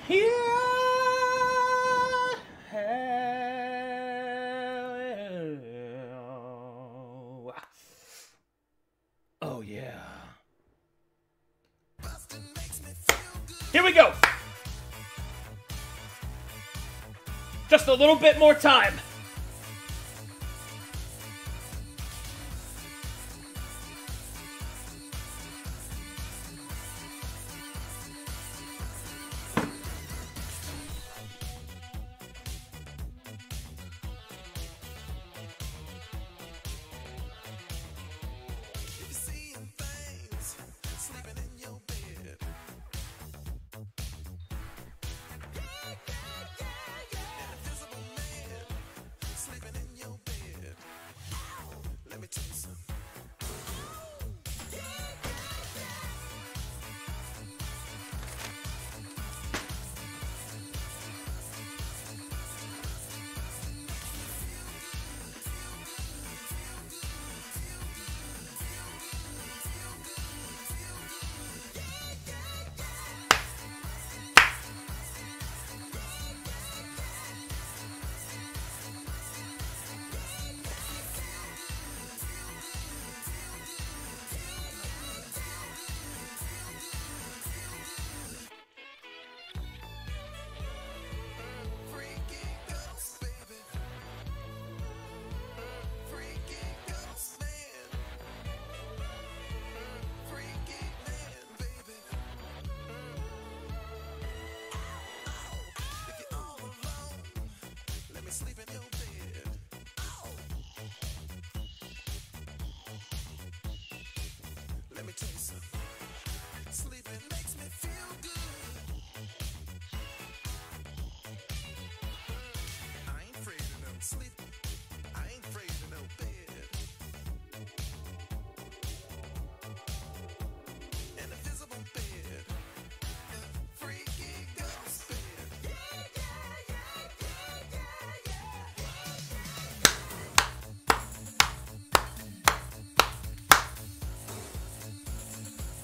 Yeah. Oh, yeah. Here we go. Just a little bit more time.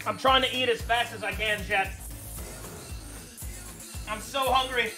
I'm trying to eat as fast as I can, chat. I'm so hungry.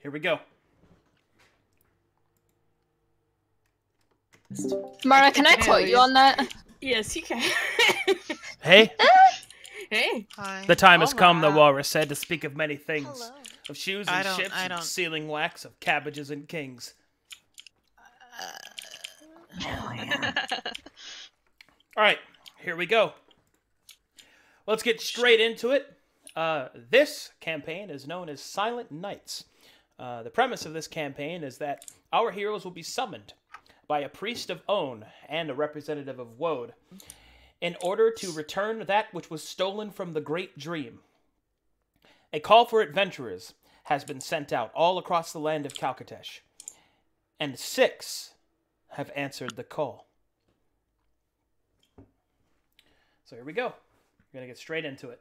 Here we go. Mara, can I quote you on that? Yes, you can. Hey. Hey. Hi. The time has come, the walrus said, to speak of many things. Hello. Of shoes and ships and sealing wax, of cabbages and kings. Alright, here we go. Let's get straight into it. This campaign is known as Silent Nights. The premise of this campaign is that our heroes will be summoned by a priest of On and a representative of Woad in order to return that which was stolen from the Great Dream. A call for adventurers has been sent out all across the land of Calcatesh, and 6 have answered the call. So here we go. We're going to get straight into it.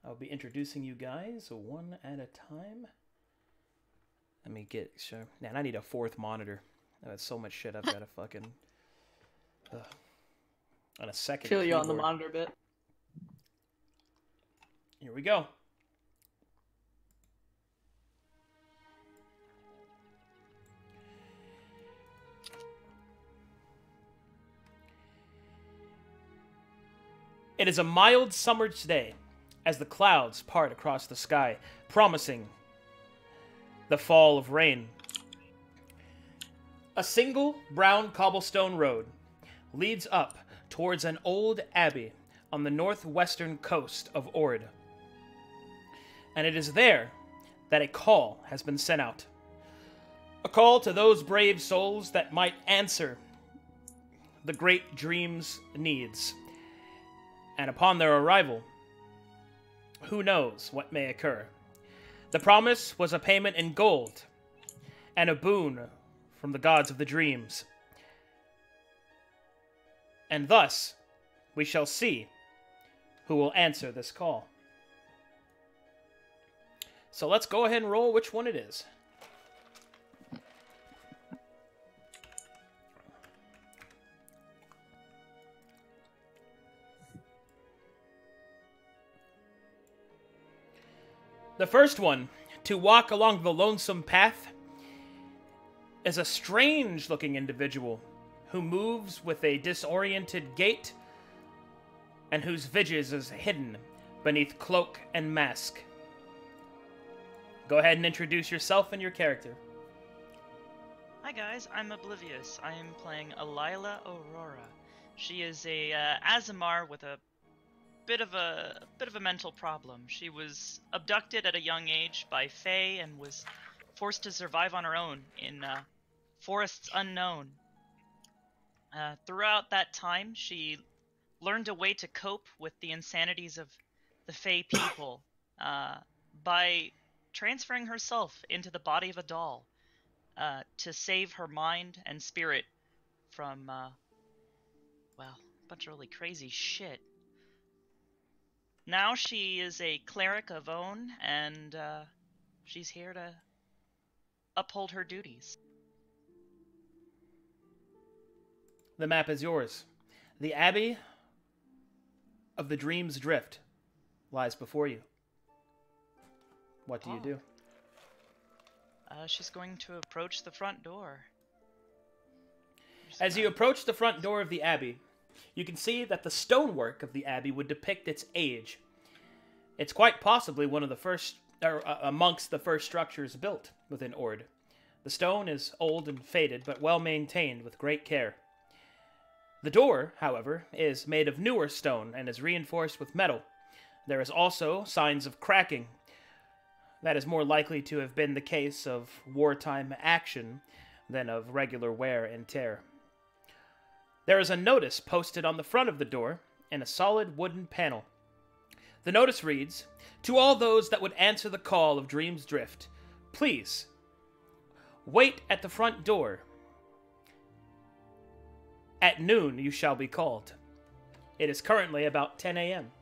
I'll be introducing you guys one at a time. Let me get sure. Man, I need a 4th monitor. That's so much shit I've got to fucking... on a second Feel you keyboard. on the monitor bit. Here we go. It is a mild summer's day as the clouds part across the sky, promising the fall of rain. A single brown cobblestone road leads up towards an old abbey on the northwestern coast of Ord. And it is there that a call has been sent out. A call to those brave souls that might answer the great dream's needs. And upon their arrival, who knows what may occur. The promise was a payment in gold and a boon from the gods of the dreams. And thus, we shall see who will answer this call. So let's go ahead and roll which one it is. The first one to walk along the lonesome path is a strange-looking individual who moves with a disoriented gait and whose visage is hidden beneath cloak and mask. Go ahead and introduce yourself and your character. Hi guys, I'm Oblivious. I am playing Alila Aurora. She is a Azamar with a bit of a mental problem. She was abducted at a young age by Fae and was forced to survive on her own in forests unknown. Throughout that time, she learned a way to cope with the insanities of the Fae people by transferring herself into the body of a doll to save her mind and spirit from, well, a bunch of really crazy shit. Now she is a cleric of Own, and she's here to uphold her duties. The map is yours. The Abbey of the Dream's Drift lies before you. What do you do? She's going to approach the front door. As you approach the front door of the Abbey, you can see that the stonework of the Abbey would depict its age. It's quite possibly one of the first, or amongst the first structures built within Ord. The stone is old and faded, but well maintained with great care. The door, however, is made of newer stone and is reinforced with metal. There is also signs of cracking. That is more likely to have been the case of wartime action than of regular wear and tear. There is a notice posted on the front of the door in a solid wooden panel. The notice reads, "To all those that would answer the call of Dream's Drift, please wait at the front door. At noon you shall be called." It is currently about 10 a.m.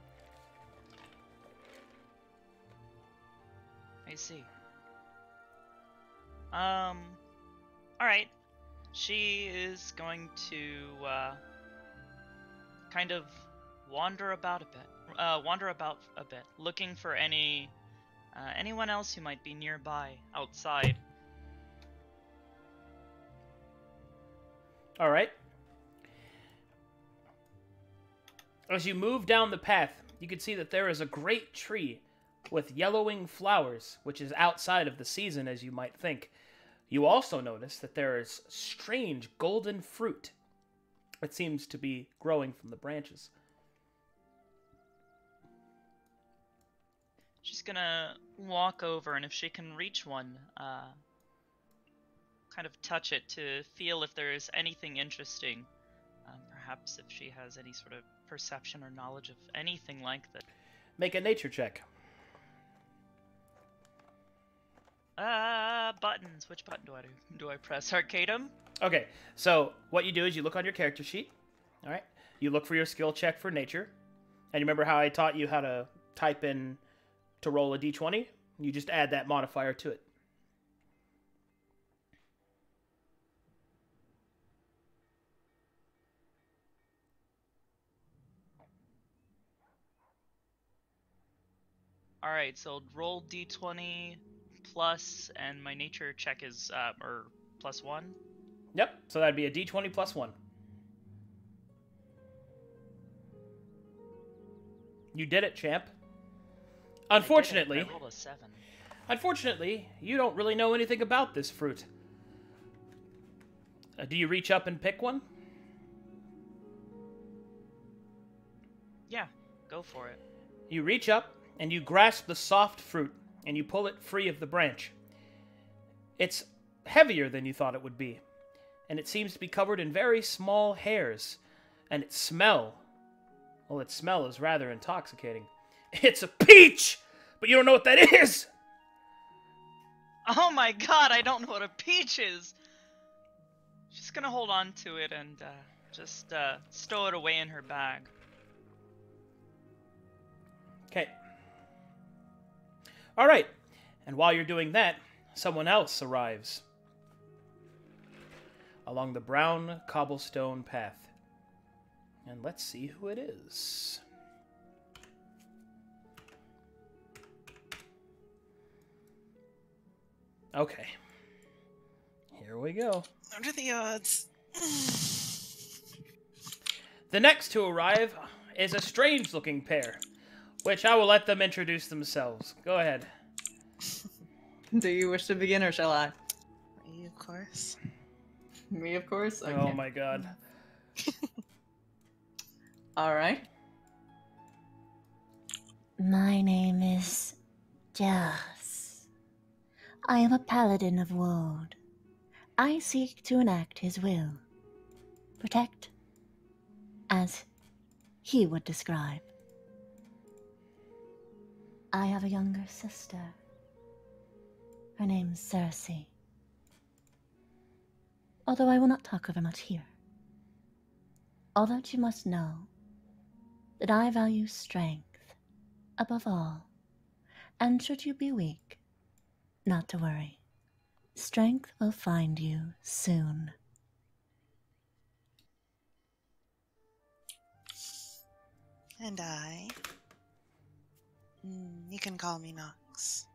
I see. Alright. She is going to, kind of wander about a bit, looking for anyone else who might be nearby, outside. Alright. As you move down the path, you can see that there is a great tree with yellowing flowers, which is outside of the season, as you might think. You also notice that there is strange golden fruit that seems to be growing from the branches. She's gonna walk over, and if she can reach one, kind of touch it to feel if there is anything interesting. Perhaps if she has any sort of perception or knowledge of anything like that. Make a nature check. Buttons. Which button do I press? Arcadum? Okay, so what you do is you look on your character sheet. All right, you look for your skill check for nature, and you remember how I taught you how to type in to roll a d20? You just add that modifier to it. Alright, so roll d20 plus, and my nature check is, or +1. Yep, so that'd be a d20 plus 1. You did it, champ. I Unfortunately, rolled a 7. unfortunately, you don't really know anything about this fruit. Do you reach up and pick one? Yeah, go for it. You reach up and you grasp the soft fruit and you pull it free of the branch. It's heavier than you thought it would be, and it seems to be covered in very small hairs. And its smell, well, its smell is rather intoxicating. It's a peach, but you don't know what that is. Oh my god, I don't know what a peach is! She's gonna hold on to it and just stow it away in her bag. Okay. All right. And while you're doing that, someone else arrives along the brown cobblestone path. And let's see who it is. Okay. Here we go. What are the odds? The next to arrive is a strange-looking pair, which I will let them introduce themselves. Go ahead. Do you wish to begin, or shall I? You, of course. Me, of course? Okay. Oh my god. Alright. My name is Jas. I am a paladin of Wold. I seek to enact his will. Protect, as he would describe. I have a younger sister. Her name's Cersei. Although I will not talk of her much here. Although you must know that I value strength above all, and should you be weak, not to worry. Strength will find you soon. And I... you can call me Nox.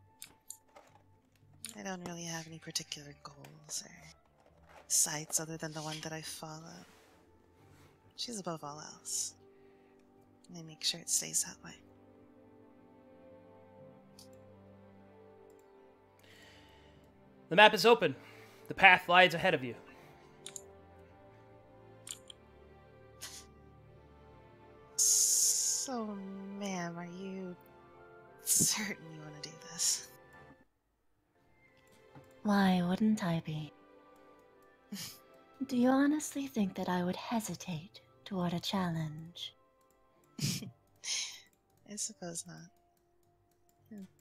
I don't really have any particular goals or sights other than the one that I follow. She's above all else. And I make sure it stays that way. The map is open. The path lies ahead of you. So, ma'am, are you certain you want to do this? Why wouldn't I be? Do you honestly think that I would hesitate toward a challenge? I suppose not.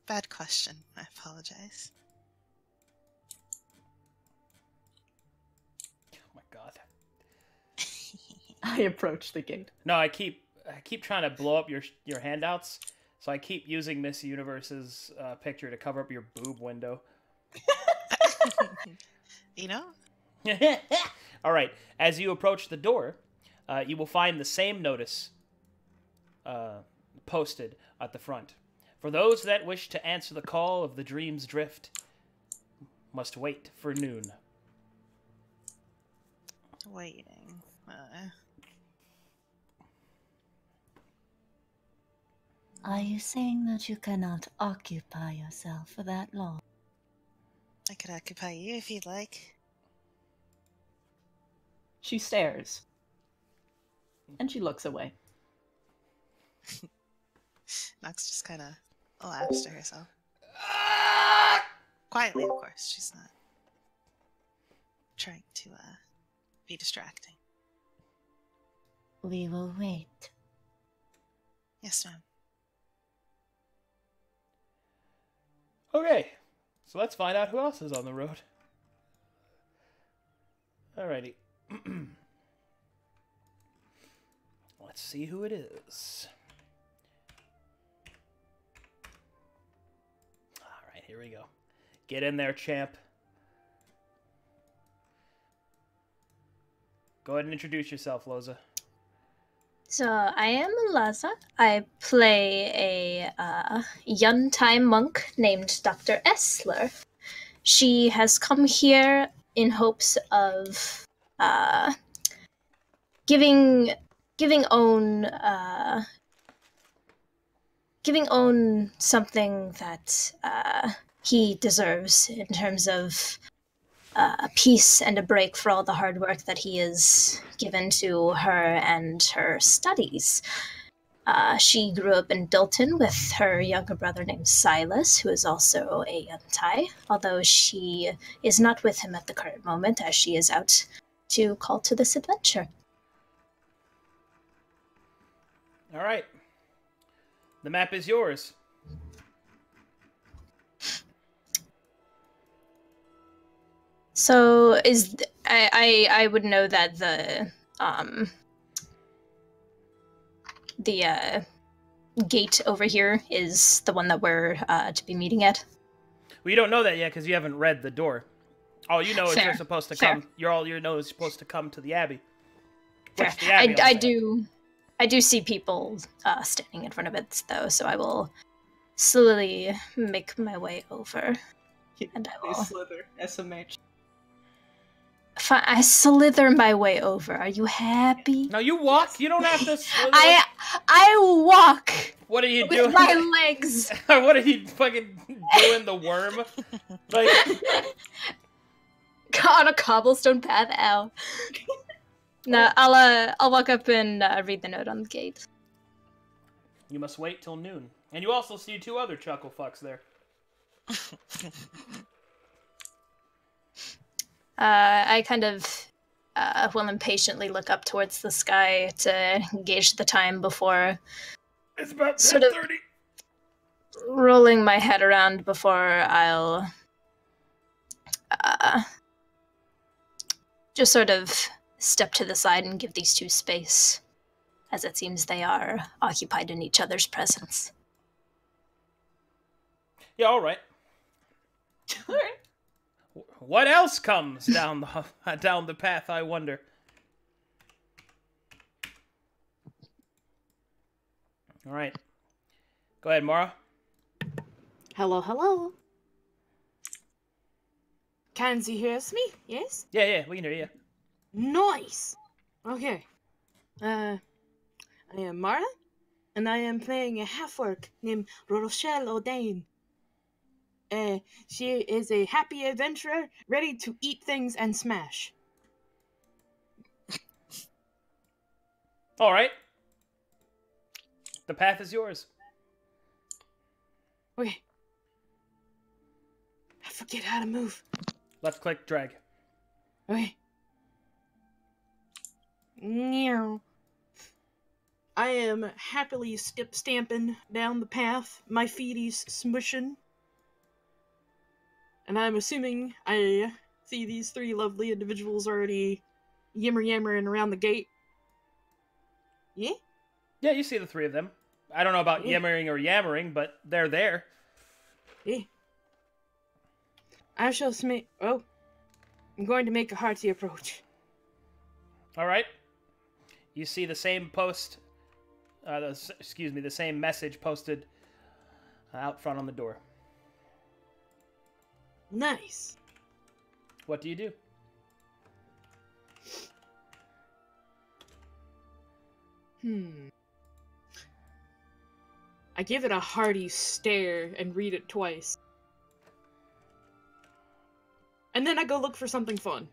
Bad question. I apologize. Oh my god. I approach the gate. No, I keep trying to blow up your handouts, so I keep using Miss Universe's picture to cover up your boob window. You know? All right. As you approach the door, you will find the same notice posted at the front. For those that wish to answer the call of the Dream's Drift, must wait for noon. Waiting. Are you saying that you cannot occupy yourself for that long? I could occupy you if you'd like. She stares. And she looks away. Nox just kind of laughs to herself. Quietly, of course. She's not trying to be distracting. We will wait. Yes, ma'am. Okay. So let's find out who else is on the road. Alrighty. Let's see who it is. Alright, here we go. Get in there, champ. Go ahead and introduce yourself, Loza. So I am Laza. I play a Yuntime monk named Dr. Essler. She has come here in hopes of giving own giving Owen something that he deserves in terms of a peace and a break for all the hard work that he has given to her and her studies. She grew up in Dilton with her younger brother named Silas, who is also a Yuntai, although she is not with him at the current moment as she is out to call to this adventure. All right. The map is yours. So I would know that the gate over here is the one that we're to be meeting at. Well, you don't know that yet because you haven't read the door. All you know is Fair. you're supposed to Fair. come. All you know is supposed to come to the Abbey. Fair. Which the Abbey I do see people standing in front of it though, so I will slowly make my way over. And I will slither, SMH. I slither my way over. Are you happy? No, you walk. You don't have to. I walk. What are you with doing? my legs. What are you fucking doing? The worm? Like On a cobblestone path out. No, I'll walk up and read the note on the gate. you must wait till noon, and you also see 2 other chuckle fucks there. I kind of will impatiently look up towards the sky to gauge the time before It's about sort of 10:30. rolling my head around before I'll just sort of step to the side and give these 2 space, as it seems they are occupied in each other's presence. Yeah, all right. All right. What else comes down the path, I wonder? All right. Go ahead, Mara. Hello, hello. Can you hear me? Yes? Yeah, we can hear you. Nice! Okay. I am Mara, and I am playing a half-orc named Rochelle O'Dane. She is a happy adventurer, ready to eat things and smash. All right. The path is yours. Okay. I forget how to move. Left click, drag. Okay. Meow. I am happily stamping down the path, my feeties smushing. And I'm assuming I see these 3 lovely individuals already yammering around the gate. Yeah? Yeah, you see the 3 of them. I don't know about yammering, but they're there. Yeah. I shall I'm going to make a hearty approach. All right. You see the same post, the same message posted out front on the door. Nice. What do you do? I give it a hearty stare and read it twice. And then I go look for something fun.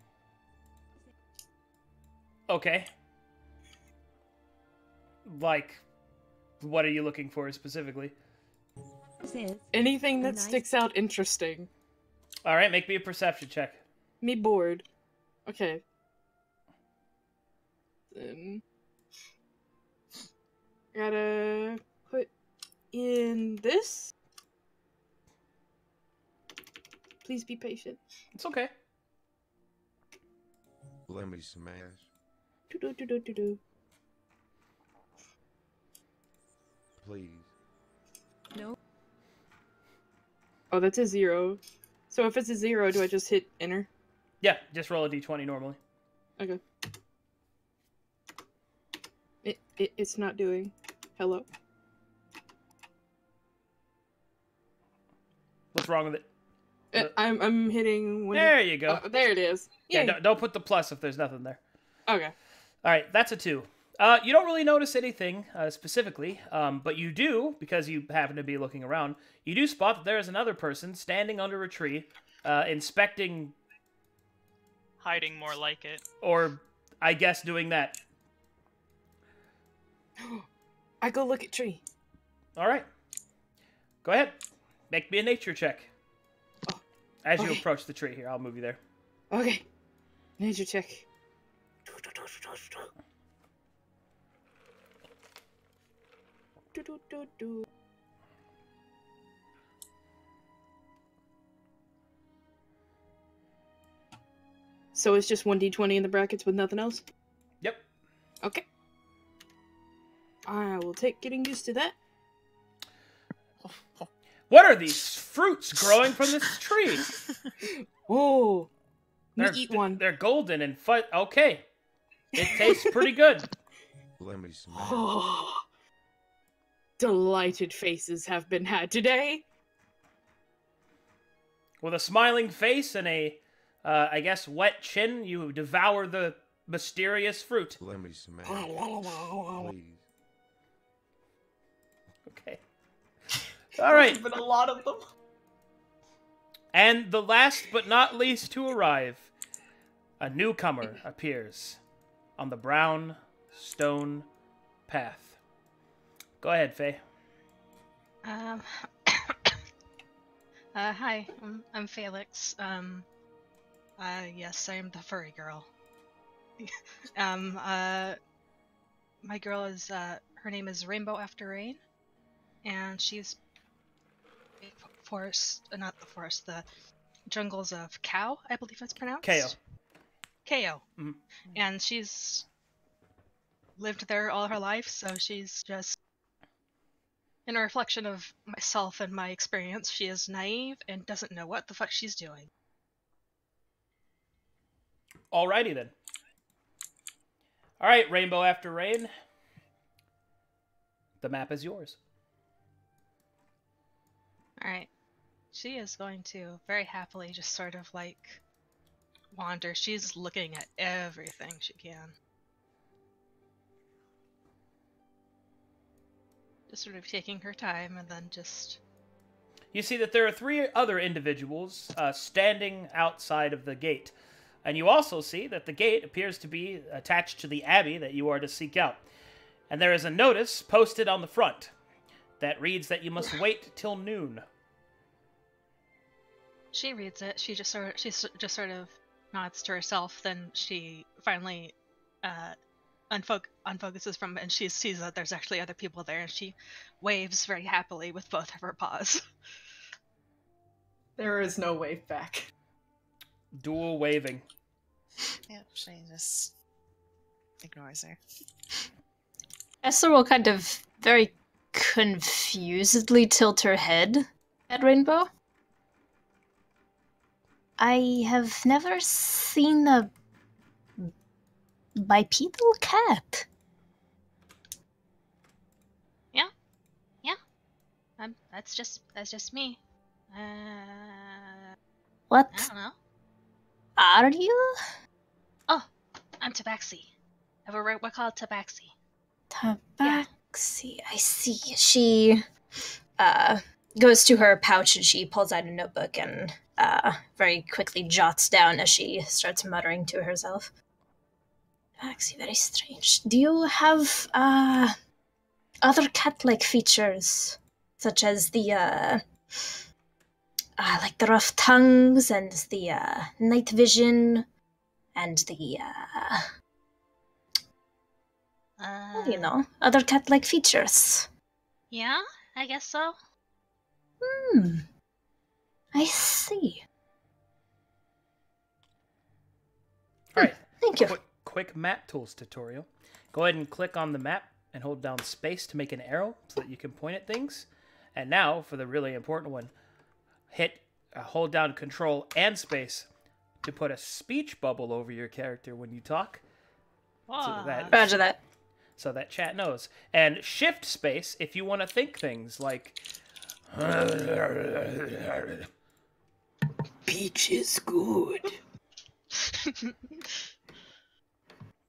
Okay. Like, what are you looking for specifically? Anything that sticks out interesting. All right, make me a perception check. Me bored. Okay. Then gotta put in this. Please be patient. It's okay. Let me smash. Do-do-do-do-do-do. Please. Oh, that's a 0. So if it's a 0, do I just hit enter? Yeah, just roll a d20 normally. Okay. It's not doing. Hello? What's wrong with it? I'm hitting... There you go. There it is. Yeah, Yay. don't put the plus if there's nothing there. Okay. All right, that's a 2. You don't really notice anything specifically, but you do, because you happen to be looking around, you do spot that there is another person standing under a tree, inspecting, Hiding, more like it. or I guess doing that. I go look at tree. All right. Go ahead. Make me a nature check. As you okay. approach the tree here, I'll move you there. Okay. Nature check. So it's just 1d20 in the brackets with nothing else? Yep. Okay. I will take getting used to that. What are these fruits growing from this tree? Oh. Me They're, eat one. They're golden and okay. It tastes pretty good. Let me smell. Oh. Delighted faces have been had today. With a smiling face and a, I guess, wet chin, you devour the mysterious fruit. Let me smell. Please. Okay. All right. There's been a lot of them. And the last but not least to arrive, a newcomer appears on the brown stone path. Go ahead, Faye. Hi, I'm Felix. Yes, I am the furry girl. My girl is, her name is Rainbow After Rain, and she's the jungles of Cow, I believe it's pronounced. Ko. Mhm. And she's lived there all her life, so she's just, in a reflection of myself and my experience, she is naive and doesn't know what the fuck she's doing. Alrighty then. Alright, Rainbow After Rain. The map is yours. Alright. She is going to very happily just sort of like wander. She's looking at everything she can. Just sort of taking her time and then just... You see that there are 3 other individuals standing outside of the gate. And you also see that the gate appears to be attached to the abbey that you are to seek out. And there is a notice posted on the front that reads that you must wait till noon. She reads it. She just sort of nods to herself. Then she finally unfocuses from it, and she sees that there's actually other people there, and she waves very happily with both of her paws. There is no wave back. Dual waving. Yep, she just ignores her. Esther will kind of very confusedly tilt her head at Rainbow. I have never seen a bipedal cat. Yeah. That's just me. What I don't know. are you? Oh, I'm Tabaxi. We're called Tabaxi. Tabaxi. I see. She goes to her pouch and she pulls out a notebook and very quickly jots down as she starts muttering to herself. Tabaxi, very strange. Do you have other cat-like features, such as the like the rough tongues and the night vision and the you know, other cat-like features? Yeah, I guess so. I see. Alright. Thank you. Quick map tools tutorial. Go ahead and click on the map and hold down space to make an arrow so that you can point at things. And now, for the really important one, hold down Control and space to put a speech bubble over your character when you talk. Roger that. So that chat knows. And Shift space if you want to think things like... Peach is good.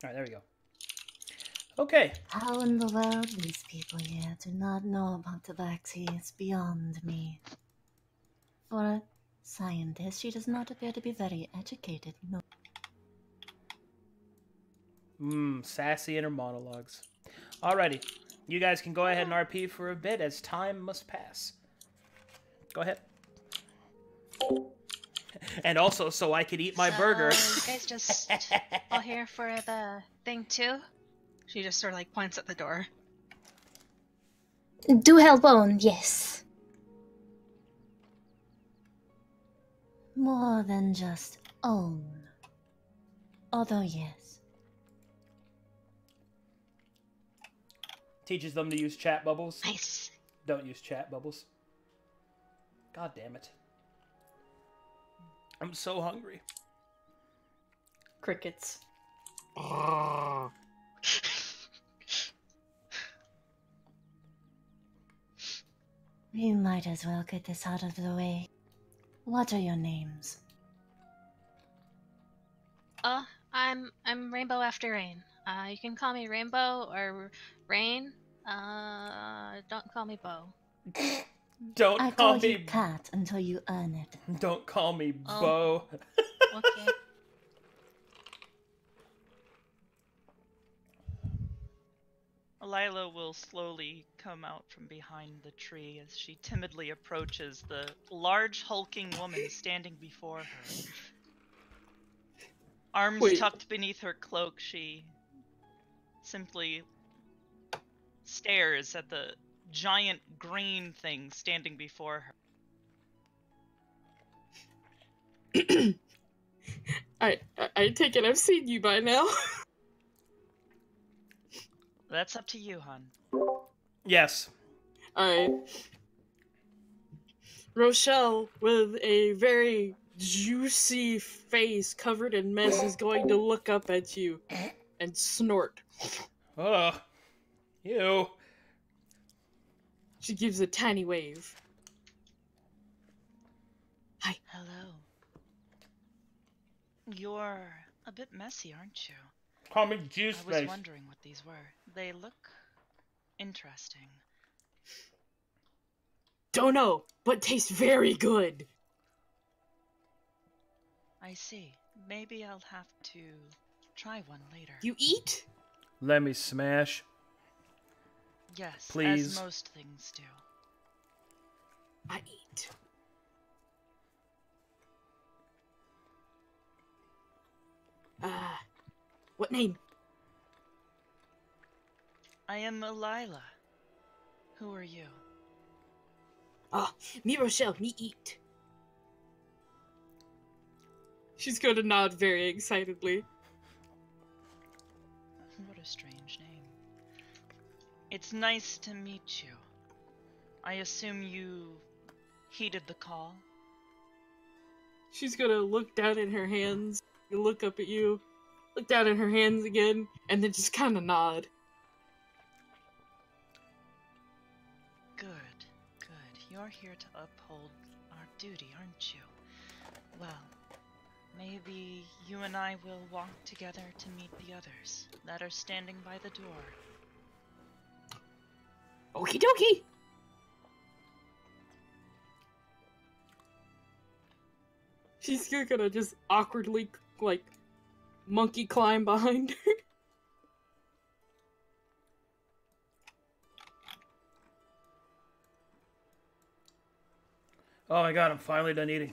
Alright, there we go. Okay. How in the world these people here do not know about tabaxi is beyond me. For a scientist, she does not appear to be very educated, no. Sassy inner monologues. Alrighty. You guys can go ahead and RP for a bit as time must pass. Go ahead. And also so I could eat my burger. You guys just all here for the thing too? She just sort of like points at the door. Do help own, yes. More than just own. Although, yes. Teaches them to use chat bubbles. Nice. Don't use chat bubbles. God damn it. I'm so hungry. Crickets. We might as well get this out of the way. What are your names? I'm Rainbow After Rain. You can call me Rainbow or Rain. Don't call me Bo. I call you Cat until you earn it. Don't call me Bo. Okay. Lila will slowly come out from behind the tree as she timidly approaches the large hulking woman standing before her. Arms tucked beneath her cloak, she simply stares at the giant green thing standing before her. I take it I've seen you by now. That's up to you, hon. Yes. Alright. Rochelle, with a very juicy face covered in mess, is going to look up at you and snort. Ugh. Ew. She gives a tiny wave. Hi. Hello. You're a bit messy, aren't you? Call me Juice I was Face. wondering what these were. They look interesting. Don't know, but taste very good. I see. Maybe I'll have to try one later. You eat? Let me smash. Yes, please. as most things do. I eat. What name? I am Lila. Who are you? Me Rochelle, me eat. She's going to nod very excitedly. What a strange name. It's nice to meet you. I assume you heeded the call? She's gonna look down at her hands, look up at you, look down at her hands again, and then just kind of nod. Good, good. You're here to uphold our duty, aren't you? Well, maybe you and I will walk together to meet the others that are standing by the door. Okie dokie! She's gonna just awkwardly, like, monkey climb behind her. Oh my god, I'm finally done eating.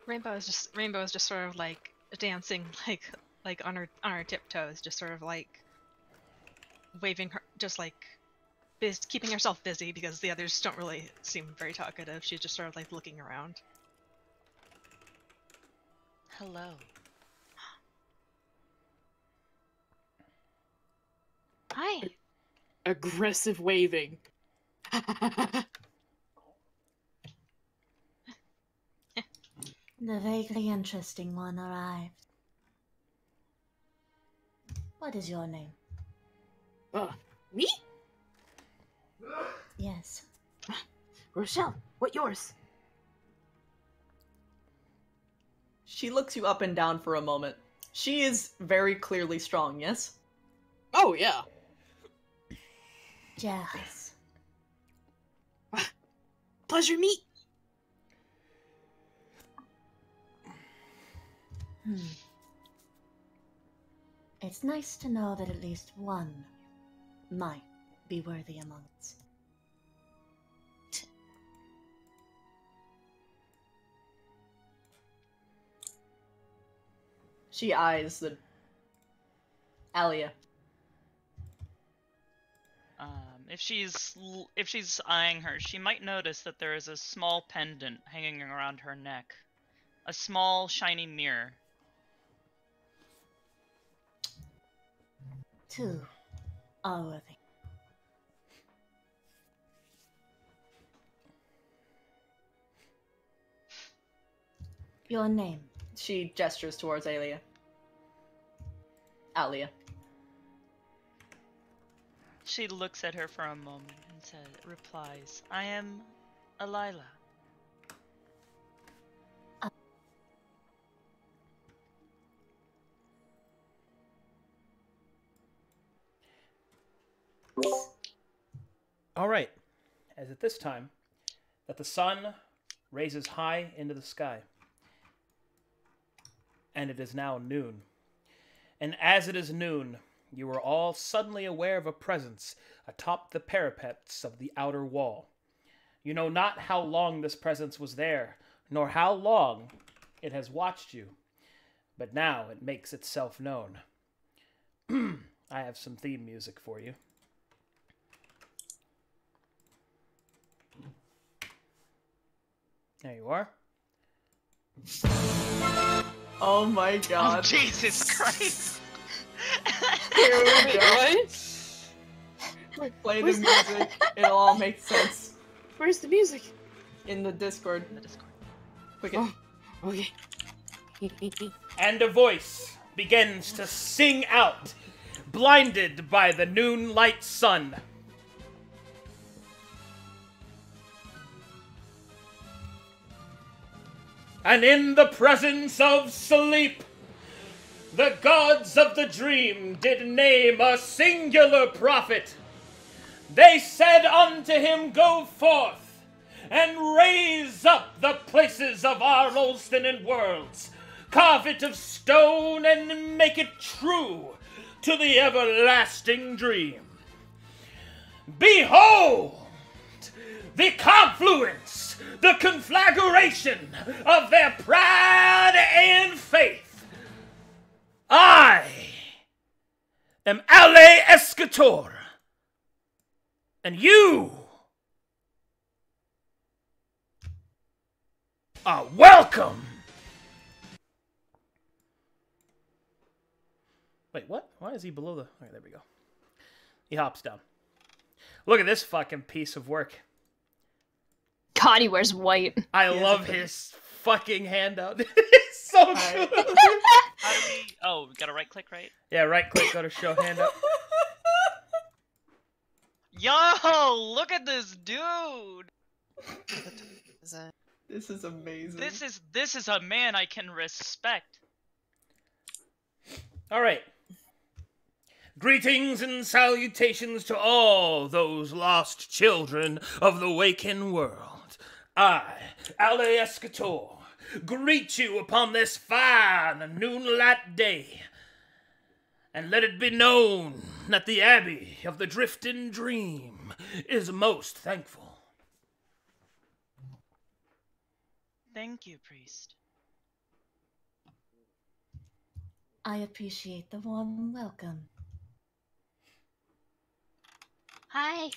Rainbow is just sort of like dancing like on her tiptoes, just sort of like waving her, just like keeping herself busy because the others don't really seem very talkative. She's just sort of like looking around. Hello. Hi. Aggressive waving. The vaguely interesting one arrived. What is your name? Me? Yes. Rochelle, what yours? She looks you up and down for a moment, She is very clearly strong, yes? Oh, yeah. Yes. Pleasure meet. It's nice to know that at least one might be worthy among us. She eyes the Alia. If she's eyeing her, she might notice that there is a small pendant hanging around her neck, a small shiny mirror. Two are worthy. Your name? She gestures towards Alia. She looks at her for a moment and replies, I am Alila. All right. As at this time, that the sun raises high into the sky. And it is now noon. And as it is noon, you are all suddenly aware of a presence atop the parapets of the outer wall. You know not how long this presence was there, nor how long it has watched you. But now it makes itself known. I have some theme music for you. There you are. Oh my god. Oh, Jesus Christ! Here we go. Play the music. It'll all make sense. Where's the music? In the Discord. Quick. Oh, okay. And a voice begins to sing out, blinded by the noonlight sun. And in the presence of sleep, the gods of the dream did name a singular prophet. They said unto him, Go forth, and raise up the places of our Olston and worlds. Carve it of stone, and make it true to the everlasting dream. Behold, the confluence, the conflagration of their pride and faith. I am Ale Escator, and you are welcome. Wait, what? Why is he below the... Alright, there we go. He hops down. Look at this fucking piece of work. God, he wears white. I love his fucking handout. It's so cool. How do we... Oh, we gotta right-click, right? Yeah, right-click, go to show handout. Yo, look at this dude! This is amazing. This is a man I can respect. Alright. Greetings and salutations to all those lost children of the waking world. I, Ale Escator, greet you upon this fine noonlight day. And let it be known that the Abbey of the Drifting Dream is most thankful. Thank you, priest. I appreciate the warm welcome. Hi.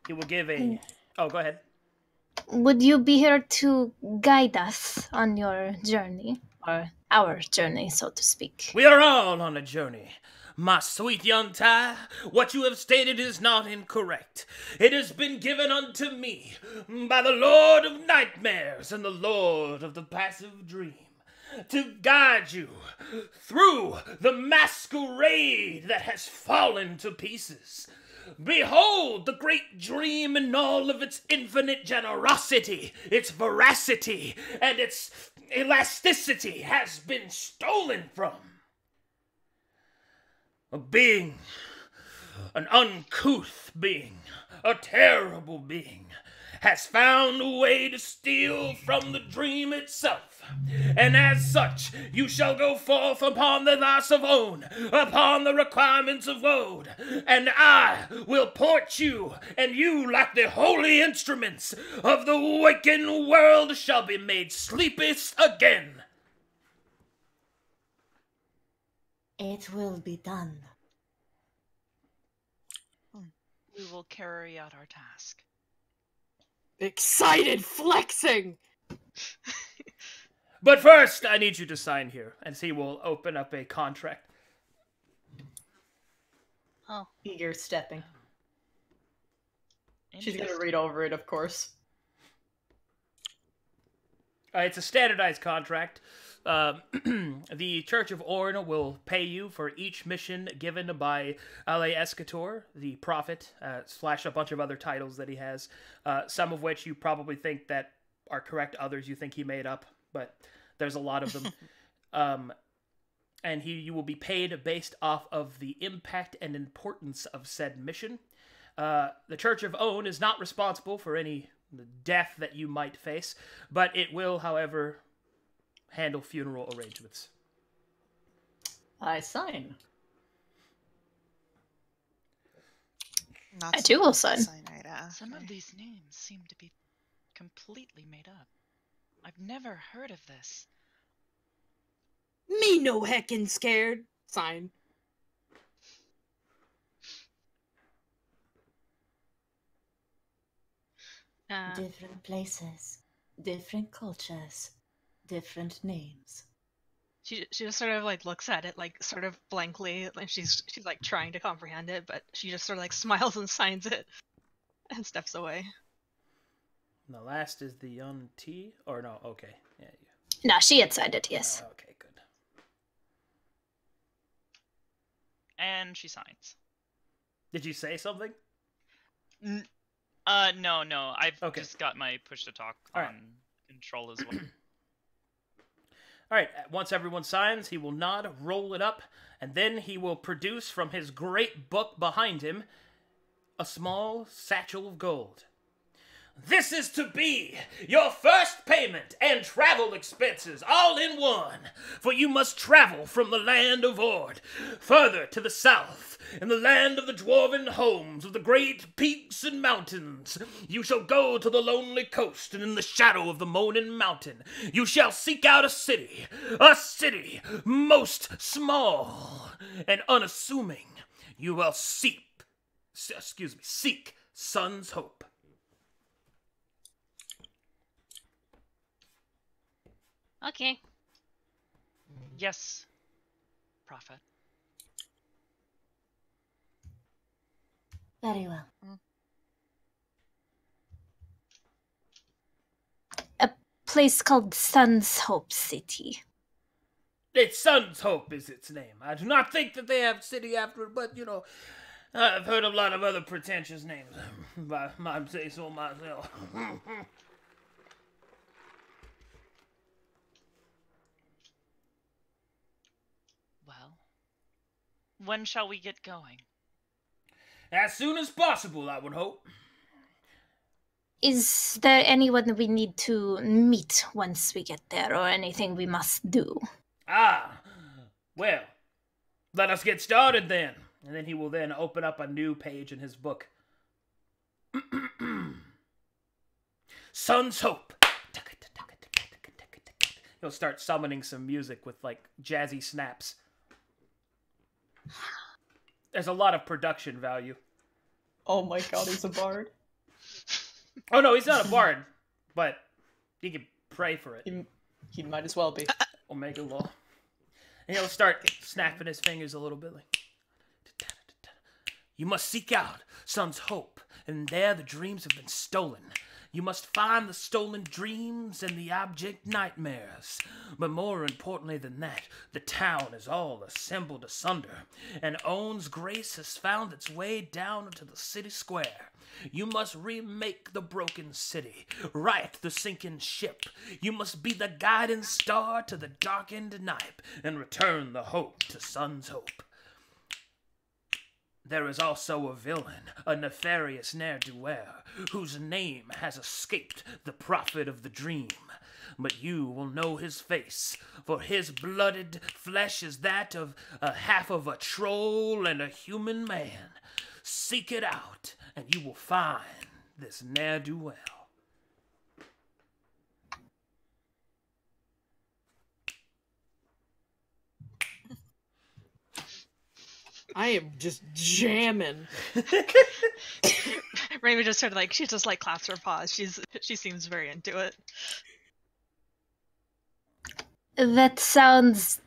He will give a... Oh, go ahead. Would you be here to guide us on your journey? Or our journey, so to speak? We are all on a journey. My sweet young Ty, what you have stated is not incorrect. It has been given unto me by the Lord of Nightmares and the Lord of the Passive Dream to guide you through the masquerade that has fallen to pieces, Behold the great dream in all of its infinite generosity, its veracity, and its elasticity has been stolen from. A being, an uncouth being, a terrible being, has found a way to steal from the dream itself. And as such, you shall go forth upon the loss of own, upon the requirements of woad, and I will port you, and you, like the holy instruments of the wakened world, shall be made sleepless again. It will be done. We will carry out our task. Excited flexing! But first, I need you to sign here, and he will open up a contract. Oh. Eager stepping. She's gonna Interesting. read over it, of course. It's a standardized contract. The Church of Orn will pay you for each mission given by Ale Escator, the prophet, slash a bunch of other titles that he has, some of which you probably think that are correct, others you think he made up, but there's a lot of them. And you will be paid based off of the impact and importance of said mission. The Church of Own is not responsible for any death that you might face, but it will, however, handle funeral arrangements. I sign. Not I too will sign. right after. Some of these names seem to be completely made up. I've never heard of this. Me no heckin' scared. Sign. Different places, different cultures, different names. She just sort of like looks at it like sort of blankly, and she's like trying to comprehend it, but she just sort of like smiles and signs it and steps away. And the last is the T, or no? Okay, yeah. No, she had signed it, yes. Okay, good. And she signs. Did you say something? No. I've Okay. just got my push to talk All on right. control as well. All right, once everyone signs, he will nod, roll it up, and then he will produce from his great book behind him a small satchel of gold. This is to be your first payment and travel expenses all in one, for you must travel from the land of Ord, further to the south, in the land of the dwarven homes of the great peaks and mountains. You shall go to the lonely coast, and in the shadow of the moaning mountain, you shall seek out a city most small and unassuming. You will seek Sun's Hope. Okay. Yes, Prophet. Very well. A place called Sun's Hope City. It's Sun's Hope is its name. I do not think that they have city after it, but, I've heard a lot of other pretentious names. I say so myself. Well, when shall we get going? As soon as possible, I would hope. Is there anyone we need to meet once we get there, or anything we must do? Well, let us get started then. And then he will then open up a new page in his book. Sun's Hope. He'll start summoning some music with, jazzy snaps. There's a lot of production value. Oh my god, he's a bard. Oh no, he's not a bard, but he can pray for it. He might as well be. Omega Law. And he'll start snapping his fingers a little bit like... You must seek out Sun's Hope, and there the dreams have been stolen. You must find the stolen dreams and the abject nightmares. But more importantly than that, the town is all assembled asunder, and Owen's grace has found its way down into the city square. You must remake the broken city, right the sinking ship. You must be the guiding star to the darkened night, and return the hope to Sun's hope. There is also a villain, a nefarious ne'er-do-well, whose name has escaped the prophet of the dream. But you will know his face, for his blooded flesh is that of a half of a troll and a human man. Seek it out, and you will find this ne'er-do-well. I am just jamming. Rainbow just sort of like, she just like claps her paws. She seems very into it. That sounds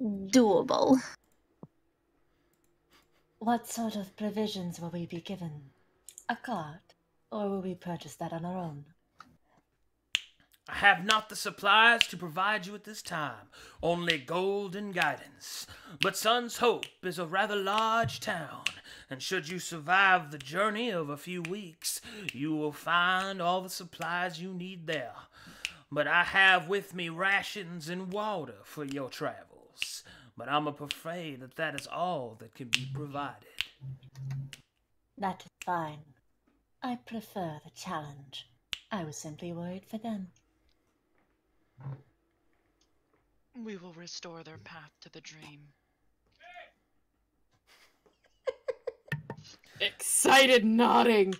doable. What sort of provisions will we be given? A cart? Or will we purchase that on our own? I have not the supplies to provide you at this time, only gold and guidance. But Sun's Hope is a rather large town, and should you survive the journey of a few weeks, you will find all the supplies you need there. But I have with me rations and water for your travels. But I'm afraid that is all that can be provided. That is fine. I prefer the challenge. I was simply worried for them. We will restore their path to the dream. Excited nodding.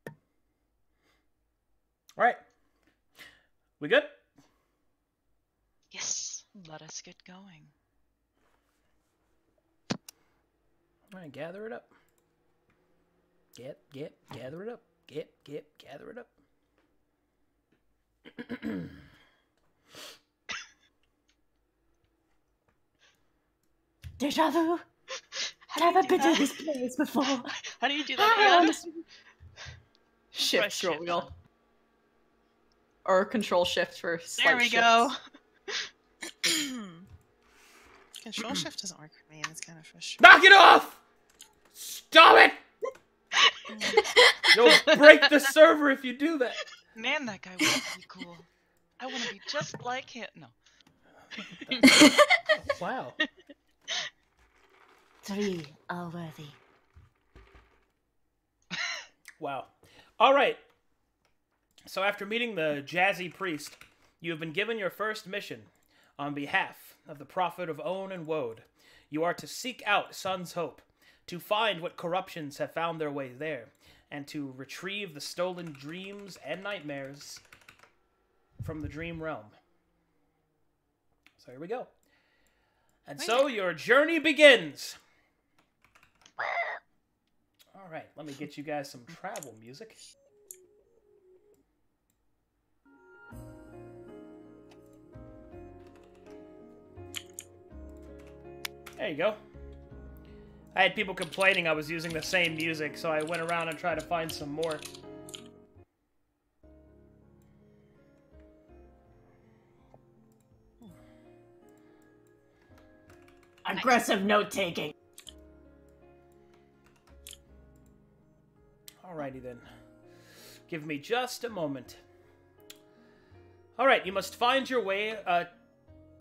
All right. We good? Yes, let us get going. All right, gather it up. Gather it up. Gather it up. Deja vu! Have I been to this place before? How do you do that again? Shift Press scroll shift. wheel. Or control shift for slight There we shifts. go. Control shift doesn't work for me, and it's kind of frustrating. Knock it off! Stop it! You'll break the server if you do that. Man, that guy wants to be cool. I want to be just like him. No. Wow. 3 are worthy. Wow. All right. So after meeting the jazzy priest, you have been given your first mission on behalf of the prophet of Own and Woad. You are to seek out Sun's Hope, to find what corruptions have found their way there, and to retrieve the stolen dreams and nightmares from the dream realm. So here we go. And so your journey begins. All right, let me get you guys some travel music. There you go. I had people complaining I was using the same music, so I went around and tried to find some more. Aggressive note-taking. Alrighty then. Give me just a moment. Alright, you must find your way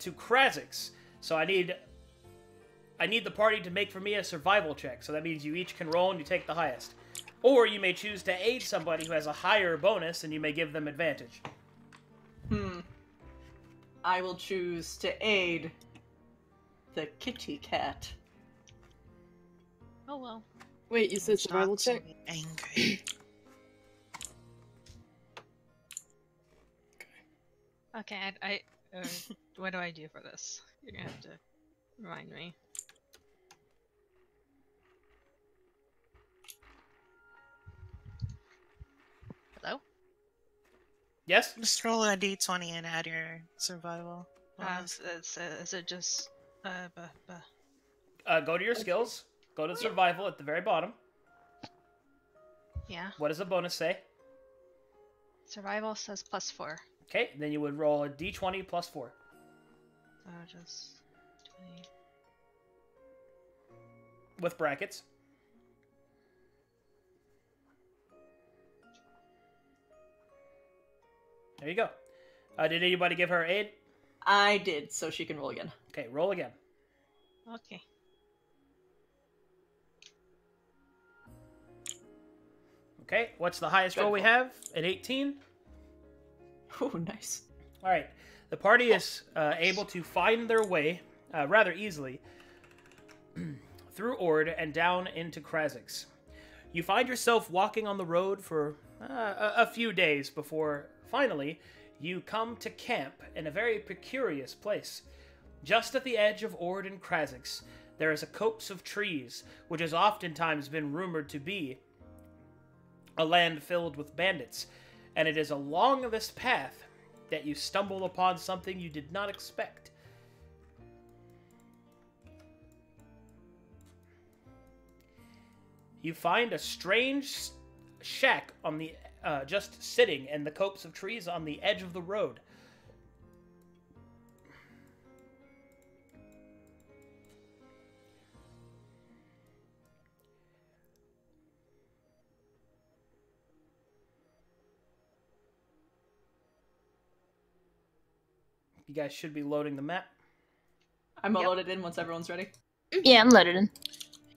to Krazix. So I need the party to make for me a survival check. So that means you each can roll and you take the highest. Or you may choose to aid somebody who has a higher bonus and you may give them advantage. I will choose to aid the kitty cat. Oh well. Wait, you said survival Shots check? me angry. Okay, what do I do for this? You're gonna have to remind me. Hello? Yes? Just roll a d20 and add your survival. bonus. Is it just Go to your skills. Go to survival at the very bottom. Yeah. What does the bonus say? Survival says +4. Okay, then you would roll a d20 plus 4. Just 20. With brackets. There you go. Did anybody give her aid? I did, so she can roll again. Okay, roll again. Okay. Okay, what's the highest roll we have? An 18? Oh, nice. All right. The party is able to find their way rather easily through Ord and down into Krazix. You find yourself walking on the road for a few days before, finally, you come to camp in a very precarious place. Just at the edge of Ord and Krazix, there is a copse of trees, which has oftentimes been rumored to be a land filled with bandits, and it is along this path that you stumble upon something you did not expect. You find a strange shack on the just sitting in the copse of trees on the edge of the road. You guys should be loading the map. I'm loaded in once everyone's ready. Yeah, I'm loaded in.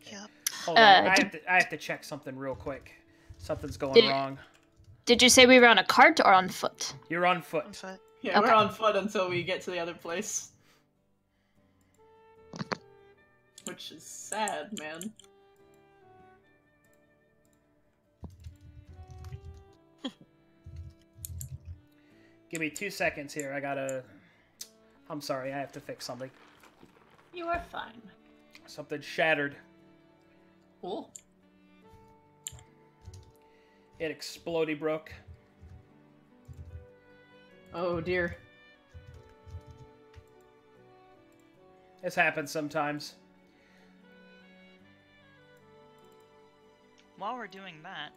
Yep. Hold on, I have to check something real quick. Something's going wrong. Did you say we were on a cart or on foot? You're on foot. On foot. Yeah, Okay. we're on foot until we get to the other place. Which is sad, man. Give me 2 seconds here. I'm sorry, I have to fix something. You are fine. Something shattered. Cool. It exploded broke. Oh dear. This happens sometimes. While we're doing that,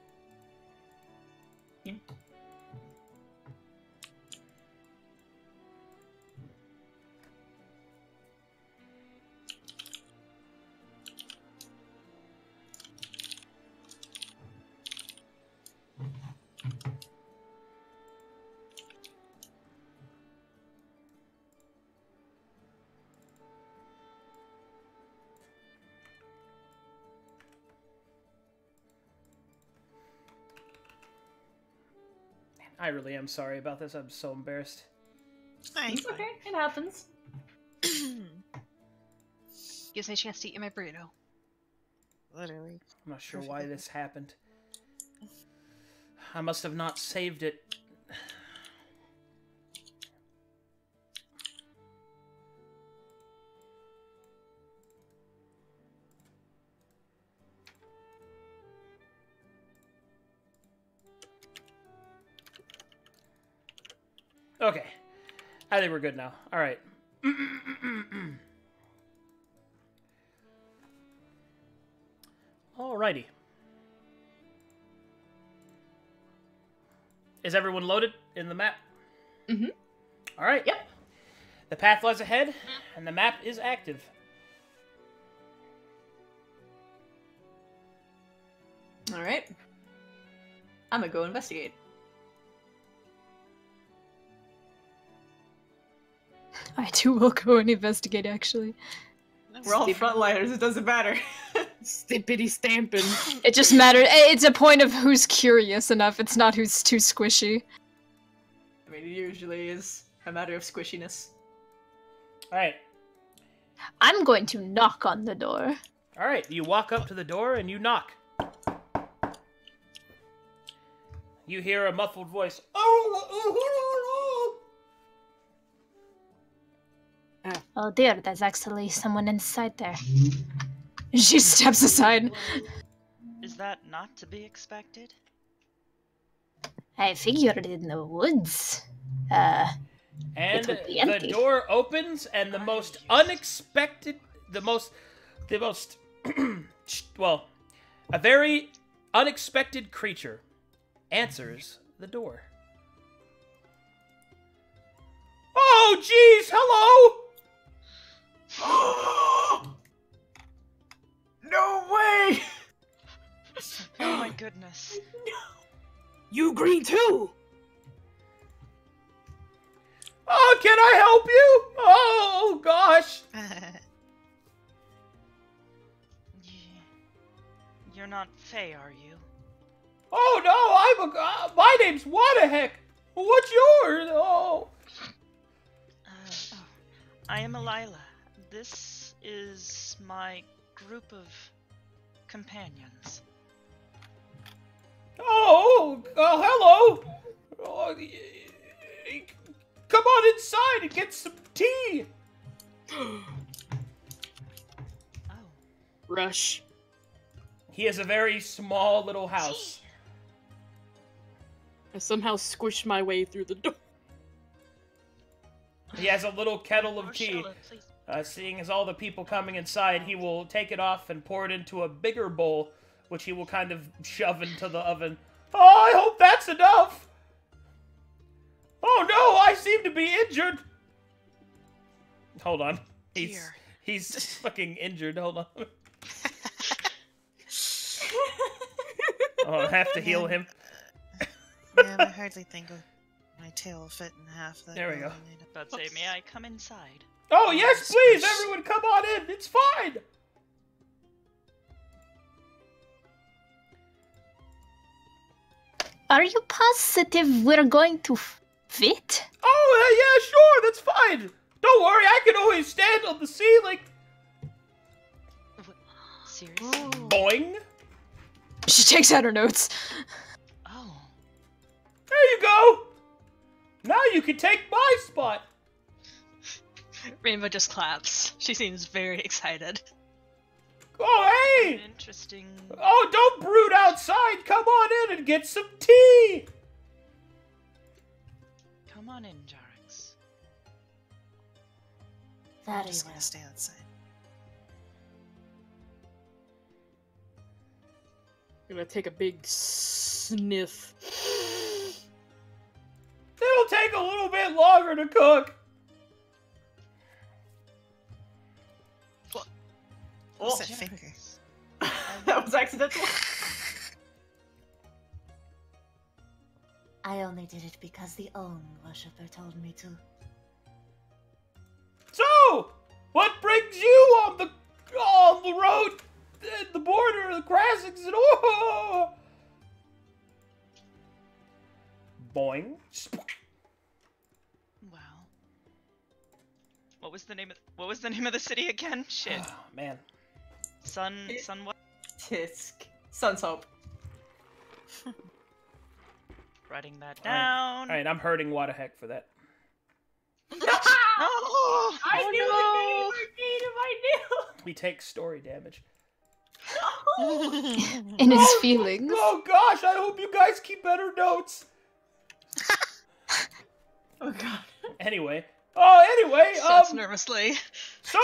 I really am sorry about this. I'm so embarrassed. It's okay. It happens. Gives me a chance to eat my burrito. Literally. I'm not sure why this happened. I must have not saved it. Okay. I think we're good now. All right. Alrighty. Is everyone loaded in the map? Mm-hmm. All right. Yep. The path lies ahead, and the map is active. Alright. I'm gonna go investigate. I too will go and investigate, actually. We're all frontliners, it doesn't matter. Stippity stamping. It just matters. It's a point of who's curious enough. It's not who's too squishy. I mean, it usually is a matter of squishiness. Alright. I'm going to knock on the door. Alright, you walk up to the door and you knock. You hear a muffled voice. Oh dear, there's actually someone inside there. She steps aside. is that not to be expected? I figured in the woods. And would be the empty. door opens, and the most unexpected, the most well, a very unexpected creature answers the door. Oh, jeez, hello! No way! Oh my goodness. You green too! Oh, can I help you? Oh, gosh. You're not Faye, are you? Oh, no, my name's What-the-heck. What's yours? Oh. I am Elila. This is my group of companions. Oh, hello. Oh, come on inside and get some tea. Oh. Rush. He has a very small little house. I somehow squished my way through the door. He has a little kettle of tea. Rochella, please. Seeing as all the people coming inside, he will take it off and pour it into a bigger bowl, which he will kind of shove into the oven. Oh, I hope that's enough! Oh no, I seem to be injured! Hold on. He's fucking injured, hold on. Oh, I have to heal him. Man, I hardly think my tail will fit in half that. There we go. But say, may I come inside? Oh, yes, please, everyone come on in, it's fine! Are you positive we're going to fit? Oh, yeah, sure, that's fine! Don't worry, I can always stand on the ceiling! Seriously? Boing! She takes out her notes. Oh. There you go! Now you can take my spot! Rainbow just claps. She seems very excited. Oh, hey! Interesting. Oh, don't brood outside! Come on in and get some tea! Come on in, Jarix. I'm Very just well. gonna stay outside. I'm gonna take a big sniff. It'll take a little bit longer to cook. What's that finger? That was accidental. I only did it because the Own worshipper told me to. So, what brings you on the road, the border, the crossings, and oh! Boing. Wow. What was the name of the city again? Shit. Oh, man. Sun what? Tisk. Sun's Hope. Writing that down. Alright, I'm hurting What-the-heck for that. Oh, I oh knew no. the name verbatim, I He takes story damage. In his feelings. Oh gosh, I hope you guys keep better notes. Oh god. Anyway, Sits nervously. so,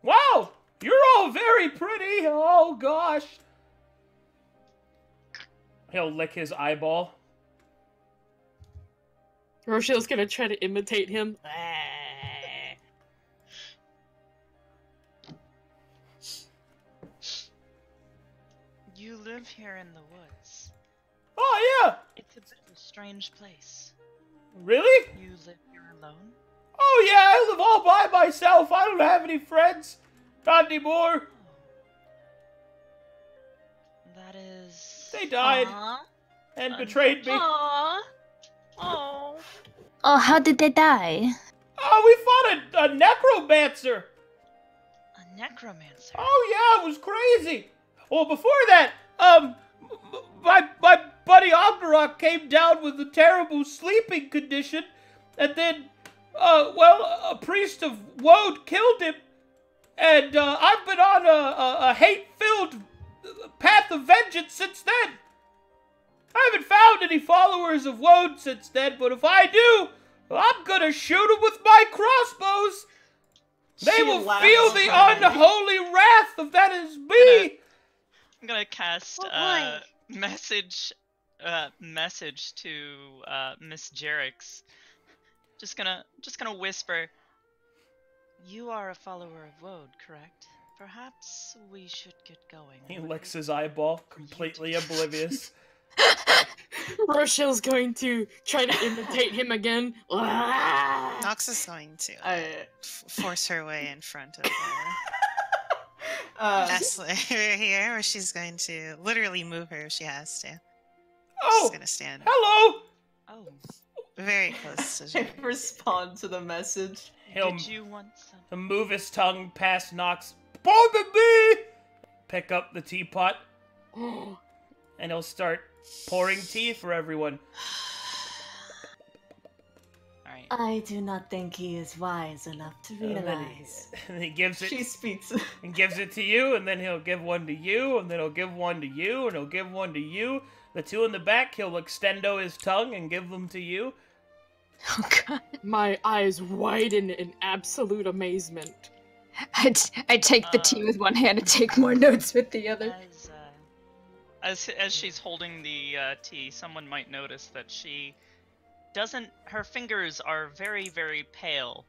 wow, you're all very pretty. Oh gosh. He'll lick his eyeball. Rochelle's gonna try to imitate him. You live here in the woods. Oh yeah, It's a bit of a strange place. really? You live here alone? Oh yeah, I live all by myself. I don't have any friends. Not anymore. That is... They died and betrayed me. Aww. Oh. Oh, how did they die? Oh, we fought a necromancer. A necromancer. Oh yeah, it was crazy. Well, before that, my buddy Ognorok came down with a terrible sleeping condition, and then, a priest of Woad killed him, and I've been on a hate-filled path of vengeance since then. I haven't found any followers of Woad since then, but if I do, I'm gonna shoot him with my crossbows. They She will laughs feel the crying. unholy wrath of that is me. I'm gonna cast Oh, boy. message to Miss Jerix. Just gonna whisper. You are a follower of Woad, correct? Perhaps we should get going. He licks his eyeball, completely oblivious. Rochelle's going to try to imitate him again. Nox is going to force her way in front of Nestler here, where she's going to literally move her if she has to. Oh, She's gonna stand hello. Oh, very close to Jerry. Respond to the message. He'll did you want some? move his tongue past Nox. Pardon me. Pick up the teapot, and he'll start pouring tea for everyone. Alright. I do not think he is wise enough to realize. And he gives it She speaks. and gives it to you, and then he'll give one to you, and then he'll give one to you, and he'll give one to you. The two in the back, he'll extendo his tongue and give them to you. Oh god. My eyes widen in absolute amazement. I take the tea with one hand and take more notes with the other. As she's holding the tea, someone might notice that she doesn't. Her fingers are very, very pale,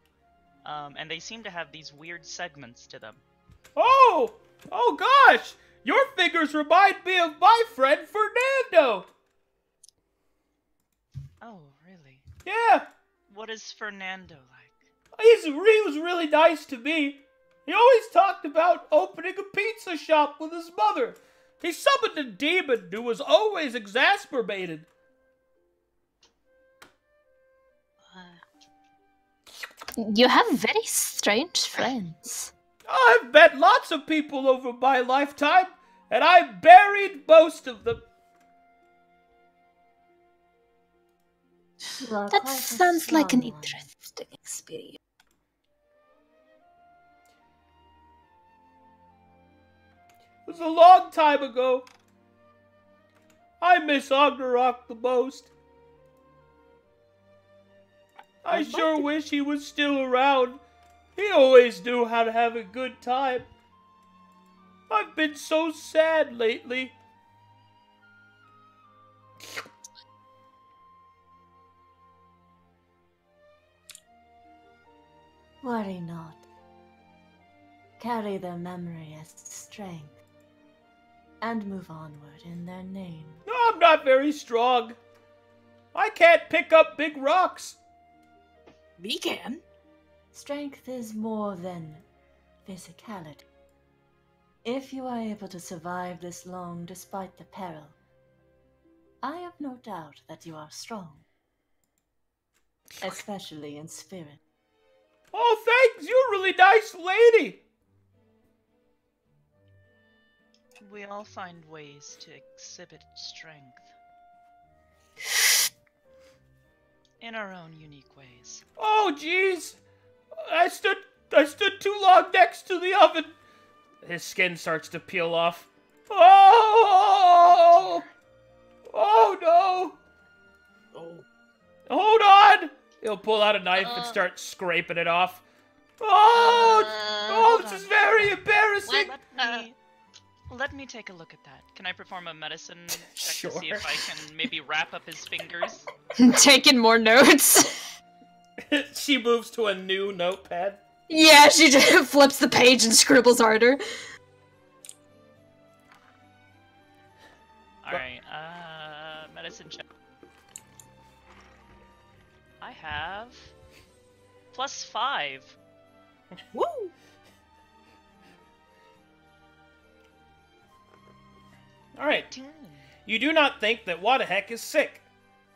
and they seem to have these weird segments to them. Oh gosh! Your fingers remind me of my friend Fernando! Oh, really? Yeah, What is Fernando like? he was really nice to me. He always talked about opening a pizza shop with his mother. He summoned a demon who was always exasperated. You have very strange friends. I've met lots of people over my lifetime, and I buried most of them. You are That quite a sounds like an strong one. interesting experience. It was a long time ago. I miss Ragnarok the most. I sure wish he was still around. He always knew how to have a good time. I've been so sad lately. Worry not. Carry their memory as strength, and move onward in their name. No, I'm not very strong. I can't pick up big rocks. We can. Strength is more than physicality. If you are able to survive this long despite the peril, I have no doubt that you are strong. Especially in spirit. Oh, thanks. You're a really nice lady. We all find ways to exhibit strength. In our own unique ways. Oh, jeez. I stood too long next to the oven. His skin starts to peel off. Oh! Oh, no. Oh. Hold on. He'll pull out a knife and start scraping it off. Oh, this is very embarrassing. Let me take a look at that. Can I perform a medicine check to see Sure. if I can maybe wrap up his fingers? Taking more notes. She moves to a new notepad. Yeah, she just flips the page and scribbles harder. Alright, medicine check. I have +5. Woo! Alright. You do not think that Wadahek is sick.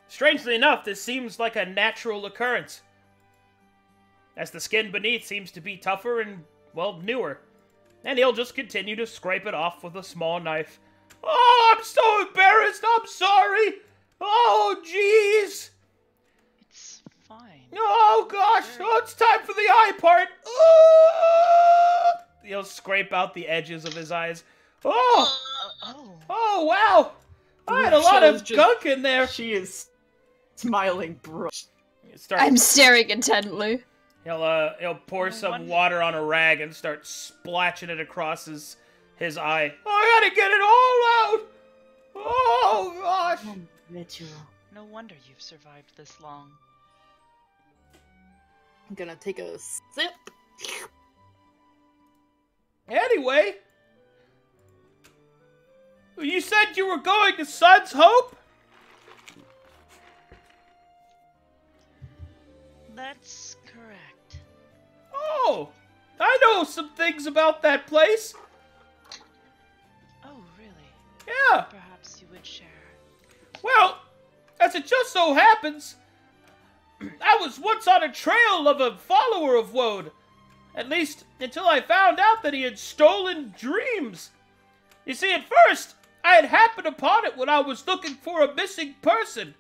Strangely enough, this seems like a natural occurrence, as the skin beneath seems to be tougher and, well, newer. And he'll just continue to scrape it off with a small knife. Oh, I'm so embarrassed! I'm sorry! Oh, jeez! It's fine. Oh, gosh! Oh, it's time for the eye part! Oh! He'll scrape out the edges of his eyes. Oh! Oh, wow! I had a lot Rochelle's of just- gunk in there. She is smiling, bro. I'm staring intently. He'll pour some water on a rag and start splashing it across his eye. I gotta get it all out! Oh, gosh! Ritual. No wonder you've survived this long. I'm gonna take a sip. Anyway, you said you were going to Sun's Hope? That's correct. Oh, I know some things about that place. Oh, really? Yeah. Perhaps you would share. Well, as it just so happens, I was once on a trail of a follower of Woad. At least, until I found out that he had stolen dreams. You see, at first, I had happened upon it when I was looking for a missing person.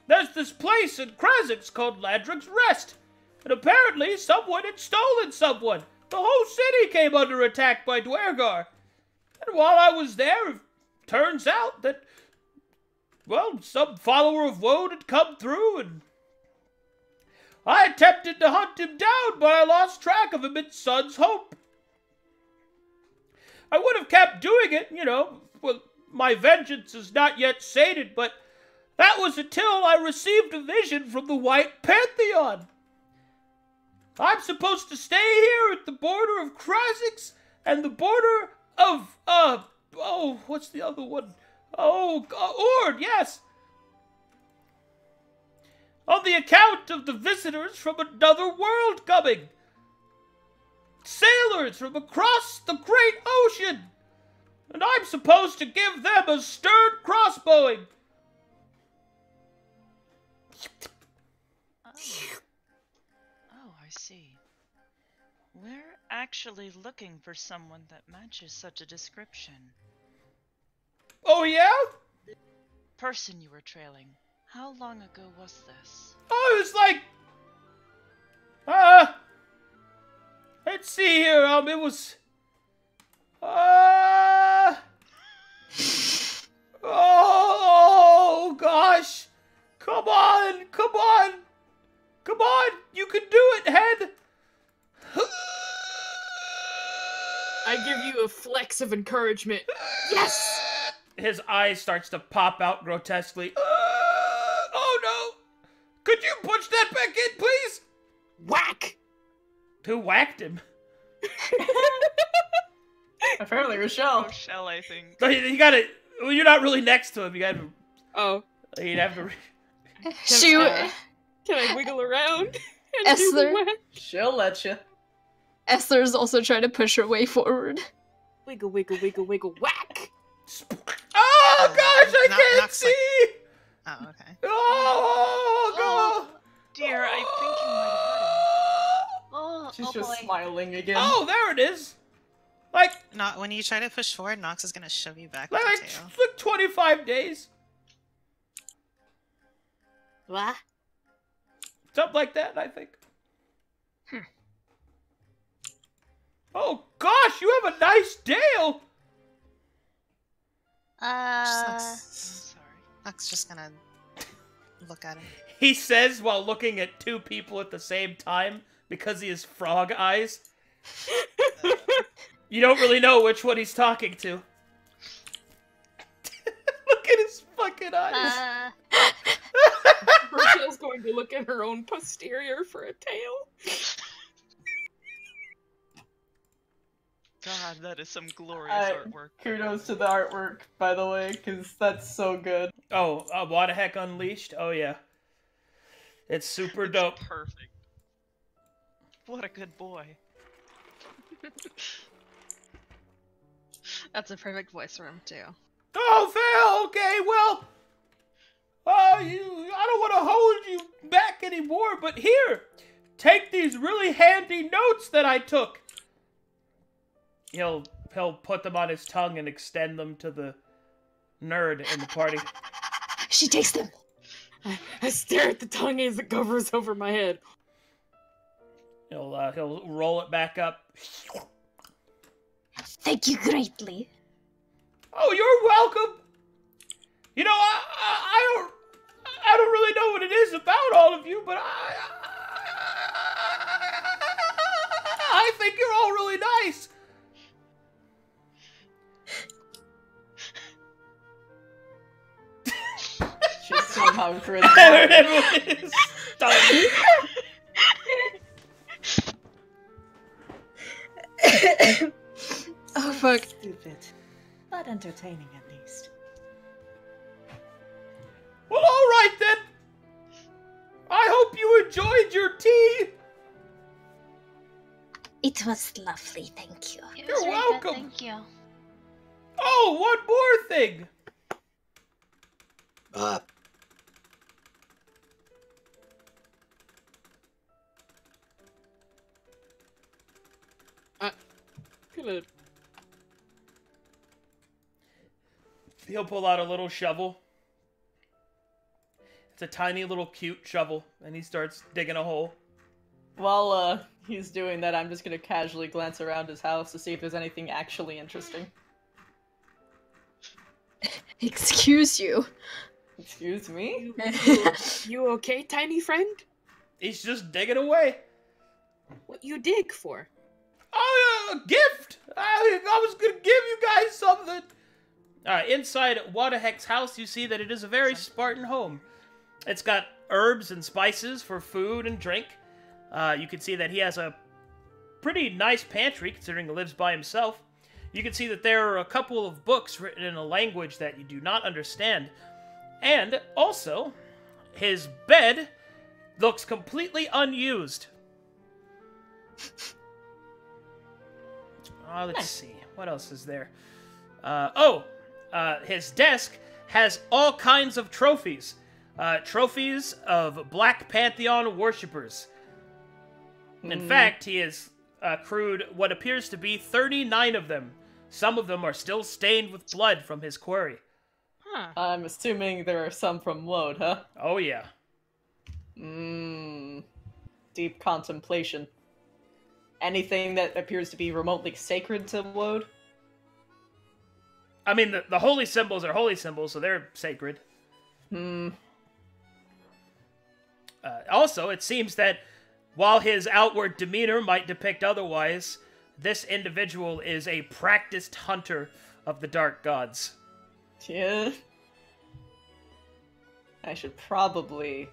There's this place in Krazix called Ladric's Rest. And apparently, someone had stolen someone. The whole city came under attack by Dwergar. And while I was there, it turns out that, well, some follower of Woad had come through and I attempted to hunt him down, but I lost track of him in Sun's Hope. I would have kept doing it, well, my vengeance is not yet sated, but that was until I received a vision from the White Pantheon. I'm supposed to stay here at the border of Krazix and the border of, what's the other one? Ord, yes. On the account of the visitors from another world coming. Sailors from across the great ocean. And I'm supposed to give them a stern crossbowing. Oh, I see. We're actually looking for someone that matches such a description. Oh, yeah? Person you were trailing. How long ago was this? Oh, it was like... let's see here, it was... oh, gosh. Come on, come on. Come on, you can do it, head. I give you a flex of encouragement. Yes! His eye starts to pop out grotesquely. Oh no! Could you push that back in, please? Whack! Who whacked him? Apparently Rochelle. Rochelle, I think. No, you gotta... Well, you're not really next to him. You gotta... Oh. You'd have to... Can I wiggle around? And do the Essler. whack? She'll let you. Esther's also trying to push her way forward. Wiggle, wiggle, wiggle, wiggle, whack! Oh, gosh, I can't Nox, see! Oh, okay. Oh, God! Dear, I think you might have hurt him. Oh, She's oh just boy. smiling again. Oh, there it is! Like Not when you try to push forward, Nox is gonna shove you back like, with the tail. like 25 days. What? Something like that, I think. Oh, gosh, you have a nice tail! Sorry. Nox just gonna look at him. He says while looking at two people at the same time because he has frog eyes. You don't really know which one he's talking to. Look at his fucking eyes. Rochelle's going to look at her own posterior for a tail. God, that is some glorious artwork. Kudos to the artwork, by the way, because that's so good. Oh, What the Heck Unleashed? Oh, yeah. It's super dope. Perfect. What a good boy. That's a perfect voice for him, too. Oh, Phil, okay, well... I don't want to hold you back anymore, but here! Take these really handy notes that I took! He'll put them on his tongue and extend them to the nerd in the party. She takes them. I stare at the tongue as it covers over my head. He'll roll it back up. Thank you greatly. Oh, you're welcome. You know, I don't really know what it is about all of you, but think you're all really nice. She's somehow Everyone is stunned. Oh fuck. Stupid, but entertaining at least. Well, all right then. I hope you enjoyed your tea. It was lovely, thank you. It You're was really welcome. Good, thank you. Oh, one more thing. Good. He'll pull out a little shovel. It's a tiny little cute shovel, and he starts digging a hole. While he's doing that, I'm just gonna casually glance around his house to see if there's anything actually interesting. Excuse you. Excuse me? You okay, tiny friend? He's just digging away. What you dig for? Oh, a gift! I was gonna give you guys something. Inside Wadahek's house, you see that it is a very Spartan home. It's got herbs and spices for food and drink. You can see that he has a pretty nice pantry, considering he lives by himself. You can see that there are a couple of books written in a language that you do not understand. And also, his bed looks completely unused. Let's see. What else is there? His desk has all kinds of trophies. Trophies of Black Pantheon worshippers. In fact, he has accrued what appears to be 39 of them. Some of them are still stained with blood from his quarry. Huh. I'm assuming there are some from Woad, huh? Oh, yeah. Deep contemplation. Anything that appears to be remotely sacred to Woad? I mean, the holy symbols are holy symbols, so they're sacred. Also, it seems that while his outward demeanor might depict otherwise, this individual is a practiced hunter of the dark gods. Yeah. I should probably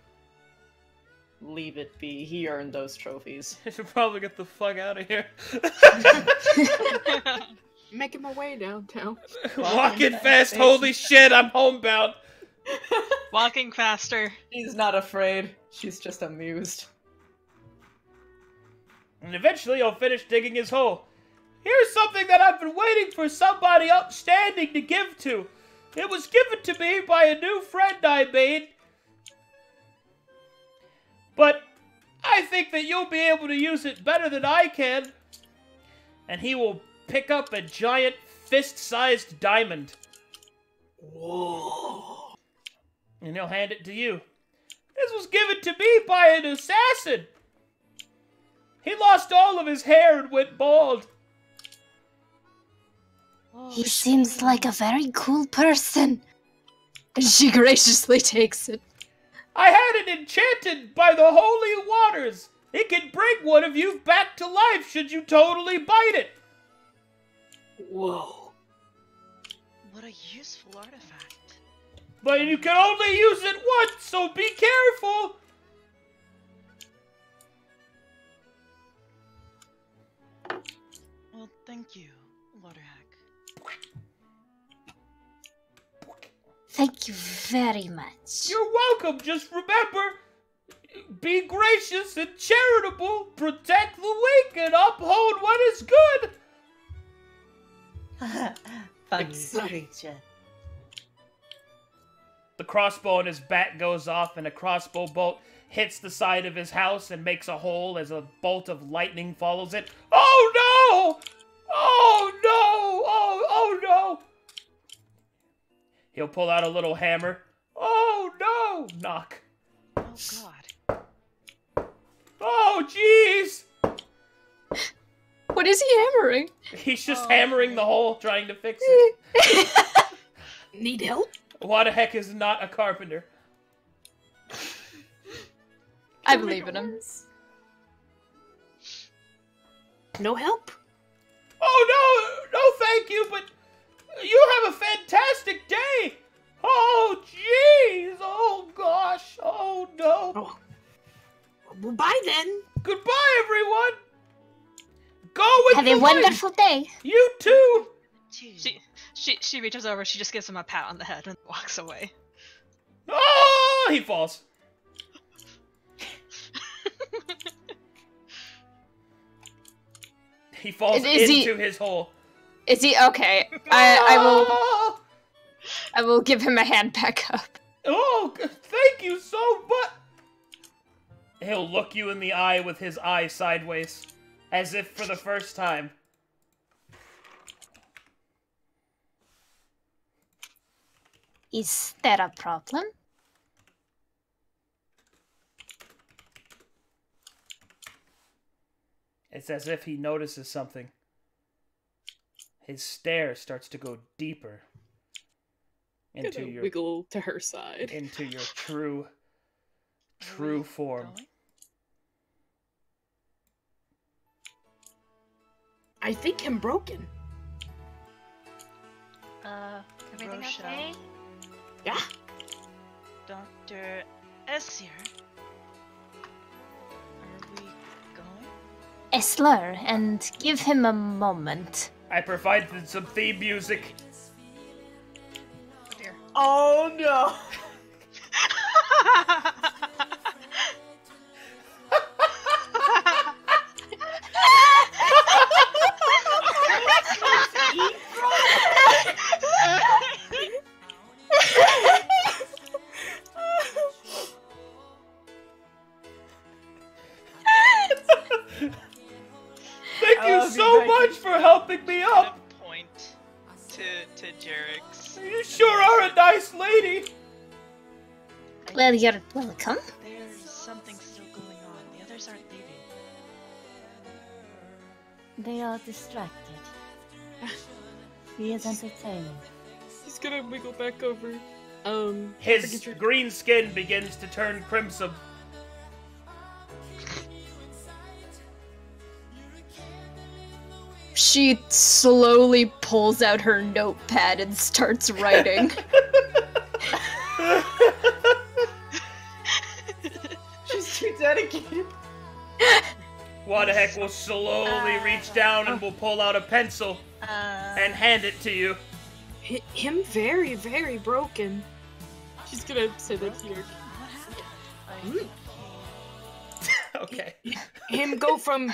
leave it be. He earned those trophies. I should probably get the fuck out of here. Making my way downtown. Walking fast, holy shit, I'm homebound. Walking faster. She's not afraid. She's just amused. And eventually he'll finish digging his hole. Here's something that I've been waiting for somebody upstanding to give to. It was given to me by a new friend I made. But I think that you'll be able to use it better than I can. And he will pick up a giant fist-sized diamond. Whoa. And he'll hand it to you. This was given to me by an assassin. He lost all of his hair and went bald. He seems like a very cool person. She graciously takes it. I had it enchanted by the holy waters. It can bring one of you back to life should you totally bite it. Whoa. What a useful artifact. But you can only use it once, so be careful. Well, thank you, Waterhack. Thank you very much. You're welcome. Just remember, be gracious and charitable, protect the weak, and uphold what is good. Funny creature. The crossbow in his back goes off, and a crossbow bolt hits the side of his house and makes a hole as a bolt of lightning follows it. Oh no! Oh no! Oh no! He'll pull out a little hammer. Oh no! Knock. Oh god. Oh jeez! What is he hammering? He's just hammering the hole, trying to fix it. Need help? Why the heck is not a carpenter? I believe in him. No help? Oh, no, thank you, but you have a fantastic day. Oh, jeez. Oh, gosh. Oh, no. Oh. Well, bye then. Goodbye, everyone. Go with Have the a light. wonderful day. You too. She reaches over, she just gives him a pat on the head and walks away. Oh, he falls. He falls into his hole. Is he okay? I will give him a hand back up. Oh, thank you so much. He'll look you in the eye with his eye sideways, as if for the first time. Is there a problem? It's as if he notices something. His stare starts to go deeper into your wiggle to her side. into your true form. I think I'm broken. Everything Rochelle. okay? Yeah. Dr. S here. Are we going? Esler, and give him a moment. I provided some theme music. Oh dear. Oh no! Thank you so much for helping me up. Point to Jerix. You sure are a nice lady. Well, you're welcome. There's something still going on. The others aren't leaving. They are distracted. He is entertaining. He's gonna wiggle back over. His green skin begins to turn crimson. She slowly pulls out her notepad and starts writing. She's too dedicated. Wadahek will slowly reach down and will pull out a pencil and hand it to you. Him very, very broken. She's gonna say that to you. Okay. Him go from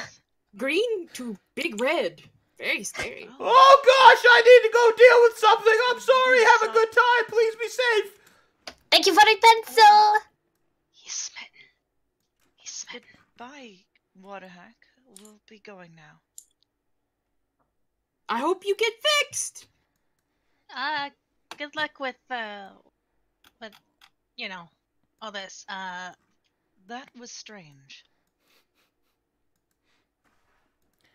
green to big red. Very scary. Oh gosh, I need to go deal with something. I'm sorry. Have a good time. Please be safe. Thank you for the pencil! He's smitten. He's smitten. Bye, Waterhack. We'll be going now. I hope you get fixed. Good luck with you know, all this. That was strange.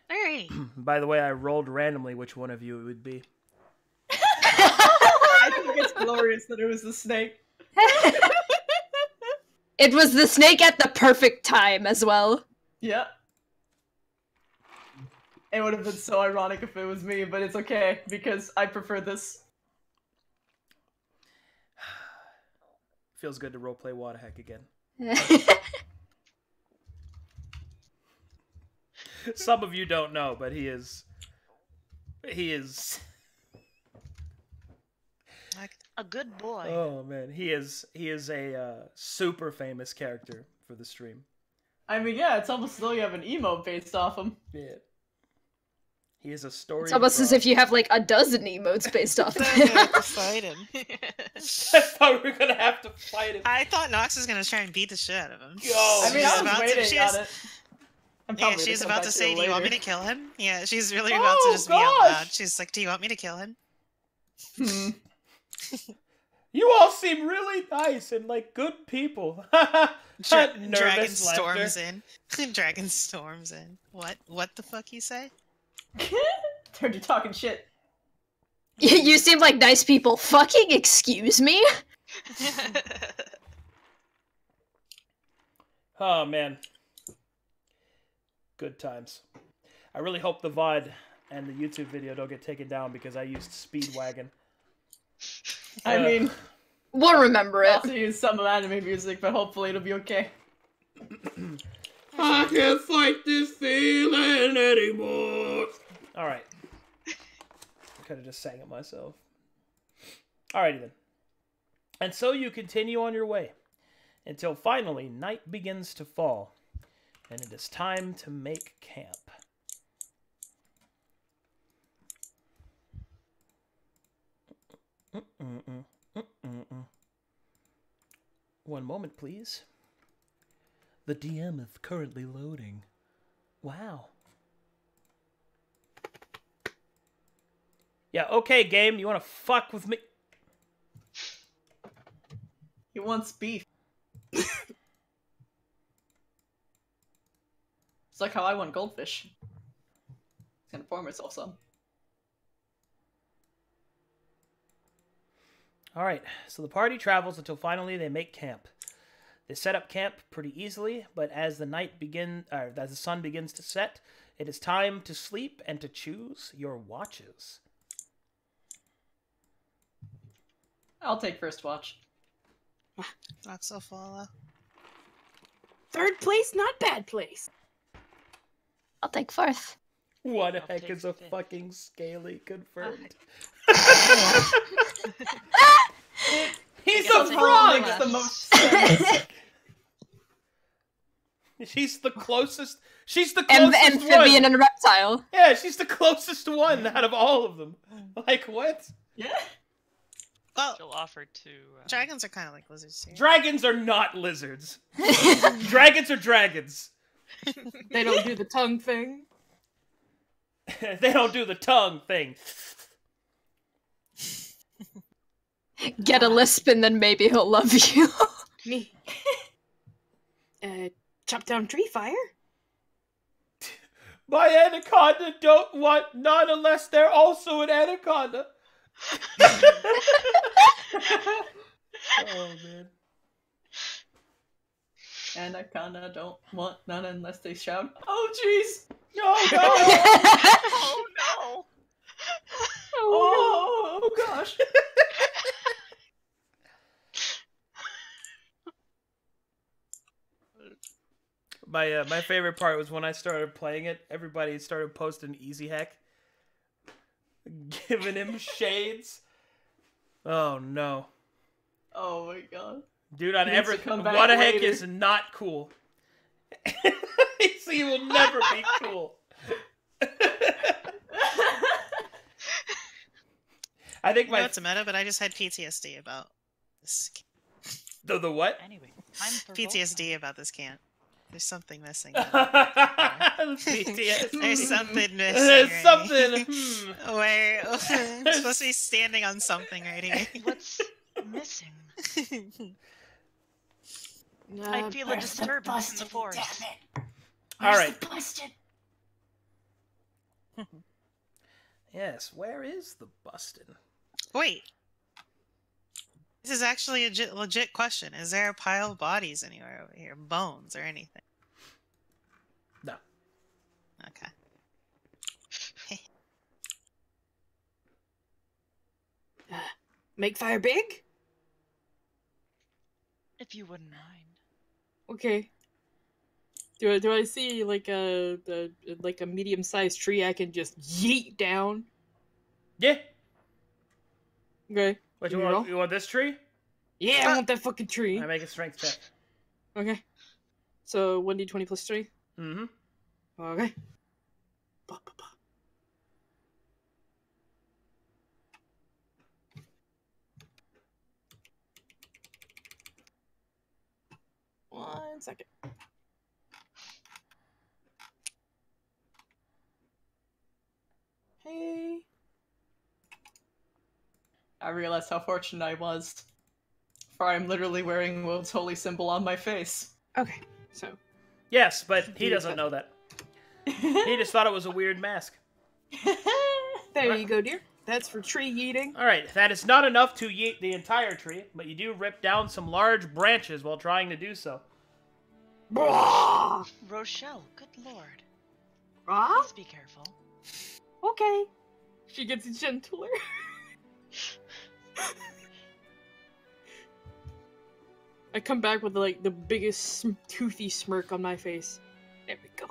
Very. By the way, I rolled randomly which one of you it would be. I think it's glorious that it was the snake. It was the snake at the perfect time as well. Yeah. It would have been so ironic if it was me, but it's okay, because I prefer this. Feels good to roleplay Wadahek again. Some of you don't know, but he is Like a good boy. oh man, he is a super famous character for the stream. I mean, yeah, it's almost as though you have an emote based off him. Yeah. He is a story. It's almost as if you have like a dozen emotes based off of I'm him. gonna have to fight him. I thought we were gonna have to fight him. I thought Nox was gonna try and beat the shit out of him. Yo, I mean, She's I was about to- waiting she on is- it. I'm Yeah, probably she's gonna come about back to say, it "Do you want me later. to kill him?" Yeah, she's really about to Oh, just be out gosh. loud. She's like, "Do you want me to kill him?" Hmm. You all seem really nice and like good people. Dragon Nervous storms laughter. in. Dragon storms in. What the fuck you say? Heard you talking shit. You seem like nice people. Fucking excuse me? Oh man, good times. I really hope the VOD and the YouTube video don't get taken down because I used Speedwagon. I mean, We'll remember I it. also use some anime music, but hopefully it'll be okay. I can't fight this feeling anymore. Alright. I could have just sang it myself. Alrighty then. And so you continue on your way, until finally night begins to fall, and it is time to make camp. One moment, please. The DM is currently loading. Wow. Yeah, okay, game, you wanna fuck with me? He wants beef. It's like how I want goldfish. Gonna pour myself some. Alright, so the party travels until finally they make camp. They set up camp pretty easily, but as the sun begins to set, it is time to sleep and to choose your watches. I'll take first watch. Not so full. Third place, not bad place. I'll take fourth. What the I'll heck take is a fifth. fucking scaly confirmed? He's I'll a take frog! Makes the most sense. She's the closest. She's the closest Amphibian one. and reptile. Yeah, she's the closest one out of all of them. Like what? Yeah. Well, She'll offer to. dragons are kind of like lizards too. Dragons are not lizards. Dragons are dragons. They don't do the tongue thing. They don't do the tongue thing. Get a lisp and then maybe he'll love you. Me. Chop down tree fire? My anaconda don't want none unless they're also an anaconda. Oh man. Anaconda don't want none unless they shout, "Oh jeez! Oh no! Oh no! Oh gosh!" My favorite part was when I started playing it. Everybody started posting Easy Hack, giving him shades. Oh no, Oh my god. dude! On He needs to everything, come back what the heck later. is not cool? He will never be cool. I think I know my it's a meta, but I just had PTSD about this. the what? Anyway, time for PTSD about this camp. There's something missing. PTSD. There's something missing. There's right something. here. Where I'm supposed to be standing on something right here. What's missing? I feel a disturbance in the force. All right. Yes. Where is the Bustin? Wait. This is actually a legit question. Is there a pile of bodies anywhere over here? Bones or anything? No. Okay. Make fire big? If you wouldn't mind. Okay. Do I see like a medium-sized tree I can just yeet down? Yeah. Okay. What Give you me a want? roll. You want this tree? Yeah, I want that fucking tree. I make a strength check. Okay. So 1d20 plus 3. Mm-hmm. Okay. One second. Hey. I realized how fortunate I was. For I'm literally wearing Wode's holy symbol on my face. Okay. So Yes, but he doesn't know that. He just thought it was a weird mask. there you go, dear. That's for tree yeeting. All right, that is not enough to yeet the entire tree, but you do rip down some large branches while trying to do so. Blah! Rochelle, good lord. Ah, Please be careful. okay. She gets gentler. I come back with like the biggest toothy smirk on my face. There we go.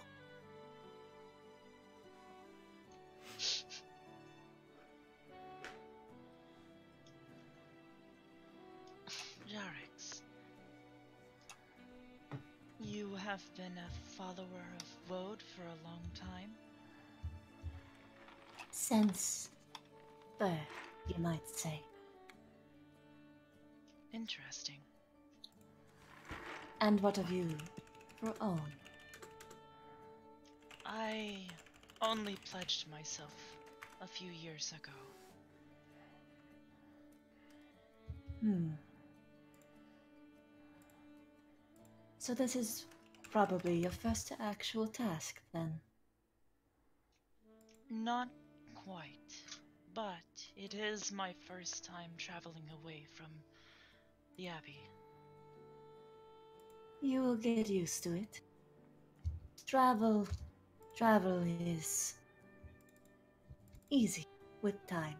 Jarix, you have been a follower of Wode for a long time? Since birth, you might say. Interesting. And what of you, for own? I only pledged myself a few years ago. So this is probably your first actual task, then? Not quite, but it is my first time traveling away from the Abbey. You will get used to it. Travel is easy with time.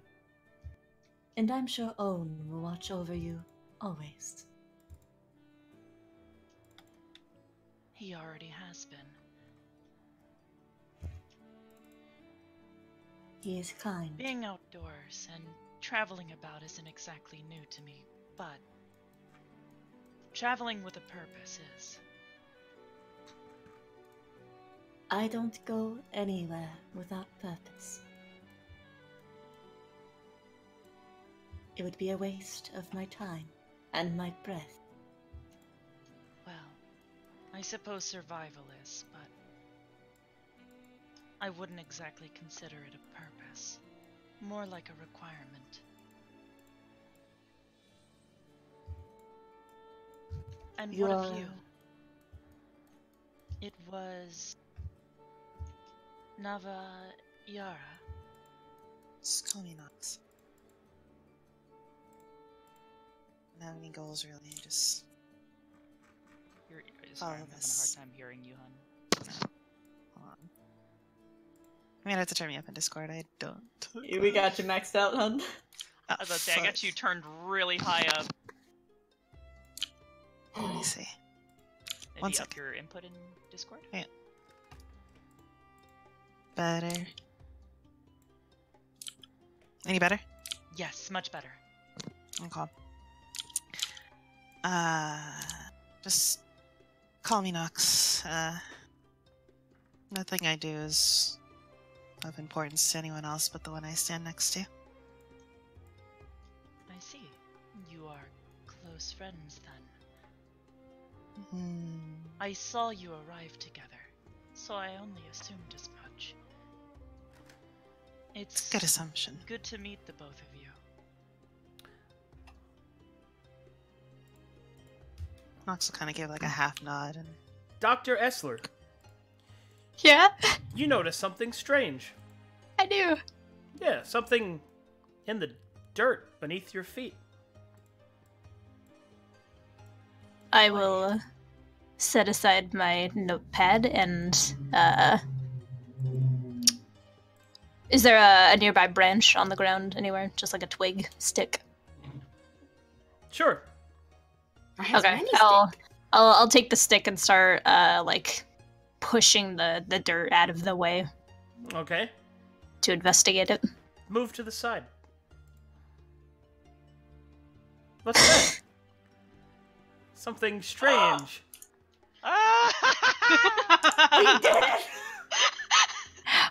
And I'm sure Owen will watch over you always. He already has been. He is kind. Being outdoors and traveling about isn't exactly new to me, but traveling with a purpose is. I don't go anywhere without purpose. It would be a waste of my time and my breath. Well, I suppose survival is, but I wouldn't exactly consider it a purpose. More like a requirement. And what of you? It was Nava Yara. Just call me Nox. I don't have any goals really, just Sorry, I'm follow having a hard this. time hearing you, hun. Hold on. I mean, I have to turn me up in Discord, I don't. We got you maxed out, hun. I was about to say, I got you turned really high up. Let me see. Maybe One up second. your input in Discord? Yeah. Better. Any better? Yes, much better. Okay. Just call me Nox. Nothing I do is of importance to anyone else but the one I stand next to. I see. You are close friends then. I saw you arrive together, so I only assumed as much. It's Good assumption. good to meet the both of you. Nox will kind of give like a half nod and Dr. Essler, Yeah, you notice something strange. I do. Yeah, something in the dirt beneath your feet. I will set aside my notepad and, is there a nearby branch on the ground anywhere? Just like a twig, stick? Sure. I have Okay, many I'll take the stick and start, like, pushing the dirt out of the way Okay. to investigate it. Move to the side. What's that? Something strange. We did it!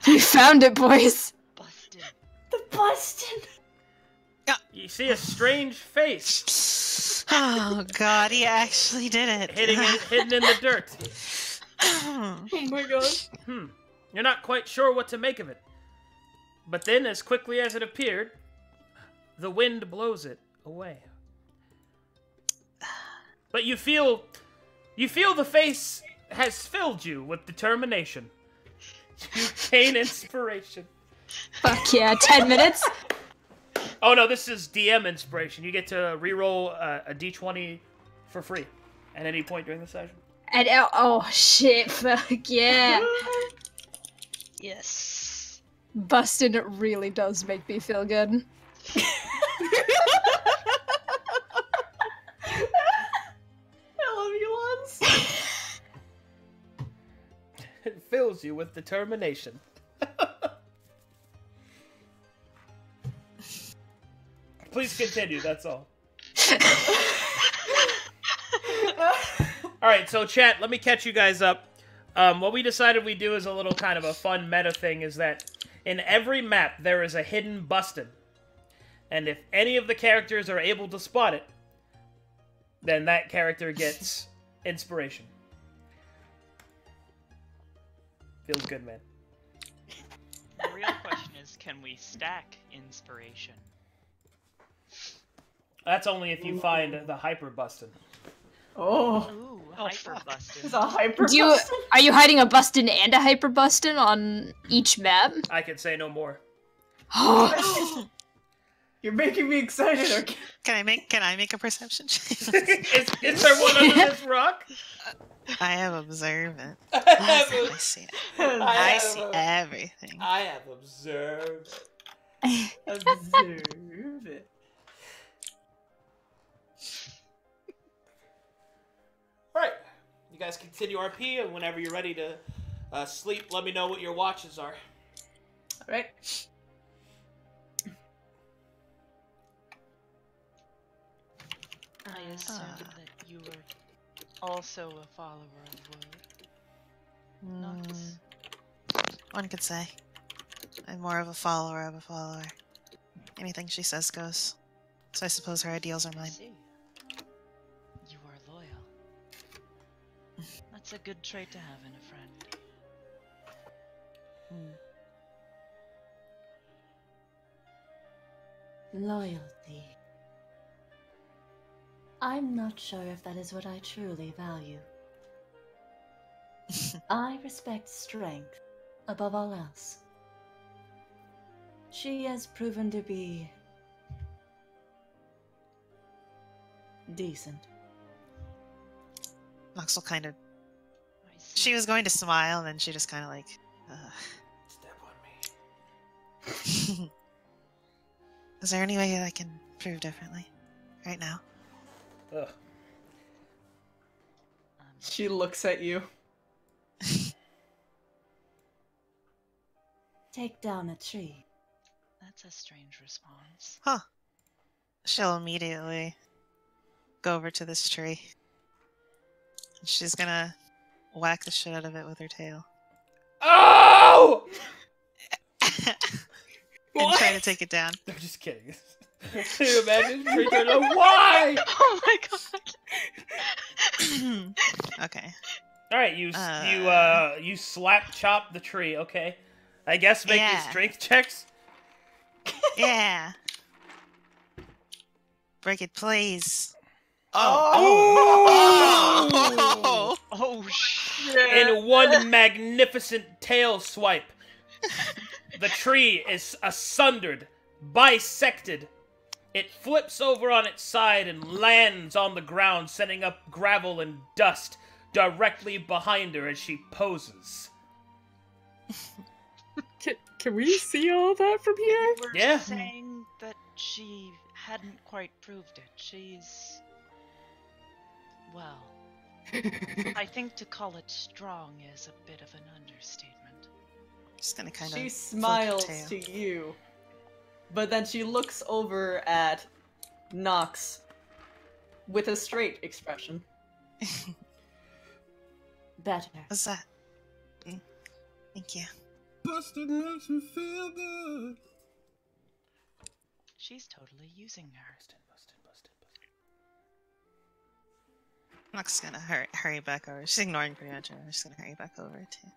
We found it, boys! Busted. The Busted! You see a strange face oh god, he actually did it. hidden in the dirt. Oh my gosh. You're not quite sure what to make of it. But then, as quickly as it appeared, the wind blows it away. But you feel the face has filled you with determination. You gain inspiration. Fuck yeah, 10 minutes? Oh no, this is DM inspiration. You get to reroll a d20 for free at any point during the session. And, oh shit, fuck yeah. Yes. Bustin' really does make me feel good. I love you, Lance. It fills you with determination. Please continue, that's all. Alright, so chat, let me catch you guys up. What we decided we'd do is a little kind of a fun meta thing, is that in every map there is a hidden bustin'. And if any of the characters are able to spot it, then that character gets inspiration. Feels good, man. The real question is, can we stack inspiration? That's only if you find the hyper bustin'. Oh. Ooh, Oh, hyper fuck. busted. It's a hyper. Are you hiding a bustin' and a hyper bustin' on each map? I can say no more. You're making me excited. Okay. Can I make a perception check? is there one under this rock? I am observant. I I have, see. I I have see a- everything. I have observed. Observe it. Alright, you guys continue RP, and whenever you're ready to sleep, let me know what your watches are. All right. I assumed that you were also a follower of Wood. Nox. One could say. I'm more of a follower of a follower. Anything she says goes. So I suppose her ideals are I mine. see. You are loyal. That's a good trait to have in a friend. Loyalty. I'm not sure if that is what I truly value. I respect strength above all else. She has proven to be decent. Nox will kind of. I see. She was going to smile, and then she just kind of like. Step on me. Is there any way that I can prove differently? Right now? Ugh. She looks at you. Take down a tree. That's a strange response. Huh. She'll immediately go over to this tree. And she's gonna whack the shit out of it with her tail. Oh! And try to take it down. I'm just kidding. Can you imagine? Why? Oh my god. Okay. All right, you slap chop the tree. Okay, I guess make your Yeah. strength checks. Yeah. Break it, please. Oh! Oh shit! In one magnificent tail swipe, the tree is asunder, bisected. It flips over on its side and lands on the ground, sending up gravel and dust directly behind her as she poses. Can we see all that from here? You were Yeah. saying that she hadn't quite proved it. She's... well... I think to call it strong is a bit of an understatement. Just gonna kind of. She smiles to you, but then she looks over at Nox with a straight expression. Better. What's that? Thank you. Busted makes me feel good. She's totally using her. Nox is gonna hurry back over. She's ignoring pretty much. I'm just gonna hurry back over too.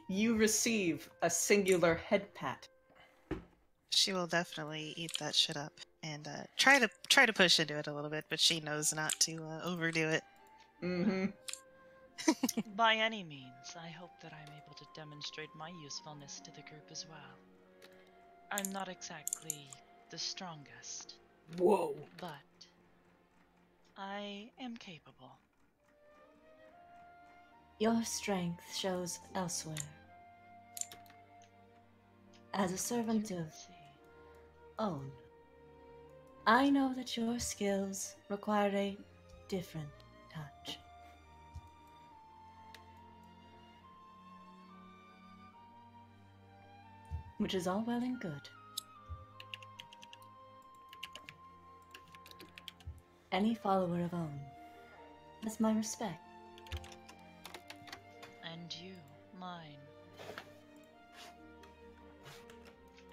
You receive a singular head pat. She will definitely eat that shit up and try to push into it a little bit, but she knows not to overdo it. Mm-hmm. By any means, I hope that I'm able to demonstrate my usefulness to the group as well. I'm not exactly the strongest, Whoa. but I am capable. Your strength shows elsewhere. As a servant of own, I know that your skills require a different touch. Which is all well and good. Any follower of own has my respect. And you, mine.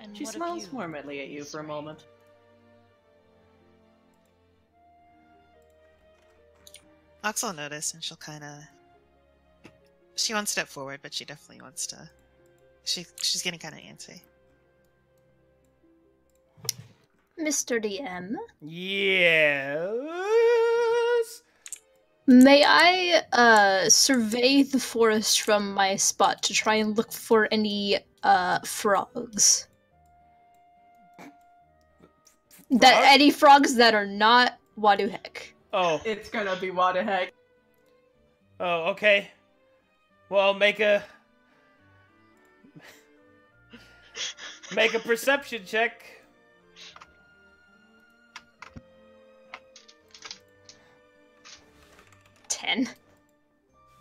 And She what of smiles you, warmly at you Miss for a Rain? moment. Ox will notice and she'll kind of. She won't step forward, but she definitely wants to. She's getting kind of antsy. Mr. DM, Yes. may I survey the forest from my spot to try and look for any frogs? Any frogs that are not Waduhek. Oh. It's gonna be what the heck. Oh, okay. Well, make a perception check.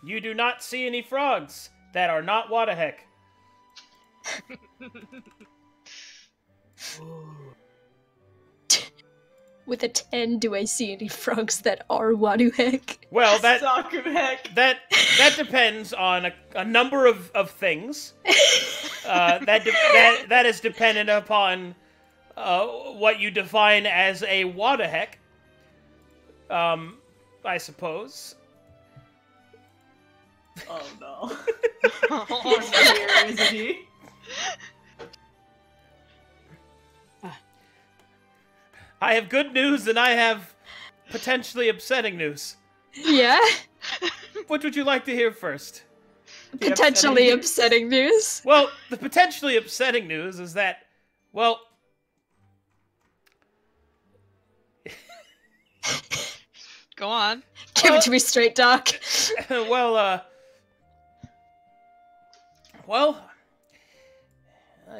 You do not see any frogs that are not Waduhek. With a 10, do I see any frogs that are Waduhek? Well, that depends on a number of things. That is dependent upon what you define as a Waduhek. I suppose. Oh no. Oh no, isn't he? I have good news and I have potentially upsetting news. Yeah? What would you like to hear first? Potentially upsetting news? Well, the potentially upsetting news is that, well... Go on. Give it to me straight, Doc. Well,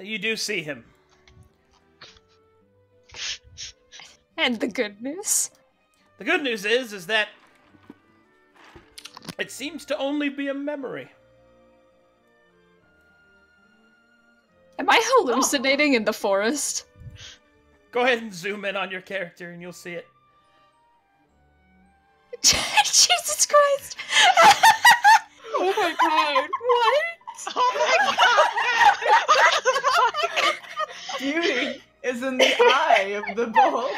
you do see him. And the good news? The good news is that it seems to only be a memory. Am I hallucinating in the forest? Go ahead and zoom in on your character and you'll see it. Jesus Christ! Oh my god, what? Oh my god! Beauty is in the eye of the beholder.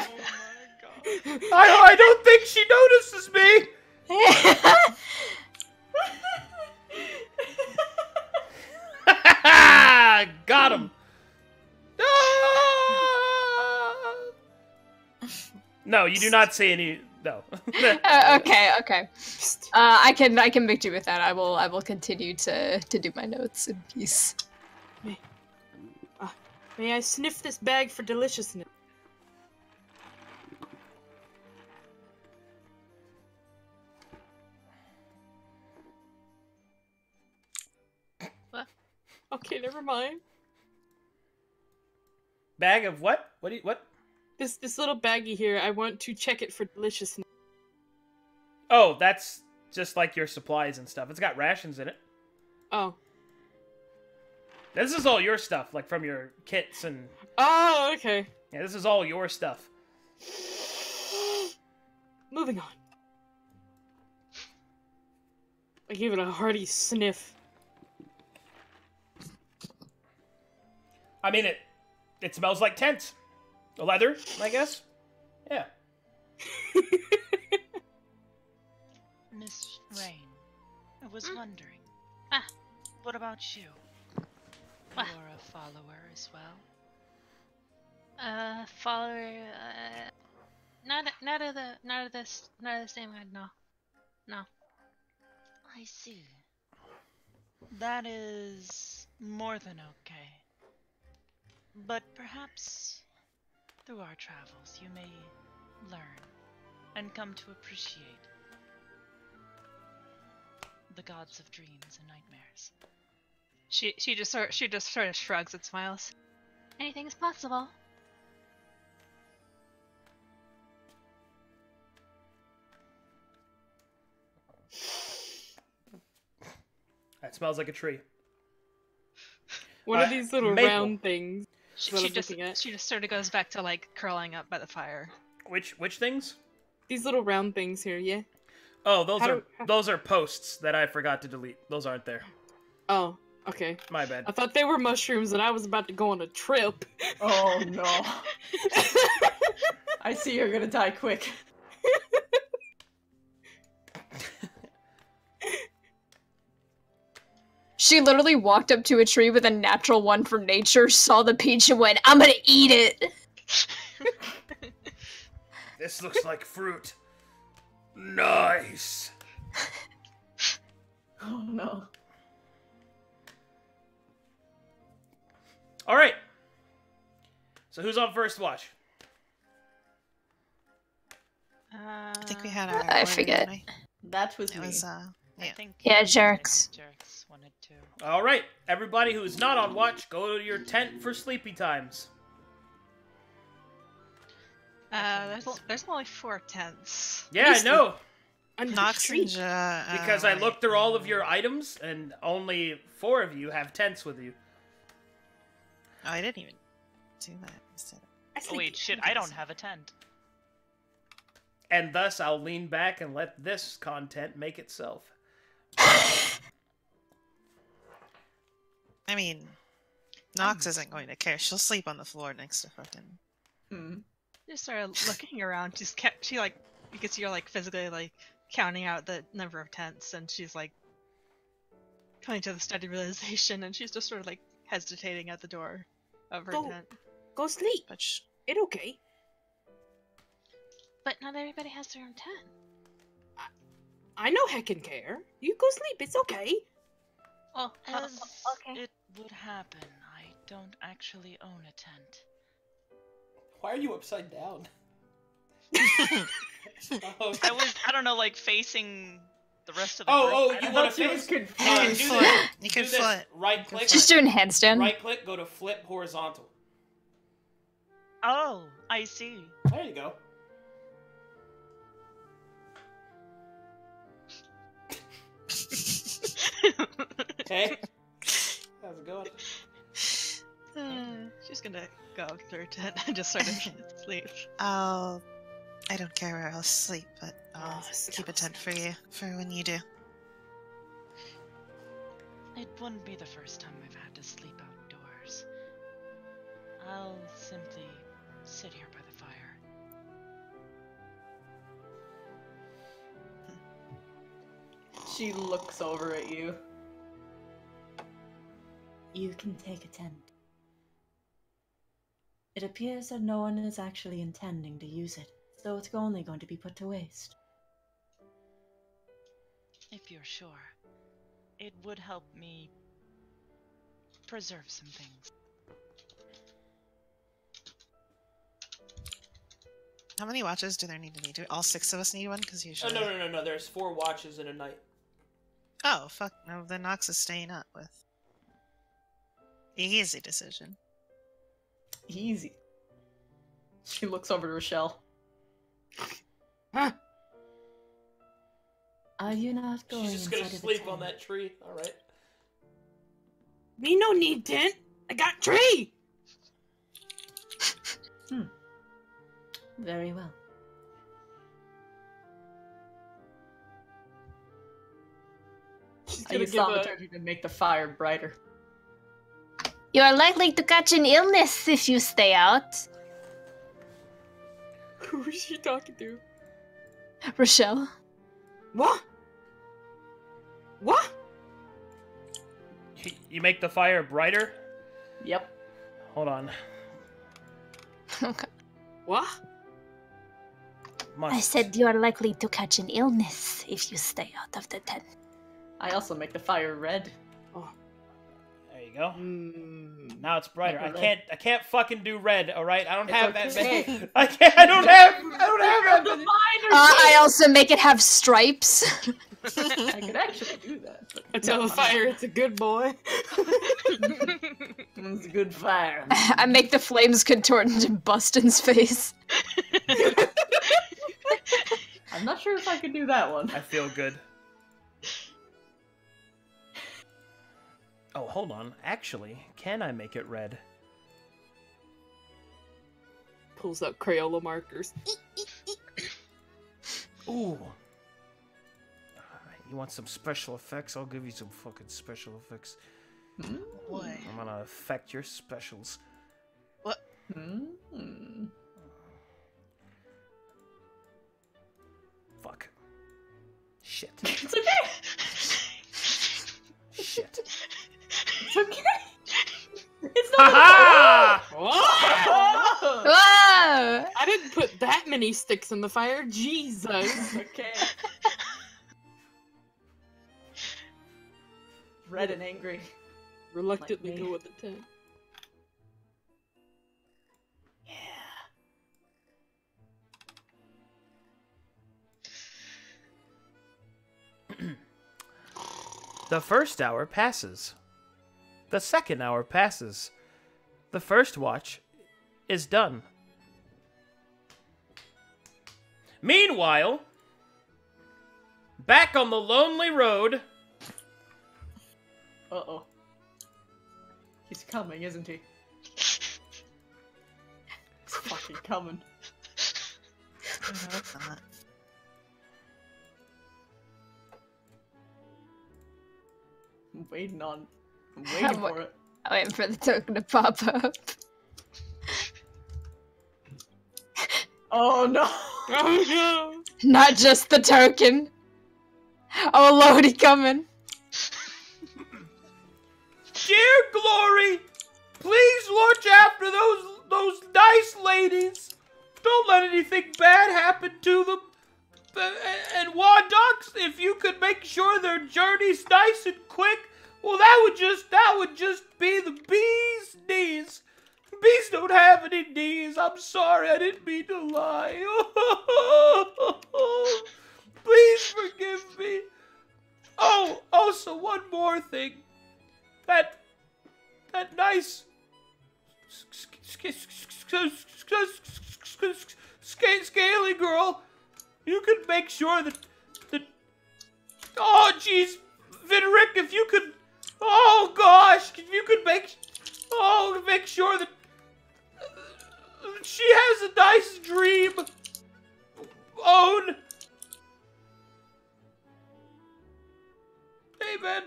I don't think she notices me! Got him! No, you do not see any. No. Okay. I can make do with that. I will continue to do my notes in peace. May I sniff this bag for deliciousness? What? Okay, never mind. Bag of what? What? This little baggie here, I want to check it for deliciousness. Oh, that's just like your supplies and stuff. It's got rations in it. Oh. This is all your stuff, like from your kits and... Oh, okay. Yeah, this is all your stuff. Moving on. I gave it a hearty sniff. I mean, it smells like tent. Leather, I guess? Yeah. Miss Rain, I was wondering. What about you? What? You're a follower as well. Follower. Not of the same guy. No. I see. That is more than okay. But perhaps through our travels you may learn and come to appreciate the gods of dreams and nightmares. She just sort of shrugs and smiles. Anything is possible. That smells like a tree. What are these little maple. round things? She What I'm just looking at? sort of goes back to like curling up by the fire. Which things? These little round things here, yeah? Oh, How those are posts that I forgot to delete. Those aren't there. Oh, okay. My bad. I thought they were mushrooms and I was about to go on a trip. Oh no. I see you're gonna die quick. She literally walked up to a tree with a natural one for nature, saw the peach, and went, "I'm gonna eat it!" This looks like fruit. Nice. Oh no. All right. So who's on first watch? I think we had our. I order, forget. didn't That was we? It me. was I yeah. think Yeah, Jerks. Jerks wanted to. All right. Everybody who's not on watch, go to your tent for sleepy times. There's only 4 tents. Yeah, I know. Under the Nox tree. and Because I looked through all of your items, and only 4 of you have tents with you. Oh, I didn't even do that. Oh wait, shit! I don't have a tent. And thus, I'll lean back and let this content make itself. I mean, Nox isn't going to care. She'll sleep on the floor next to fucking. Just sort of looking around. She like, you can see her like physically like counting out the number of tents, and she's like coming to the steady realization, and she's just sort of like hesitating at the door of her tent. Go sleep. But It okay. But not everybody has their own tent. I know heckin' care. You go sleep. It's okay. Oh, As okay. it would happen, I don't actually own a tent. Why are you upside down? I don't know, like facing the rest of the Oh, group. you want to face? you can do flip. this. You Do can this. flip. Right click. She's doing handstand. Right click. Go to flip horizontal. Oh, I see. There you go. Okay. How's it going? She's gonna go up to her tent and just sort of sleep. I don't care where I'll sleep, but I'll Oh, keep a tent for you for when you do. It wouldn't be the first time I've had to sleep outdoors. I'll simply sit here by the fire. She looks over at you. You can take a tent. It appears that no one is actually intending to use it, so it's only going to be put to waste. If you're sure, it would help me preserve some things. How many watches do there need to be? Do all 6 of us need one? Because Oh, usually. no. There's 4 watches in a night. Oh, fuck. No, then Nox is staying up with. Easy decision. Easy. She looks over to Rochelle. Huh? Are you not going She's just gonna inside of the sleep on tent? that tree. All right. Me no need tent. I got tree. Very well. She's I gonna use give a... thaumaturgy to make the fire brighter. You are likely to catch an illness if you stay out. Who is she talking to? Rochelle. What? What? You make the fire brighter? Yep. Hold on. Okay. What? Must. I said you are likely to catch an illness if you stay out of the tent. I also make the fire red. Oh. There you go. Now it's brighter. Yeah, I can't fucking do red. All right, I don't have that okay. many. I can't. I don't have that many. I also make it have stripes. I could actually do that. But I tell the fire it's a good boy. It's a good fire. I make the flames contort into Bustin's face. I'm not sure if I could do that one. I feel good. Oh, hold on. Actually, can I make it red? Pulls out Crayola markers. Ooh. Alright, you want some special effects? I'll give you some fucking special effects. Boy. I'm gonna affect your specials. What? Fuck. Shit. It's okay. Shit. It's okay. It's not. Ha Whoa! Whoa! I didn't put that many sticks in the fire. Jesus. Okay. Red and angry. Reluctantly Like me. go with the 10. The first hour passes. The second hour passes. The first watch is done. Meanwhile, back on the lonely road, Uh-oh. He's coming, isn't he? He's fucking coming. No, it's not. I'm waiting for it. I'm waiting for the token to pop up. Oh no! Oh no! Not just the token. Oh lordy, coming. dear Glory, please watch after those nice ladies. Don't let anything bad happen to them. And Wandox, if you could make sure their journey's nice and quick, well, that would just be the bee's knees. Bees don't have any knees. I'm sorry, I didn't mean to lie. Please forgive me. Oh, also one more thing. That nice scaly girl. You could make sure that oh jeez, Viderick, if you could, oh gosh, if you could make sure that she has a nice dream. Own. Amen.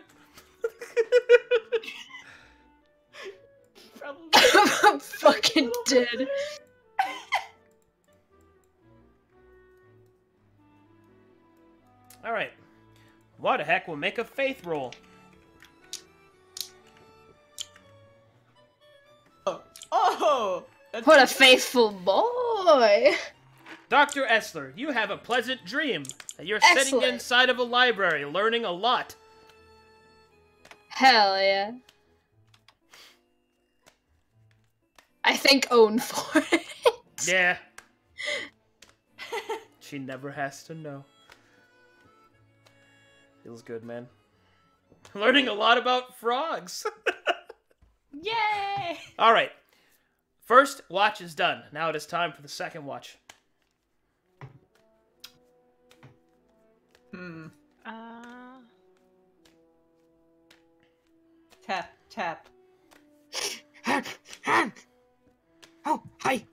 I'm fucking dead. All right. What the heck will make a faith roll? Oh! That's What a faithful boy. Dr. Essler, you have a pleasant dream that you're sitting Excellent. inside of a library learning a lot. Hell yeah. I thank Own for it. Yeah. She never has to know. Feels good, man. Learning a lot about frogs. Yay! All right. First watch is done. Now it is time for the second watch. Tap, tap. Oh, hi.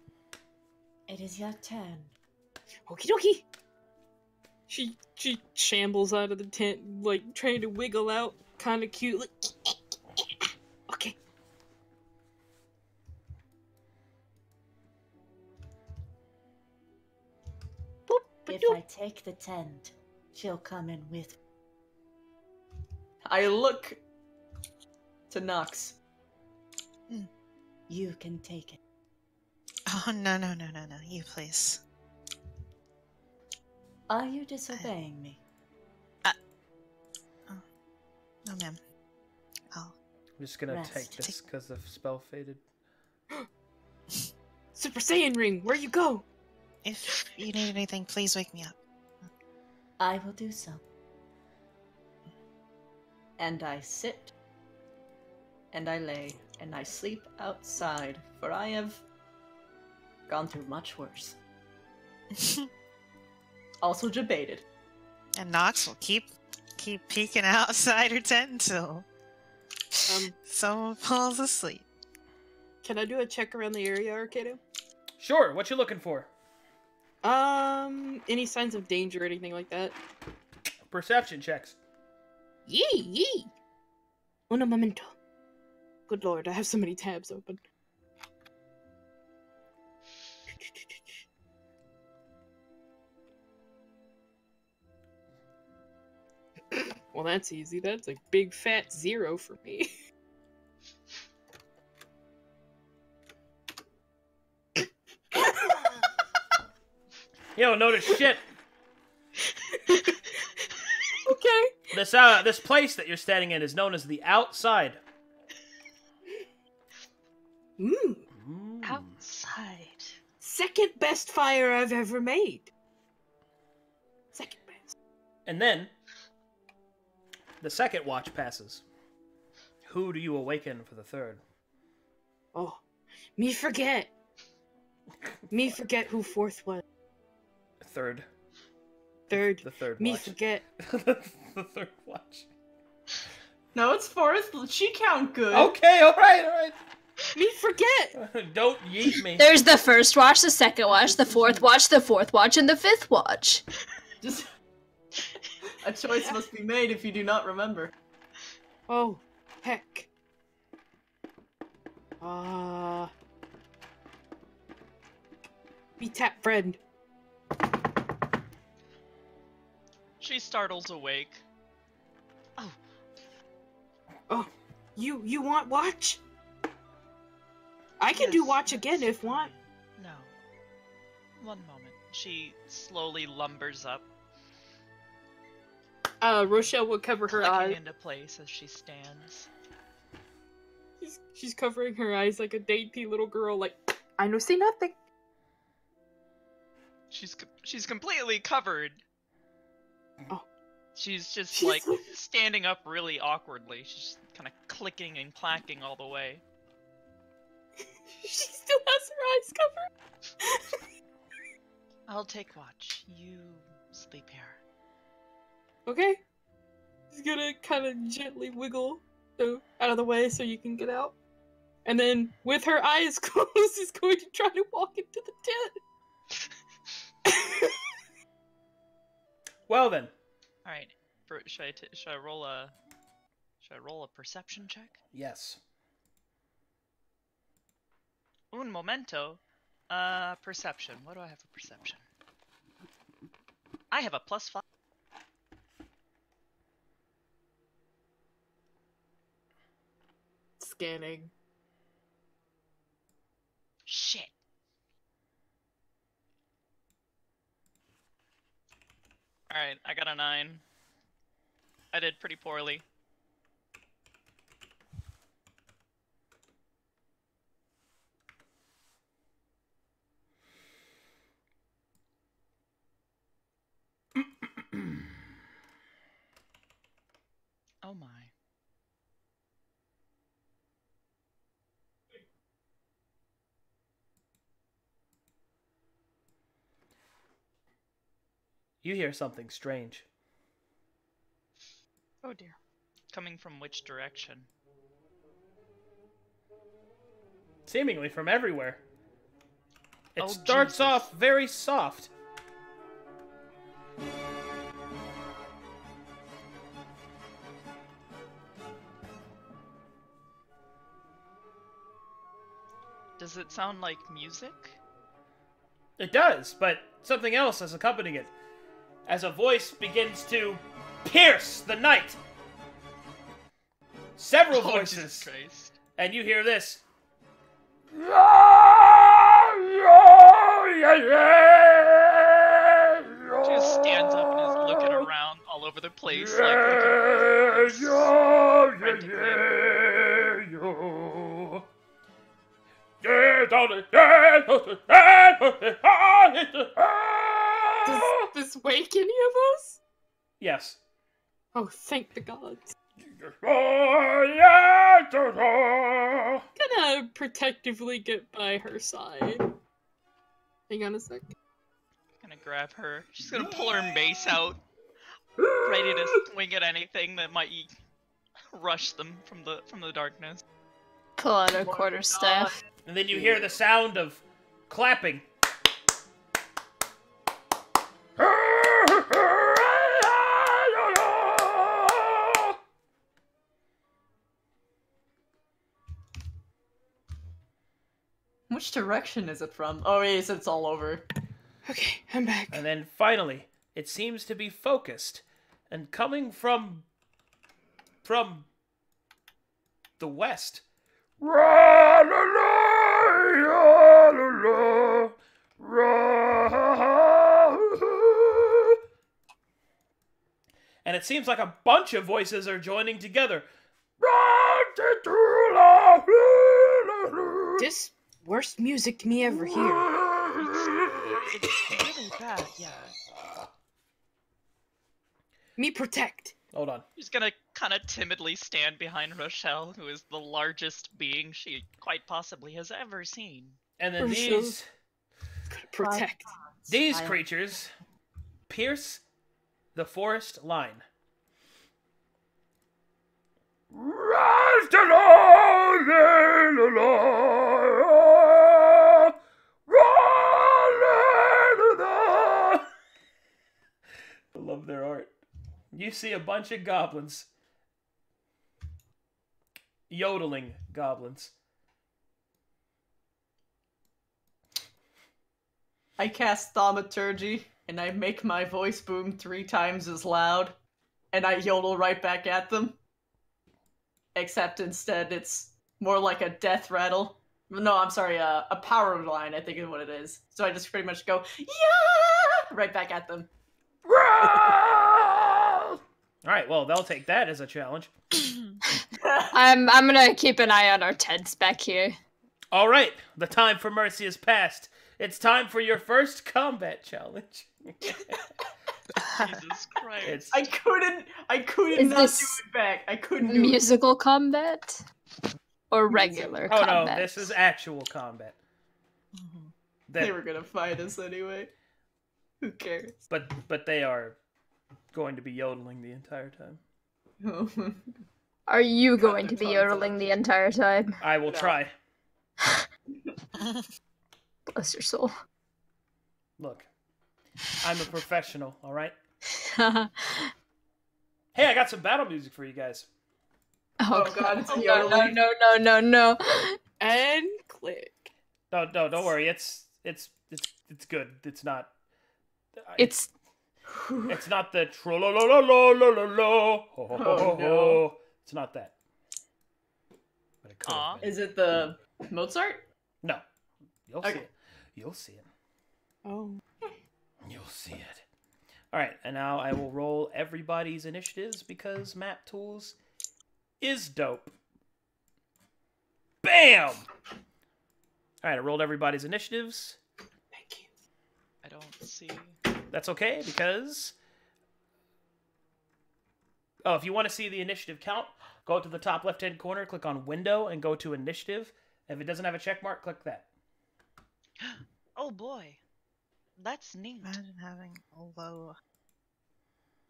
It is your turn. Okie dokie. She shambles out of the tent, like trying to wiggle out, kind of cute. Like, okay. Boop, If ba-doop. I take the tent, she'll come in with. I look to Nox. You can take it. Oh, no, you please. Are you disobeying me? No, ma'am. I'll just gonna Rest. take this because the spell faded. Super Saiyan ring, where you go? If you need anything, please wake me up. I will do so. And I sit, and I lay, and I sleep outside, for I have gone through much worse. Also debated. And Nox will keep peeking outside her tent until someone falls asleep. Can I do a check around the area, Arcadum? Sure. What you looking for? Any signs of danger or anything like that? Perception checks. Yee! Uno momento. Good lord, I have so many tabs open. Well, that's easy. That's a big fat 0 for me. You don't notice shit. Okay. This place that you're standing in is known as the Outside. Outside. Second best fire I've ever made. Second best. And then the second watch passes. Who do you awaken for the third? Oh, me forget. Me forget who fourth was. Third. Third. The third Me watch. forget. The third watch. No, it's fourth. She count good. Okay, alright. Me forget. Don't yeet me. There's the first watch, the second watch, the fourth watch, and the fifth watch. Just a choice must be made if you do not remember. Oh, heck. Be tap friend. She startles awake. Oh, you want watch? I can do Yes, watch again if want. No. One moment. She slowly lumbers up, Rochelle will cover her clicking eyes. into place as she stands. She's covering her eyes like a dainty little girl, like, I no see nothing. She's completely covered. Oh. She's just She's like so- standing up really awkwardly. She's kind of clicking and clacking all the way. She still has her eyes covered. I'll take watch. You sleep here. Okay. She's gonna kind of gently wiggle out of the way so you can get out. And then, with her eyes closed, is going to try to walk into the tent. Well then. All right. Should I roll a perception check? Yes. Un momento. Perception. What do I have for perception? I have a +5. Scanning. Shit. Alright, I got a 9. I did pretty poorly. Oh my. You hear something strange. Oh dear. Coming from which direction? Seemingly from everywhere. It Oh, starts Jesus. off very soft. Does it sound like music? It does, but something else is accompanying it. As a voice begins to pierce the night. Several Oh, voices. Jesus Christ. And you hear this. She just stands up and is looking around all over the place, like looking frantically. Does this wake any of us? Yes. Oh, thank the gods. Gonna protectively get by her side. Hang on a sec. Gonna grab her. She's gonna pull her mace out, ready to swing at anything that might rush them from the darkness. Pull out a quarterstaff. And then you hear the sound of clapping. Which direction is it from? Oh, yes, it's all over. Okay, I'm back. And then finally, it seems to be focused and coming from the west. And it seems like a bunch of voices are joining together. This worst music to me ever hear. It's really bad, yeah. Me protect. Hold on. She's gonna kind of timidly stand behind Rochelle, who is the largest being she quite possibly has ever seen. And then Rochelle. these Protect. creatures pierce the forest line. I love their art. You see a bunch of goblins. Yodeling goblins. I cast Thaumaturgy, and I make my voice boom 3 times as loud, and I yodel right back at them. Except instead it's more like a death rattle. No, I'm sorry, a power line, I think is what it is. So I just pretty much go, yeah, right back at them. Alright, well, they'll take that as a challenge. I'm gonna keep an eye on our tents back here. Alright, the time for mercy has passed. It's time for your first combat challenge. Jesus Christ. I couldn't Is not this do it back. I couldn't do it. musical combat? Or regular Oh combat? no, this is actual combat. They were gonna fight us anyway. Who cares? But they are going to be yodeling the entire time. Are you going to be yodeling the entire time? I will try. Bless your soul. Look, I'm a professional, alright? Oh Hey, I got some battle music for you guys. God, it's no, yodeling. no. And click. No, don't worry. It's good. It's not. It's It's not the tro-lo-lo-lo-lo-lo-lo. Oh, no. It's not that. But it could Aw. have been. Is it the Mozart? No. You'll see Okay. it. You'll see it. Oh. You'll see it. Alright, and now I will roll everybody's initiatives because Map Tools is dope. Bam! Alright, I rolled everybody's initiatives. Thank you. I don't see. That's okay because... Oh, if you want to see the initiative count, go to the top left-hand corner, click on Window, and go to Initiative. If it doesn't have a check mark, click that. Oh boy. That's neat. Imagine having a low.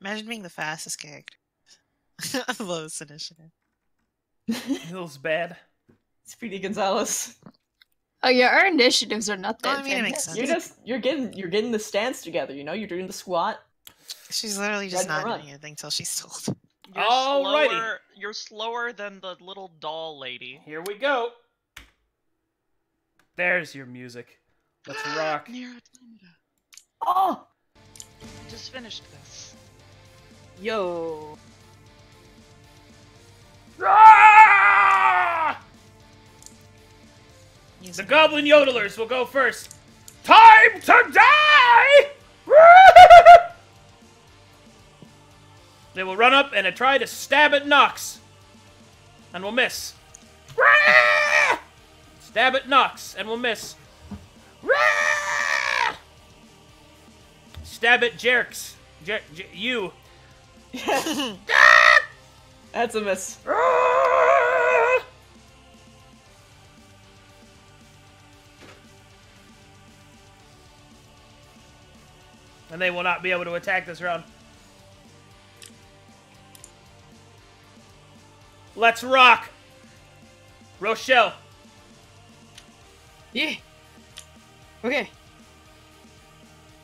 Imagine being the fastest character. Lowest initiative. Feels bad. Speedy Gonzalez. oh yeah, our initiatives are not Well, that I mean, it makes fantastic. sense. You're getting the stance together, you know? You're doing the squat. She's literally just Right, not right. doing anything till she's told. Alrighty. You're slower than the little doll lady. Here we go. There's your music. Let's rock. Near Automata. Oh! I just finished this. Yo. Ah! The Goblin Yodelers will go first. Time to die! They will run up and try to stab at Nox. And will miss. It's Stab at Nox and will miss. Rah! Stab at Jerks. You. That's a miss. Rah! And they will not be able to attack this round. Let's rock! Rochelle. Yeah. Okay.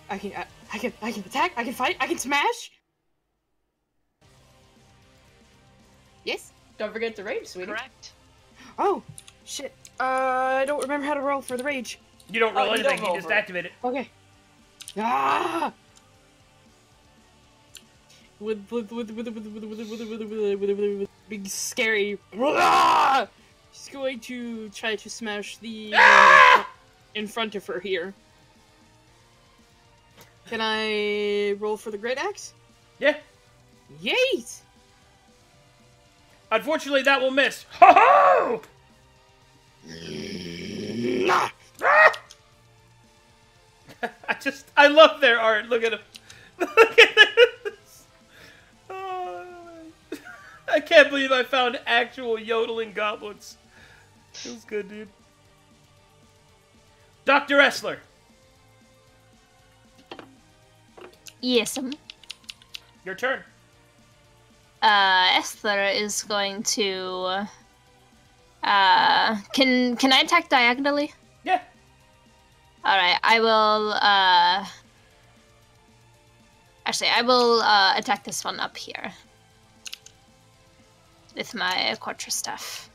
I can attack. I can fight. I can smash. Yes. Don't forget to rage, sweetie. Correct. Oh, shit. I don't remember how to roll for the rage. You don't roll you anything, don't roll you just for it. activate it. Okay. Ah! With big scary. Ah! She's going to try to smash the in front of her here. Can I roll for the great axe? Yeah. Yeet! Unfortunately, that will miss. Ho ho! Ah! I love their art. Look at him. Look at this. Oh, I can't believe I found actual yodeling goblins. Feels good, dude. Dr. Essler. Yes. Your turn. Esther is going to. Can I attack diagonally? Yeah. All right. I will. Actually, I will attack this one up here with my quarterstaff.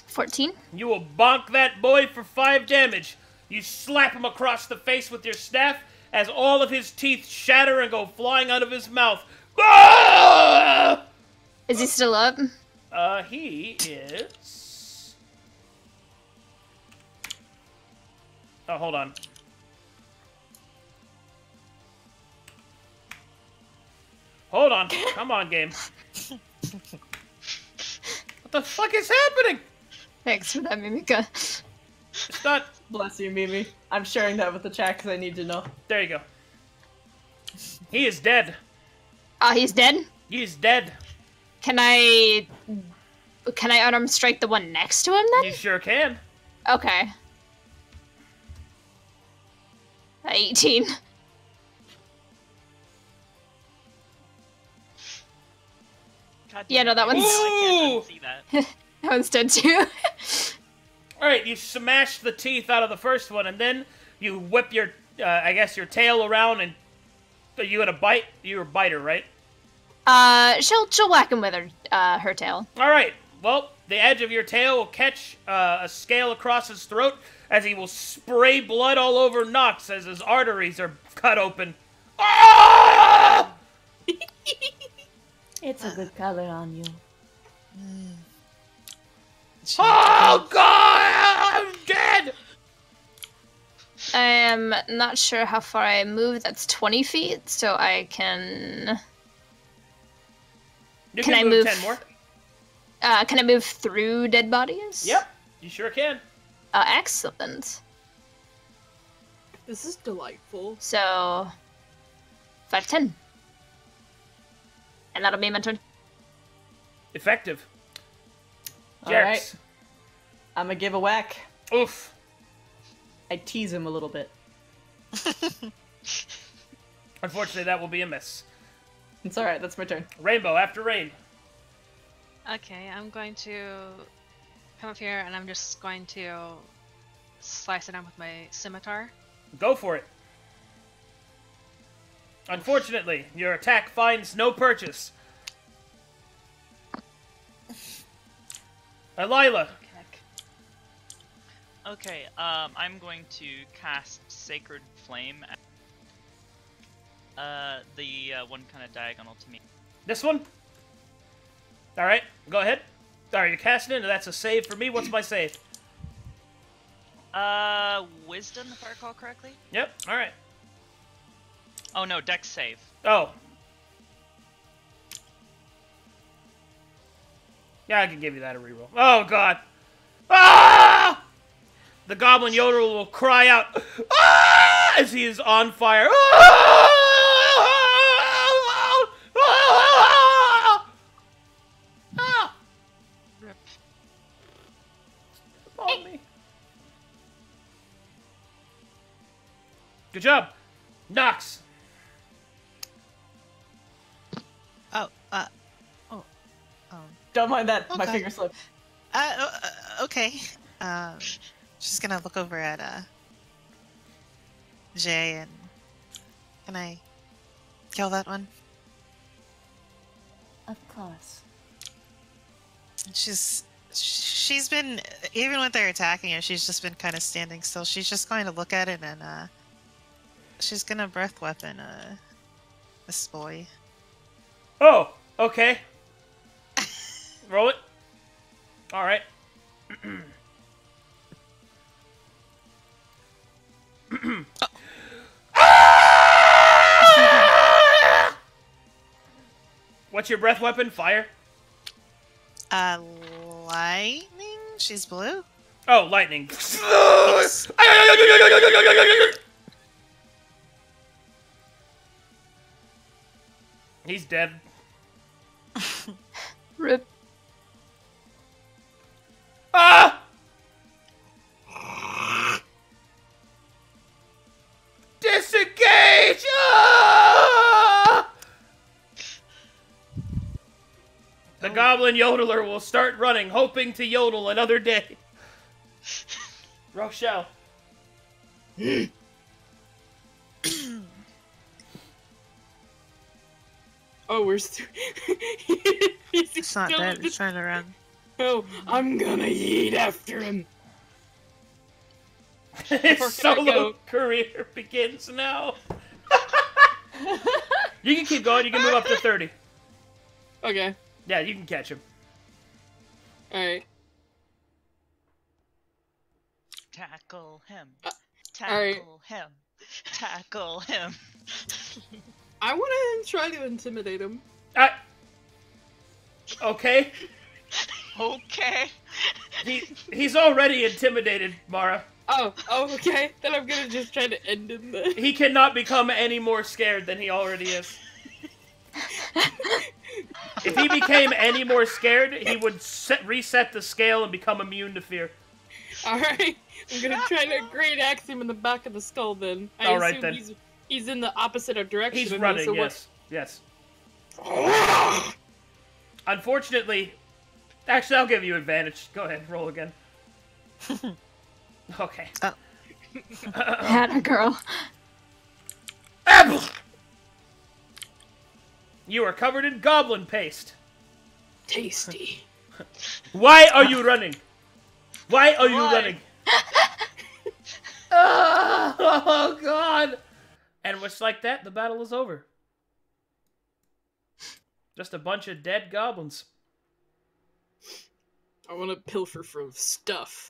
$14. You will bonk that boy for 5 damage. You slap him across the face with your staff as all of his teeth shatter and go flying out of his mouth. Ah! Is he still up? He is... Oh, hold on. Hold on. Come on, game. What the fuck is happening? Thanks for that, Mimika. It's not... Bless you, Mimi. I'm sharing that with the chat because I need to know. There you go. He is dead. Oh, he's dead? He's dead. Can I unarmed strike the one next to him then? You sure can. Okay. 18. God Yeah, damn no, it, that one's- I can't unsee that. That one's dead too. Alright, you smash the teeth out of the first one, and then you whip your, I guess, your tail around, and are you gonna bite? You're a biter, right? She'll whack him with her tail. Alright, well, the edge of your tail will catch a scale across his throat as he will spray blood all over Nox as his arteries are cut open. Ah! It's a good color on you. Oh god, I'm dead! I am not sure how far I move. That's 20 feet, so I can... You Can I move- 10 more? Can I move through dead bodies? Yep, you sure can. Excellent. This is delightful. So... 5, 10. And that'll be my turn. Effective. All Jerks. right. I'm gonna give a whack. Oof. I tease him a little bit. Unfortunately, that will be a miss. It's alright, that's my turn. Rainbow after rain. Okay, I'm going to come up here and I'm just going to slice it down with my scimitar. Go for it. Unfortunately, your attack finds no purchase. Lila. Okay, I'm going to cast Sacred Flame at the one kind of diagonal to me. This one? Alright, go ahead. Alright, you're casting it, and that's a save for me. What's my save? Wisdom, if I recall correctly? Yep, alright. Oh no, Dex save. Oh. Yeah, I can give you that a reroll. Oh, God. Ah! The goblin yodel will cry out ah! As he is on fire. Ah! Ah! Rip. On me. Good job. Nox. Oh, Don't mind that. My Okay. finger slipped. okay. Just gonna look over at Jay and can I kill that one? Of course. She's been, even when they're attacking her, she's just been kind of standing still. She's just going to look at it and she's gonna breath weapon this boy. Oh, okay. Roll it. All right. What's your breath weapon? Fire? Lightning? She's blue? Oh, lightning. He's dead. Rip. Ah! Disengage! Ah! The goblin yodeler will start running, hoping to yodel another day. Rochelle. Oh, we're It's not dead, it's trying to run. Oh, I'm gonna eat after him. His Where can I solo go? career begins now. You can keep going, you can move up to 30. Okay, Yeah, you can catch him. alright. Tackle him. alright. Tackle him. Tackle him. I wanna try to intimidate him. Okay. Okay. He's already intimidated, Mara. Oh, okay. Then I'm gonna just try to end him then. He cannot become any more scared than he already is. If he became any more scared, he would reset the scale and become immune to fear. Alright, I'm gonna try to great axe him in the back of the skull then. I Alright, assume then. He's in the opposite direction. He's of me, running, so yes. Yes. What... Unfortunately... Actually, I'll give you advantage. Go ahead, roll again. Okay. Had a girl. You are covered in goblin paste. Tasty. Why are you running? Why are you Why? running? Oh, God. And just like that, the battle is over. Just a bunch of dead goblins. I want to pilfer from stuff.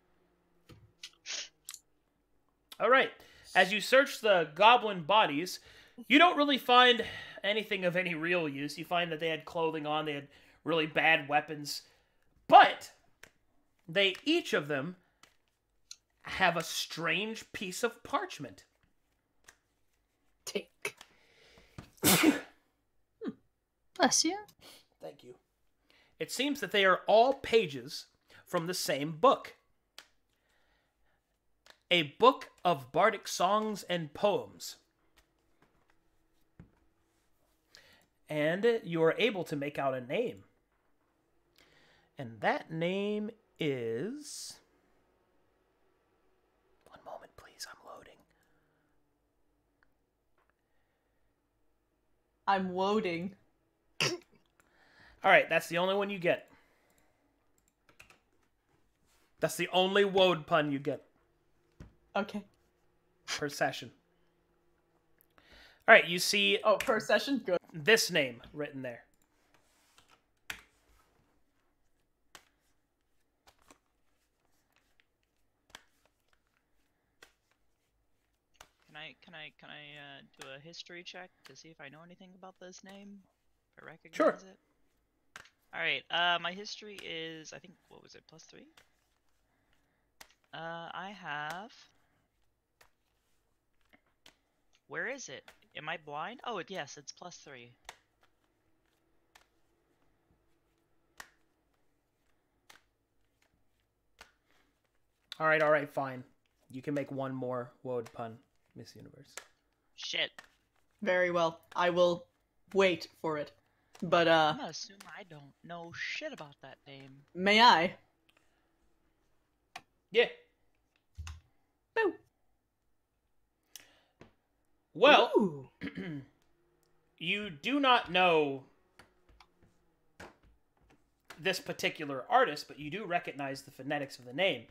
All right. As you search the goblin bodies, you don't really find anything of any real use. You find that they had clothing on, they had really bad weapons. But they, each of them, have a strange piece of parchment. Take. Bless you. Thank you. It seems that they are all pages from the same book. A book of bardic songs and poems. And you are able to make out a name. And that name is... One moment, please. I'm loading. I'm loading. All right, that's the only one you get. That's the only woad pun you get Okay. per session. All right, you see Oh, per session? Good. this name written there. Can I do a history check to see if I know anything about this name? If I recognize Sure. it? Alright, my history is, I think, what was it, +3? I have... Where is it? Am I blind? Oh, yes, it's +3. All right, fine. You can make one more woad pun, Miss Universe. Shit. Very well. I will wait for it. But, I'm gonna assume I don't know shit about that name. may I? Yeah. Boo. Well, Ooh. you do not know this particular artist, but you do recognize the phonetics of the name.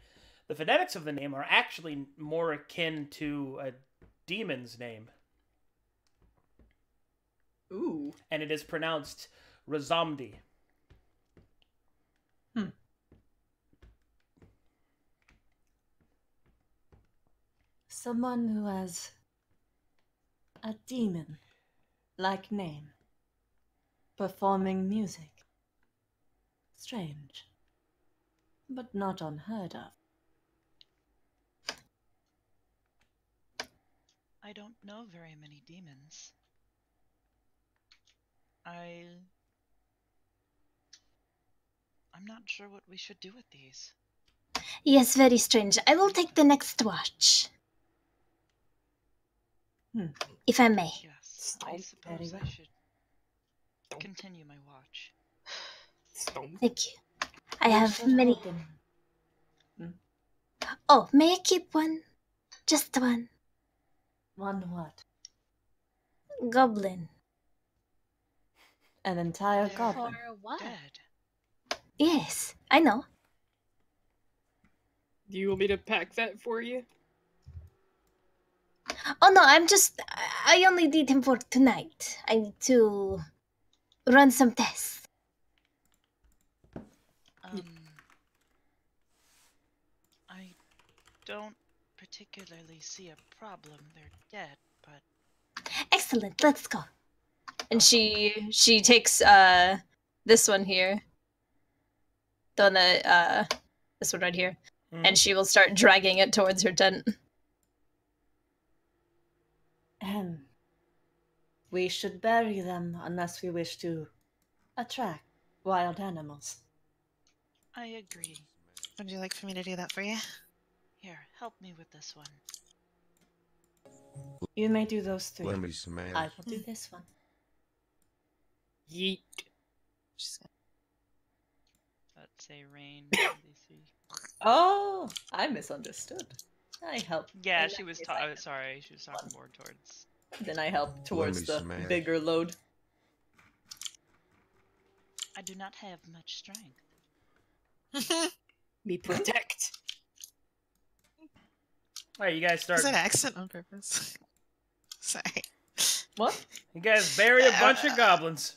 The phonetics of the name are actually more akin to a demon's name. Ooh. And it is pronounced Razamdi. Someone who has a demon-like name, performing music. Strange, but not unheard of. I don't know very many demons. I'm not sure what we should do with these. Yes, very strange. I will take the next watch. If I may. Yes, I suppose I should continue my watch. Thank you. I have many. Oh, may I keep one? Just one. One what? Goblin. An entire goblin. For what? Dead. Yes, I know. Do you want me to pack that for you? Oh no, I only need him for tonight. I need to run some tests. I don't particularly see a problem. They're dead, but... Excellent, let's go. And she takes this one here. The one that this one right here. And she will start dragging it towards her tent. We should bury them unless we wish to attract wild animals. I agree. Would you like for me to do that for you? Here, help me with this one. You may do those three. Let me smell. I will do this one. Yeet. Let's say rain. Oh, I misunderstood. I helped. Yeah, she was sorry, she was talking more towards... Then I helped towards the smash. bigger load. I do not have much strength. Me protect. Alright, you guys start. Is that accent on purpose? Sorry. What? You guys bury a bunch of goblins.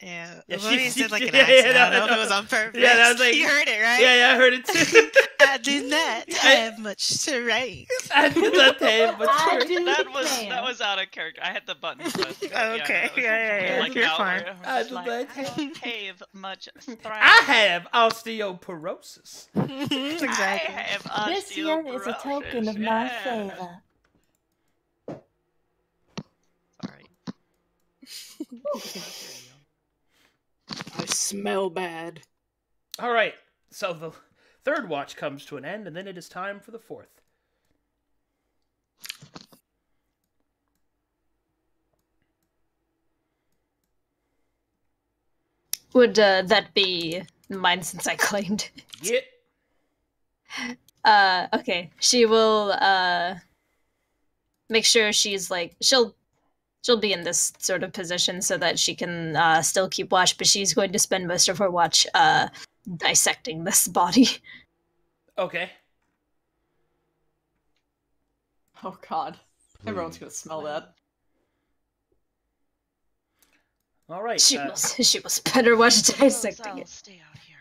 Yeah, Yeah, Louise she- did like an yeah, accent. yeah, I don't know no, if it was on purpose. Yeah, that was like... You heard it, right? Yeah, I heard it too. I do not have much to write. I do not have much I to do That was out of character. I had the button pressed. Okay, yeah, Like you're out fine. there. I Just do like, not I don't have much strength. I have osteoporosis. Exactly. I have This yen is a token of my favor. Sorry. I smell bad. Alright, so the third watch comes to an end, and then it is time for the fourth. Would that be mine since I claimed it? Yeah. Okay. She will make sure she's like she'll be in this sort of position so that she can still keep watch, but she's going to spend most of her watch dissecting this body. Okay. Oh god. Everyone's gonna smell that. Alright. She will spend her watch dissecting I'll it. stay out here.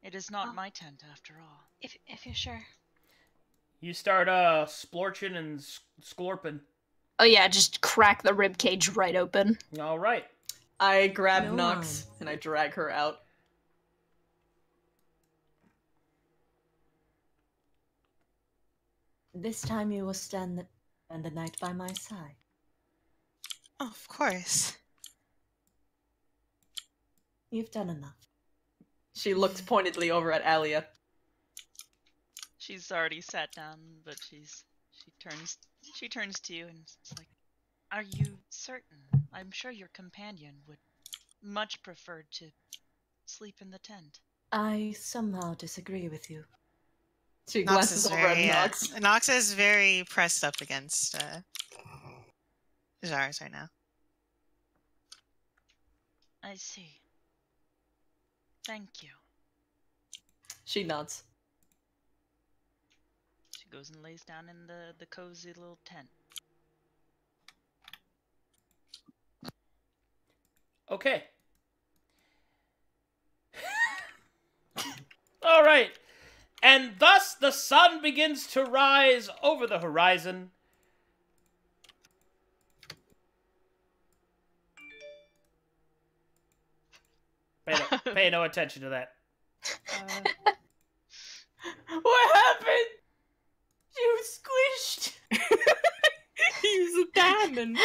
It is not my tent after all. If you're sure. You start splorching and sklorping. Oh yeah, just crack the rib cage right open. Alright. I grab No Nox one. and I drag her out. This time you will spend the night by my side. Oh, of course. You've done enough. She looks pointedly over at Alia. She's already sat down, but she turns to you and it's like, "Are you certain? I'm sure your companion would much prefer to sleep in the tent." I somehow disagree with you. She Nox glances is over at very, Nox. Nox is very pressed up against Jars right now. I see. Thank you. She nods. She goes and lays down in the cozy little tent. Okay. All right. And thus the sun begins to rise over the horizon. Pay no attention to that. What happened? You squished. He's a diamond.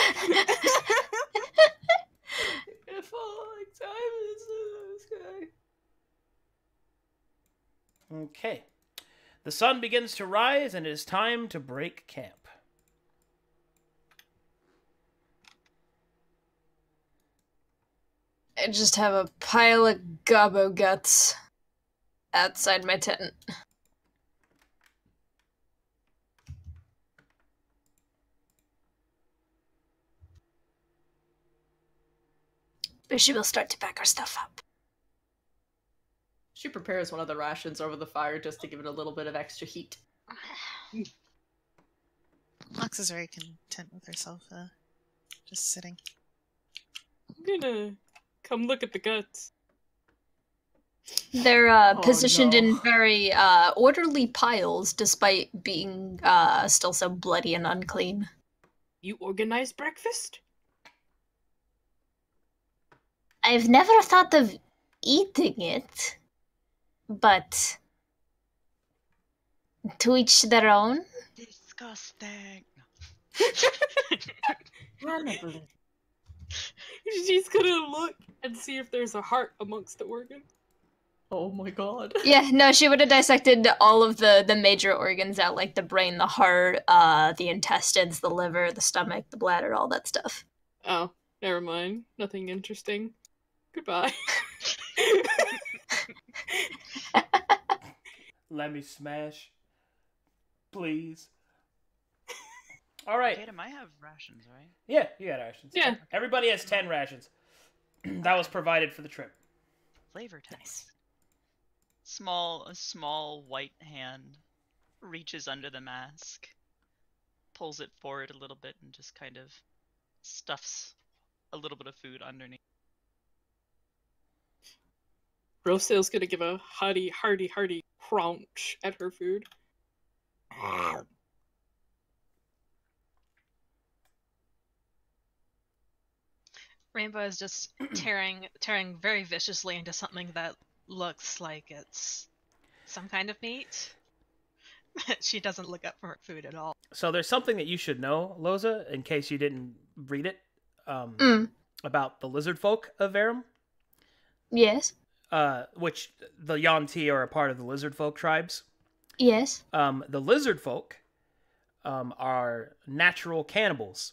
If all like diamonds in the sky. Okay. The sun begins to rise, and it is time to break camp. I just have a pile of gobbo guts outside my tent. But she will start to pack our stuff up. She prepares one of the rations over the fire just to give it a little bit of extra heat. Nox is very content with herself, just sitting. I'm gonna come look at the guts. They're positioned no. in very orderly piles, despite being still so bloody and unclean. You organized breakfast? I've never thought of eating it, but to each their own. Disgusting. Cannibalism. She's gonna look and see if there's a heart amongst the organs. Oh my god. Yeah, no, she would have dissected all of the major organs out, like the brain, the heart, the intestines, the liver, the stomach, the bladder, all that stuff. Oh, never mind. Nothing interesting. Goodbye. Let me smash. Please. All right. Tatum, I have rations, right? Yeah, you got rations. Yeah. Everybody has 10 rations. That was provided for the trip. Flavor text. A small white hand reaches under the mask, pulls it forward a little bit, and just kind of stuffs a little bit of food underneath. Rosail's gonna give a hearty crunch at her food. Rainbow is just tearing very viciously into something that looks like it's some kind of meat. She doesn't look up for her food at all. So there's something that you should know, Loza, in case you didn't read it, about the lizard folk of Verum. Yes. Which the Yuan-Ti are a part of the lizard folk tribes. Yes. The lizard folk are natural cannibals.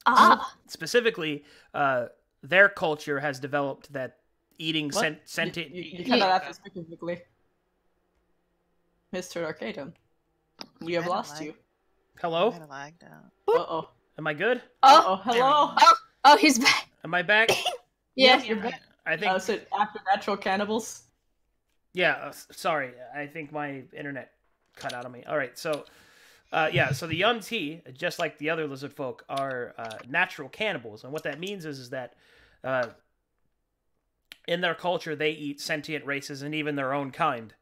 Ah. Specifically, their culture has developed that eating sentient... You cannot ask specifically. Mr. Arcadum, we have lost you. Hello? Kinda lagged out. Uh-oh. Am I good? Uh-oh, hello? Oh, he's back. Am I back? Yeah. You're back. I think... So after natural cannibals? Yeah, sorry. I think my internet cut out on me. All right, so... so the Yuan-Ti, just like the other lizard folk, are natural cannibals. And what that means is that in their culture, they eat sentient races and even their own kind.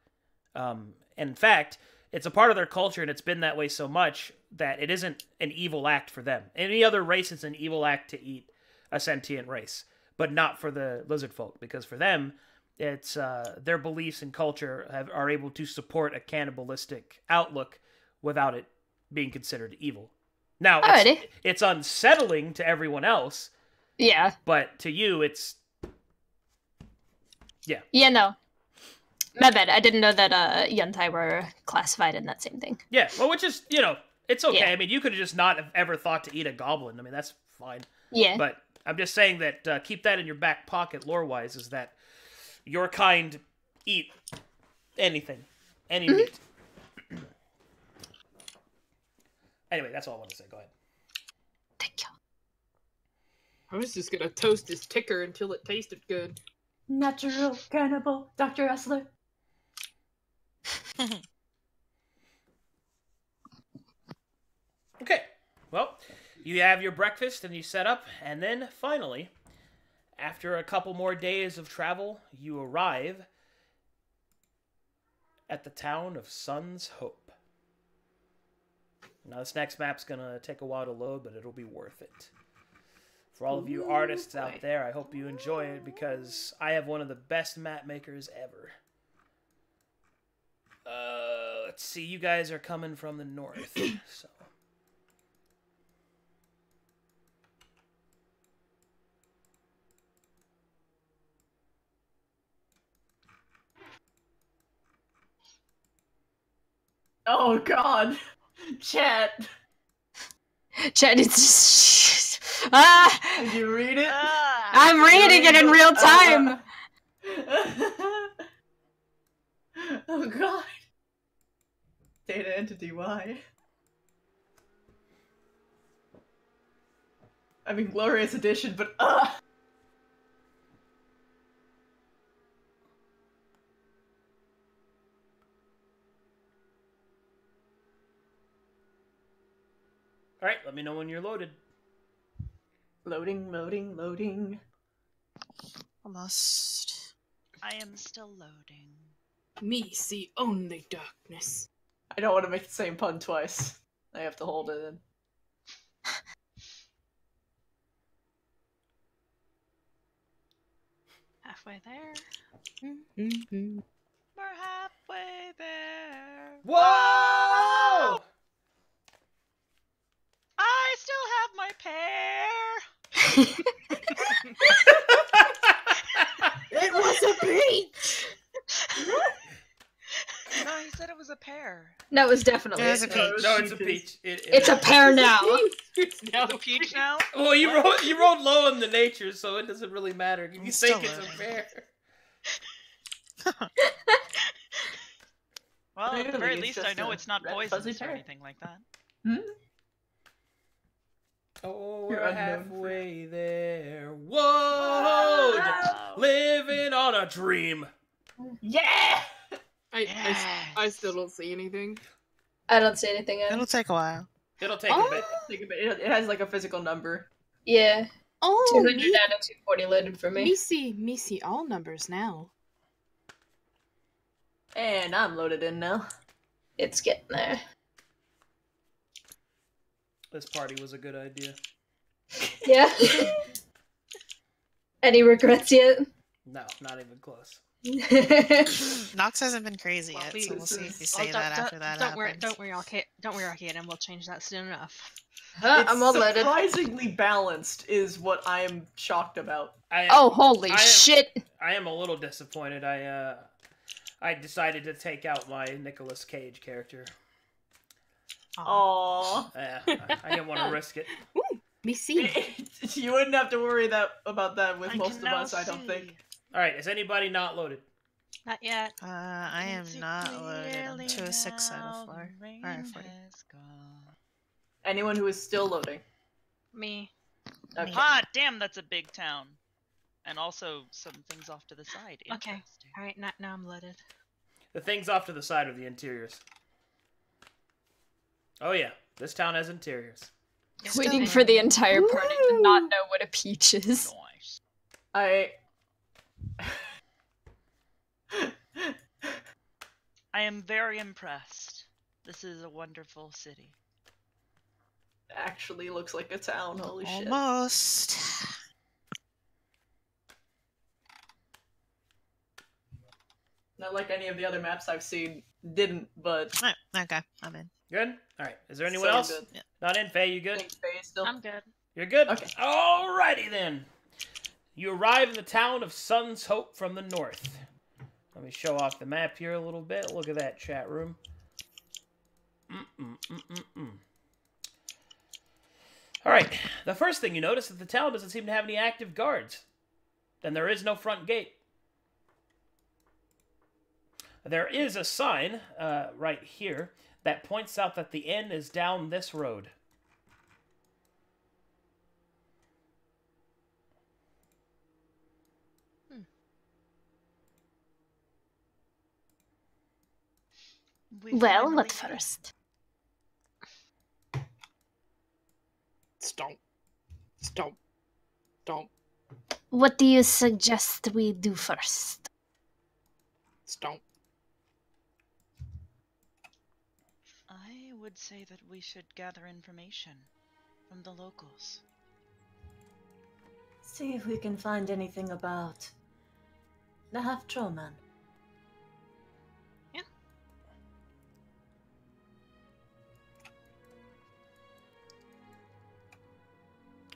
In fact, it's a part of their culture, and it's been that way so much that it isn't an evil act for them. Any other race, it's an evil act to eat a sentient race. but not for the lizard folk, because for them, it's their beliefs and culture are able to support a cannibalistic outlook without it being considered evil. Now, it's unsettling to everyone else. Yeah. But to you, it's... Yeah. Yeah, no. My bad. I didn't know that Yuntai were classified in that same thing. Yeah, well, which is, it's okay. Yeah. I mean, you could have just not have ever thought to eat a goblin. I mean, that's fine. Yeah. But I'm just saying that keep that in your back pocket, lore-wise, is that your kind eat anything. Any meat. Anyway, that's all I want to say. Go ahead. Thank you. I was just gonna toast his ticker until it tasted good. Natural cannibal, Dr. Essler. Okay, well, you have your breakfast and you set up, and then finally, after a couple more days of travel, you arrive at the town of Sun's Hope. Now, this next map's gonna take a while to load, but it'll be worth it. For all of you artists out there, I hope you enjoy it, because I have one of the best map makers ever. Let's see, you guys are coming from the north, so... Oh god. Chat. Chat, it's... Ah! Did you read it? I'm reading it in real time! Oh god. Data entity, why? I mean, glorious addition, but Alright, let me know when you're loaded. Loading, loading, loading. Almost. I am still loading. Me see only darkness. I don't want to make the same pun twice. I have to hold it in. Halfway there. We're halfway there. Whoa! I still have my pear. It was a peach! No, he said it was a pear. No, it was definitely It was a peach. No, it's a peach. It's a pear now. It's a peach now? Well, you rolled low on the nature, so it doesn't really matter. You still think it's loading. a pear. Well, at the Clearly, very it's least, just I know a it's not red fuzzy poisonous or pear. anything like that. Oh, You're we're unknown for- halfway there. Whoa! Living on a dream. Yeah! I still don't see anything. I don't see anything. It'll take a while. It'll take a bit. Think of it. It has like a physical number. Yeah. Oh, 200 out of 240 loaded for me. me see all numbers now. And I'm loaded in now. It's getting there. This party was a good idea. Yeah. Any regrets yet? No, not even close. Nox hasn't been crazy Well, yet, we- so we'll see if you say Well, that after that don't worry, happens. don't worry, Arcadum. We'll change that soon enough. I'm all loaded. Surprisingly balanced is what I'm shocked about. Oh, holy I am- shit! I am a little disappointed. I decided to take out my Nicolas Cage character. Aww. I didn't want to risk it. Me see. You wouldn't have to worry about that with I most can of now us, I don't see. think. Alright, is anybody not loaded? Not yet. I am Is it not loaded. I'm clearly 2 of 6 out now of 4. the rain Alright, 40. has gone? Anyone who is still loading. Me. Okay. Ah, damn, that's a big town. And also some things off to the side. Okay. Interesting. Alright, now I'm loaded. The things off to the side are the interiors. Oh yeah, this town has interiors. Waiting for the entire party to not know what a peach is. Nice. I am very impressed. This is a wonderful city. actually looks like a town, holy shit. Almost. Not like any of the other maps I've seen didn't, but Alright, okay, I'm in. Good? Alright. Is there anyone So else? good. Yeah. Not in? Faye, you I good? think Faye is still. I'm good. You're good? Okay. Alrighty then. You arrive in the town of Sun's Hope from the north. Let me show off the map here a little bit. Look at that, chat room. Alright, the first thing you notice is that the town doesn't seem to have any active guards. Then there is no front gate. There is a sign right here that points out that the inn is down this road. Well, what first? Stomp. Stomp. Stomp. What do you suggest we do first? Stomp. I would say that we should gather information from the locals. See if we can find anything about the half-troll man.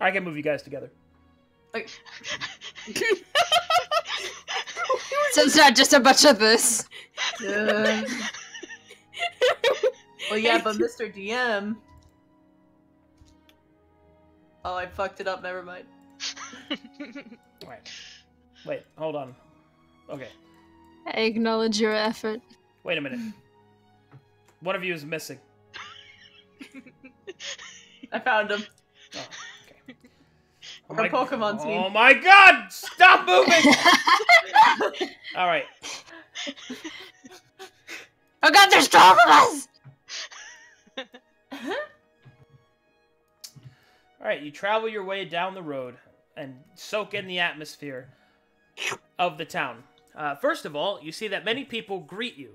I can move you guys together. Like, So it's not just a bunch of this. well, yeah, but Mr. DM. Oh, I fucked it up. Never mind. Alright. Wait, hold on. Okay. I acknowledge your effort. Wait a minute. One of you is missing. I found him. Oh, okay. Oh Our Pokemon team. Oh my god! Stop moving! Alright. Oh god, there's 12 of us! Alright, you travel your way down the road and soak in the atmosphere of the town. First of all, you see that many people greet you.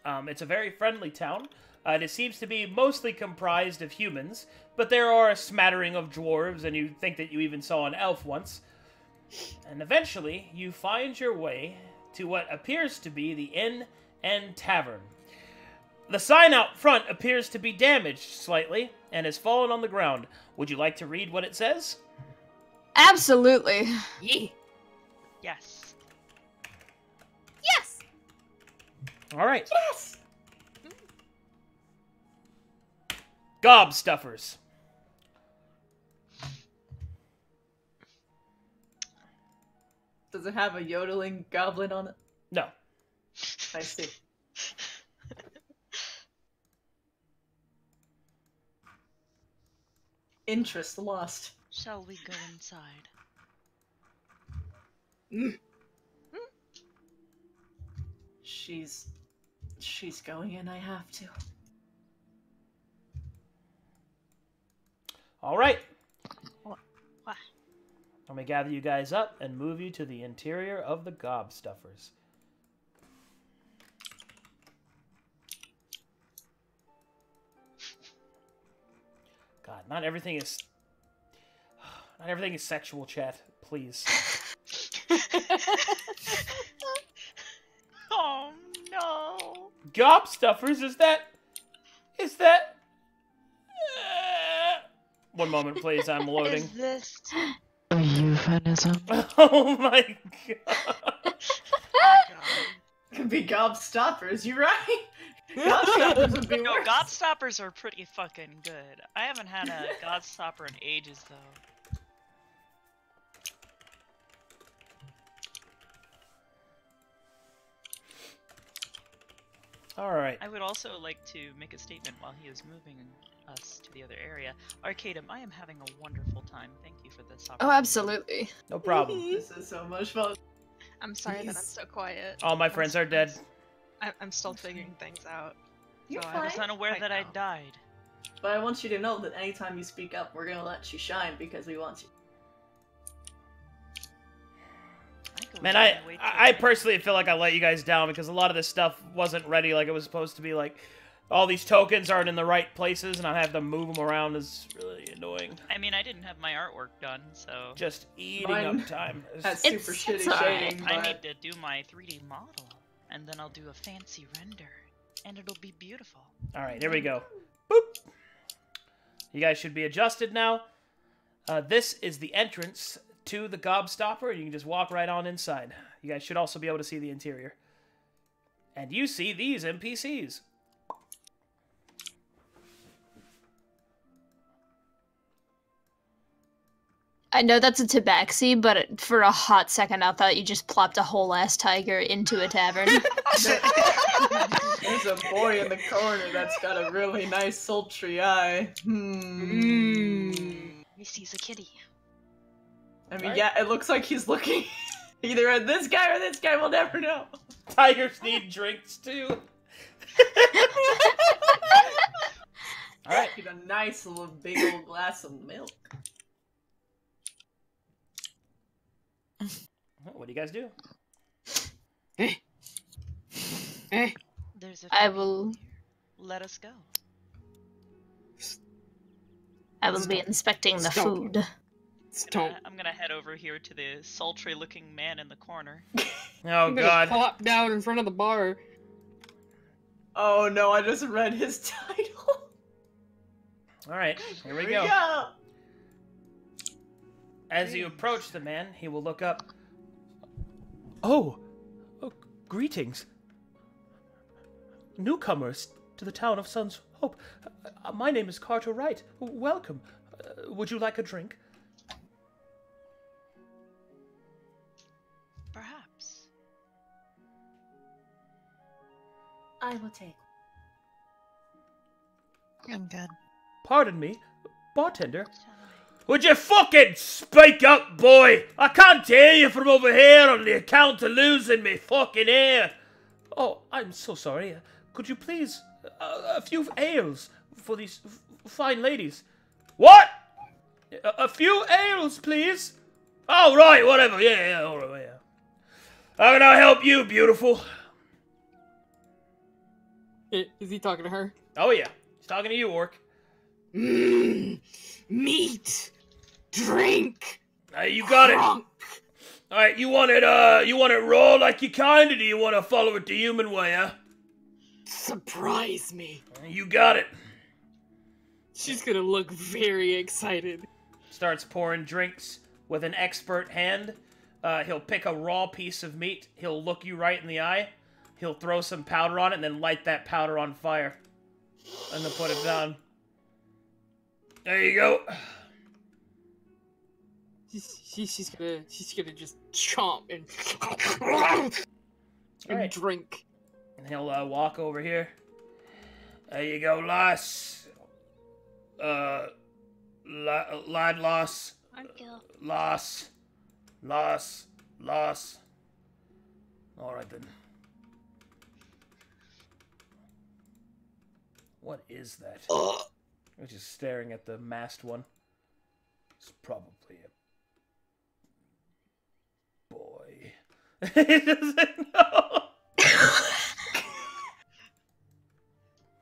It's a very friendly town. It seems to be mostly comprised of humans, but there are a smattering of dwarves, and you think that you even saw an elf once. And eventually, you find your way to what appears to be the Inn and Tavern. The sign out front appears to be damaged slightly and has fallen on the ground. Would you like to read what it says? Absolutely. Yeah. Yes. Yes! Alright. Yes! Gobstuffers. Does it have a yodeling goblin on it? No. I see. Interest lost. Shall we go inside? She's going in, I have to. Alright. What? Let me gather you guys up and move you to the interior of the Gobstuffers. God, not everything is sexual, chat. Please. Oh no! Gobstuffers, is that... One moment, please, I'm loading. Is this? A euphemism? Oh my god. Could be gobstoppers, you right? Gobstoppers would be No, worse. Godstoppers are pretty fucking good. I haven't had a Godstopper in ages, though. Alright. I would also like to make a statement while he is moving us to the other area. Arcadum, I am having a wonderful time. Thank you for this opportunity. Oh, absolutely. No problem. This is so much fun. I'm sorry that I'm Please. so quiet. All my friends are dead. I'm still figuring things out. You're So I was fine. unaware that I know. died. But I want you to know that anytime you speak up, we're gonna let you shine because we want you. Man, I personally feel like I let you guys down because a lot of this stuff wasn't ready like it was supposed to be. Like, all these tokens aren't in the right places, and I have to move them around is really annoying. I mean, I didn't have my artwork done, so... Just eating Mine up time. Has super It's shitty alright. shading, I but need to do my 3D model. and then I'll do a fancy render, and it'll be beautiful. All right, here we go. Boop. You guys should be adjusted now. This is the entrance to the Gobstopper. You can just walk right on inside. You guys should also be able to see the interior. And you see these NPCs. I know that's a tabaxi, but for a hot second I thought you just plopped a whole ass tiger into a tavern. There's a boy in the corner that's got a really nice sultry eye. He sees a kitty. I mean, yeah, it looks like he's looking either at this guy or this guy, we'll never know. Tigers need drinks too. Alright. Get a nice little big old glass of milk. What do you guys do? There's a I will. Let us go. I will be inspecting the food. I'm gonna head over here to the sultry-looking man in the corner. Oh God! Pop down in front of the bar. Oh no! I just read his title. All right, here we go. As you approach the man, he will look up. Oh, greetings. Newcomers to the town of Sun's Hope. My name is Carter Wright. Welcome. Would you like a drink? Perhaps. I will take. I'm good. Pardon me, bartender. Would you fucking speak up, boy? I can't hear you from over here on the account of losing me fucking ear. Oh, I'm so sorry. Could you please, a few ales for these fine ladies? What? A few ales, please? Oh, right, whatever. Yeah, all right, yeah. How can I help you, beautiful? Is he talking to her? Oh, yeah. He's talking to you, Orc. Meat! Drink! You got it. All right, you want it raw like you kind, or do you want to follow it the human way, huh? Surprise me. You got it. She's gonna look very excited. Starts pouring drinks with an expert hand. He'll pick a raw piece of meat. He'll look you right in the eye. He'll throw some powder on it and then light that powder on fire. And then put it down. There you go. She's gonna just chomp and Right. drink. And he'll walk over here. There you go, lass. Lad, lass. Loss. All right then. What is that? I'm just staring at the masked one. It's probably a boy. He doesn't know.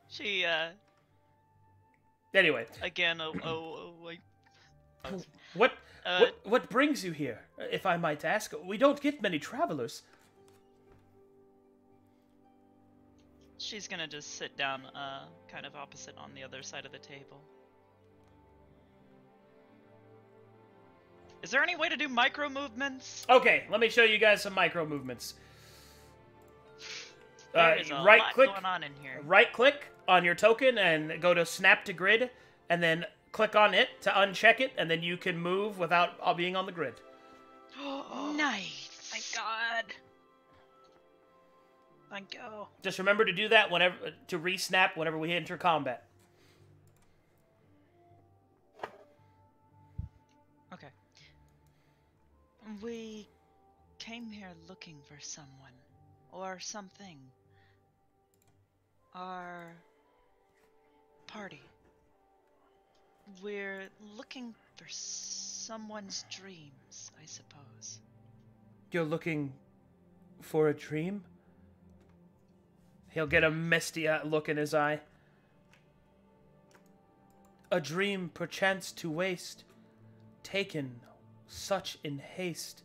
She, Anyway. Again, What brings you here, if I might ask? We don't get many travelers. She's gonna just sit down, kind of opposite on the other side of the table. Is there any way to do micro movements? Okay, let me show you guys some micro movements. There is a right lot click, going on in here. Right click on your token and go to Snap to Grid, and then click on it to uncheck it, and then you can move without being on the grid. Nice. My God. Thank you. Just remember to do that whenever to re-snap whenever we enter combat. Okay. We came here looking for someone or something. Our party. We're looking for someone's dreams, I suppose. You're looking for a dream? He'll get a misty look in his eye. A dream perchance to waste, taken such in haste,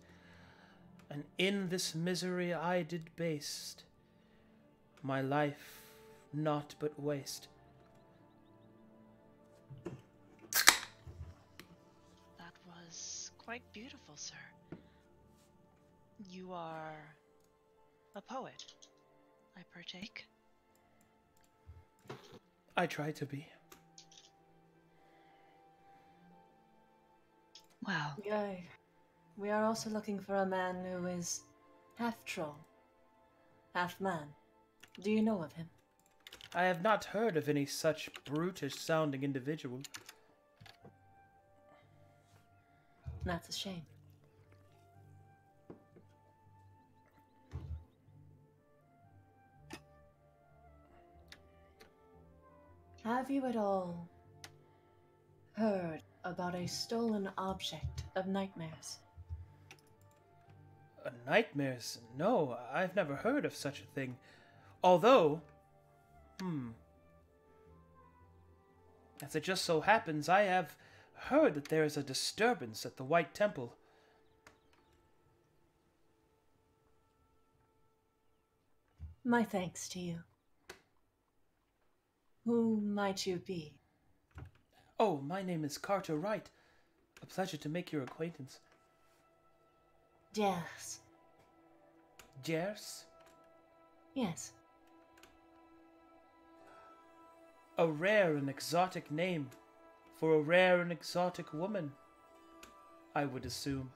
and in this misery I did baste. my life naught but waste. That was quite beautiful, sir. You are a poet, I partake. I try to be. Well, We are also looking for a man who is half troll, half man. Do you know of him? I have not heard of any such brutish-sounding individual. That's a shame. Have you at all heard about a stolen object of nightmares? Nightmares? No, I've never heard of such a thing. Although, as it just so happens, I have heard that there is a disturbance at the White Temple. My thanks to you. Who might you be? Oh, my name is Carter Wright. A pleasure to make your acquaintance. Yes. Jers? Yes. A rare and exotic name for a rare and exotic woman, I would assume.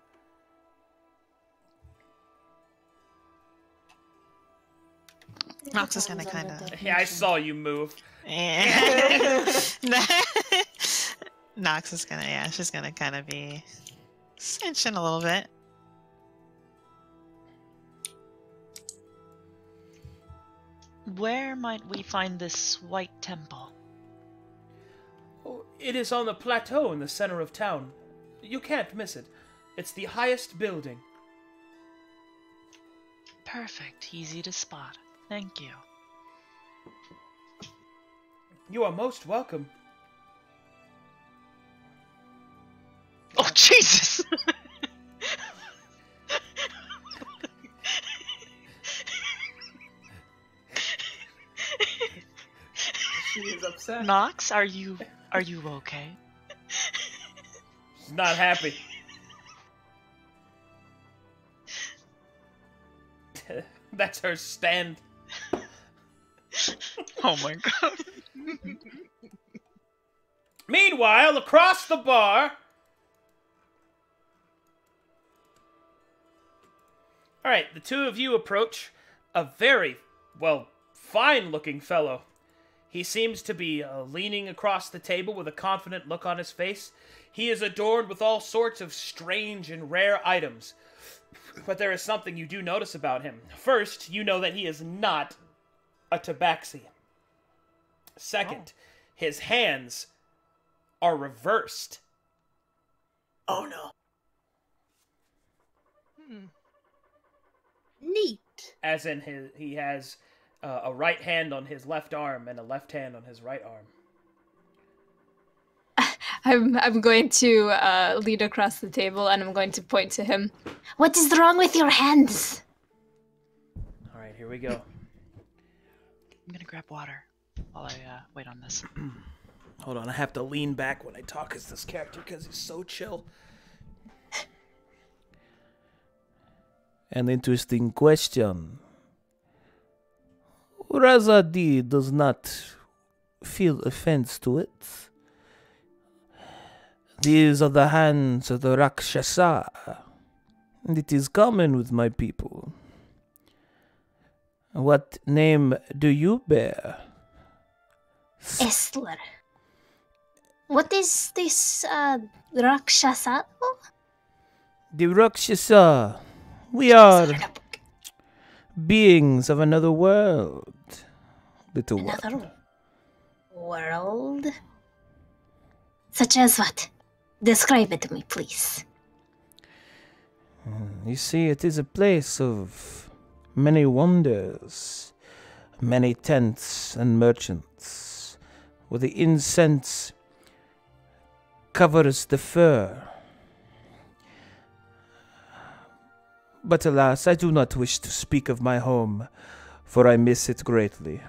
Nox is gonna kind of. Yeah, I saw you move. Nox is gonna, she's gonna kind of be cinching a little bit. where might we find this white temple? Oh, it is on the plateau in the center of town. You can't miss it. It's the highest building. Perfect. Easy to spot. Thank you. You are most welcome. Oh, Jesus! She is upset. Nox, are you okay? She's not happy. That's her stand. Oh my god. Meanwhile, across the bar... Alright, the two of you approach a very, well, fine-looking fellow. He seems to be leaning across the table with a confident look on his face. He is adorned with all sorts of strange and rare items. But there is something you do notice about him. First, you know that he is not a tabaxi. Second, his hands are reversed. Oh no. Neat. As in, he has a right hand on his left arm and a left hand on his right arm. I'm going to lean across the table and I'm going to point to him. What is wrong with your hands? All right, here we go. I'm gonna grab water while I wait on this. Hold on, I have to lean back when I talk as this character because he's so chill. An interesting question. Razadi does not feel offense to it. These are the hands of the Rakshasa, and it is common with my people. What name do you bear? Estler. What is this, Rakshasa? The Rakshasa. We are beings of another world. Little one. Another world? Such as what? Describe it to me, please. You see, it is a place of many wonders, many tents and merchants, where the incense covers the fur. But alas, I do not wish to speak of my home, for I miss it greatly.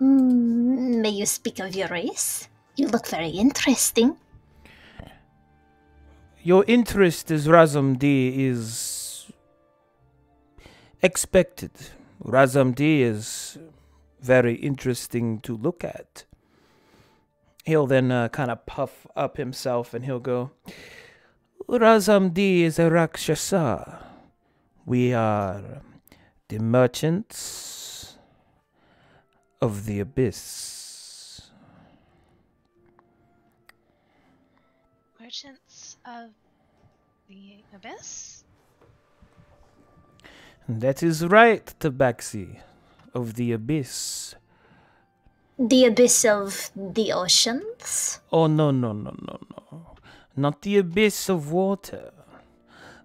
May you speak of your race? You look very interesting. Your interest as Razam-D is expected. Razam-D is very interesting to look at. He'll then kind of puff up himself and he'll go, Razam-D is a Rakshasa. We are the merchants of the abyss. Merchants of the abyss? That is right, Tabaxi, of the abyss. The abyss of the oceans? Oh, no. Not the abyss of water.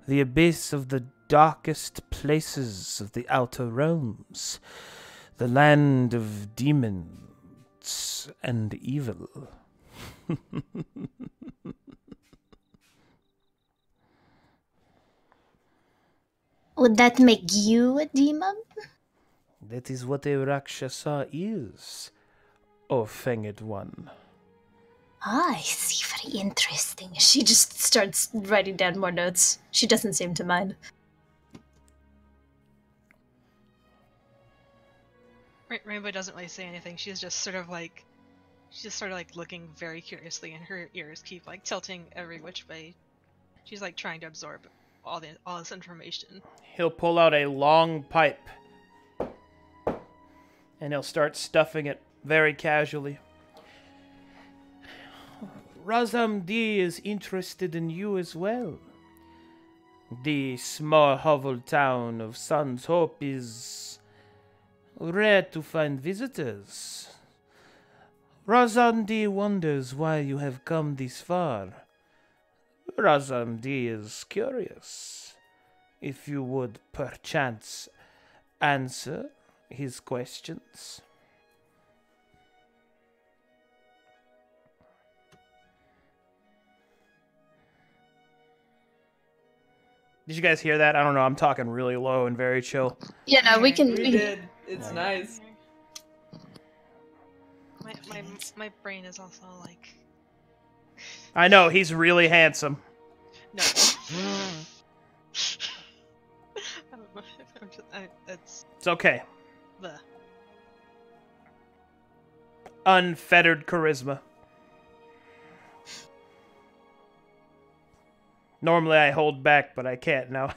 The abyss of the darkest places of the outer realms. The land of demons and evil. Would that make you a demon? That is what a Rakshasa is, O Fanged One. Ah, I see. Very interesting. She just starts writing down more notes. She doesn't seem to mind. Rainbow doesn't really say anything. She's just sort of like looking very curiously, and her ears keep like tilting every which way. She's like trying to absorb all this information. He'll pull out a long pipe and he'll start stuffing it very casually. Razam-D is interested in you as well. The small hovel town of Sun's Hope is rare to find visitors. Razam-D wonders why you have come this far. Razam-D is curious. If you would perchance answer his questions. Did you guys hear that? I don't know. I'm talking really low and very chill. Yeah, no, we can. We did. It's nice. My brain is also like. I know, he's really handsome. No. I don't know. It's okay. The unfettered charisma. Normally I hold back, but I can't now.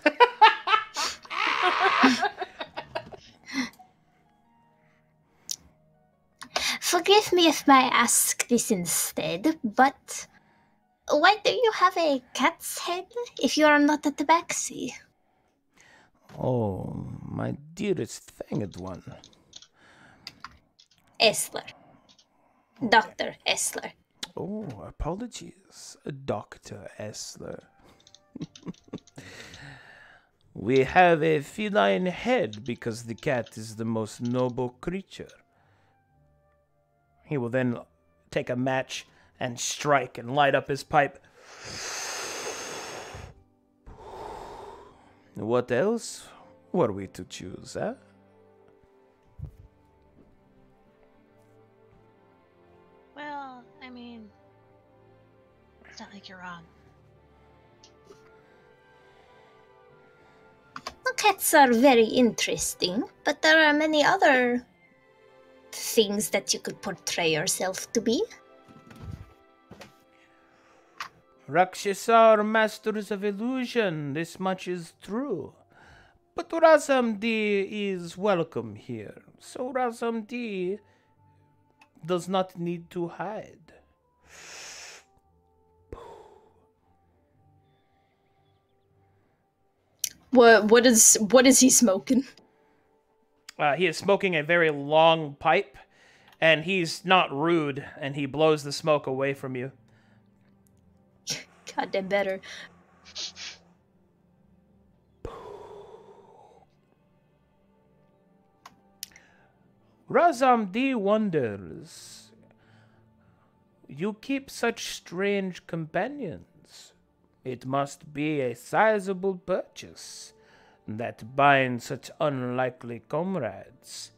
Forgive me if I ask this instead, but why do you have a cat's head if you are not at the backseat? Oh, my dearest Fanged One. Essler. Dr. Essler. Oh, apologies, Dr. Essler. We have a feline head because the cat is the most noble creature. He will then take a match and strike and light up his pipe. What else were we to choose, huh? Well, I mean, it's not like you're wrong. The cats are very interesting, but there are many other things that you could portray yourself to be. Rakshasa are masters of illusion, this much is true. But Razam-D is welcome here, so Razam-D does not need to hide. What is he smoking? He is smoking a very long pipe, and he's not rude, and he blows the smoke away from you. Goddamn better. Razam-D wonders, you keep such strange companions. It must be a sizable purchase that binds such unlikely comrades.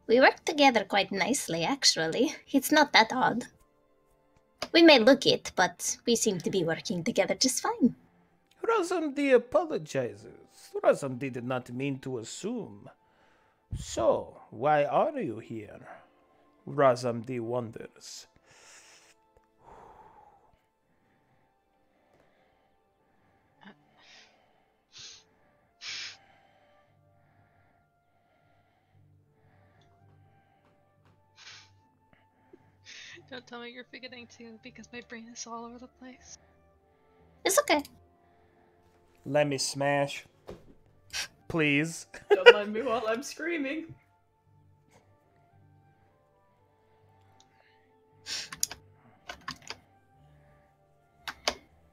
We work together quite nicely, actually. It's not that odd. We may look it, but we seem to be working together just fine. Razamdi apologizes. Razamdi did not mean to assume. So, why are you here? Razamdi wonders. Don't tell me you're forgetting too, because my brain is all over the place. It's okay. Let me smash. Please. Don't mind me while I'm screaming.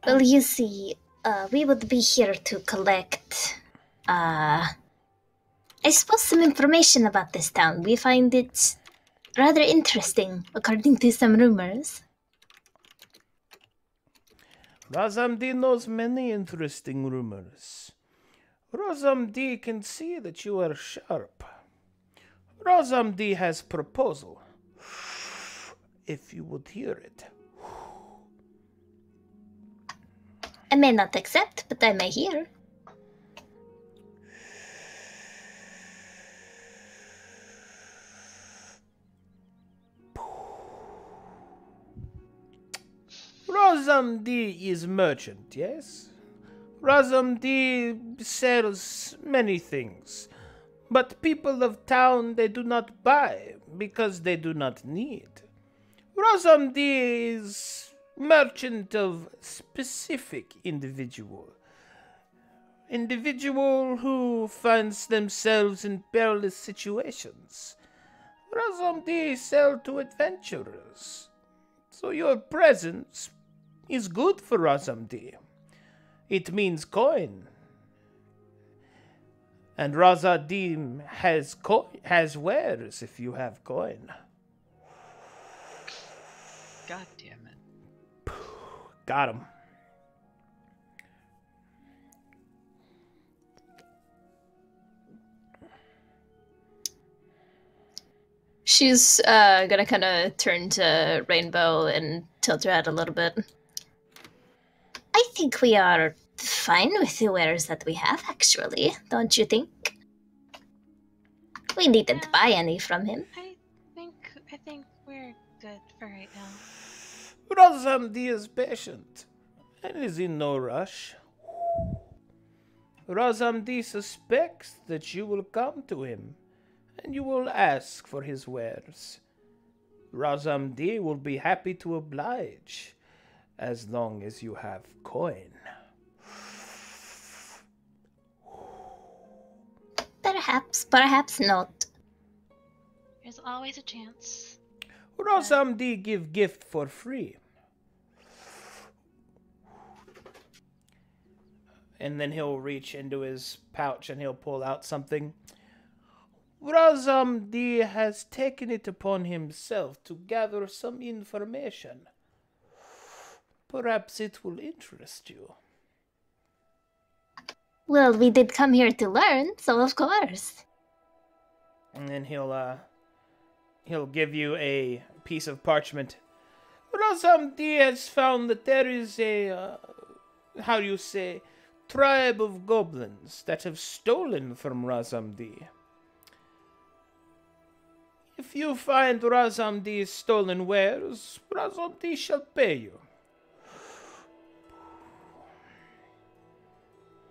Well, you see, we would be here to collect, I suppose some information about this town. We find it rather interesting, according to some rumors. Razamdi knows many interesting rumors. Razamdi can see that you are sharp. Razamdi has proposal. If you would hear it. I may not accept, but I may hear. Razamdi is merchant, yes? Razamdi sells many things, but people of town they do not buy because they do not need. Razamdi is merchant of specific individual who finds themselves in perilous situations. Razamdi sell to adventurers, so your presence is good for Razamdi. It means coin. And Razamdi has wares if you have coin. God damn it. Got him. She's gonna kind of turn to Rainbow and tilt her head a little bit. I think we are fine with the wares that we have, actually. Don't you think? We needn't buy any from him. I think we're good for right now. Razamdi is patient and is in no rush. Razamdi suspects that you will come to him and you will ask for his wares. Razamdi will be happy to oblige as long as you have coin. Perhaps not. There's always a chance. Razamdi give gift for free. And then he'll reach into his pouch and he'll pull out something. Razamdi has taken it upon himself to gather some information. Perhaps it will interest you. Well, we did come here to learn, so of course. And then he'll give you a piece of parchment. Razamdi has found that there is a, tribe of goblins that have stolen from Razamdi. If you find Razamdi's stolen wares, Razamdi shall pay you.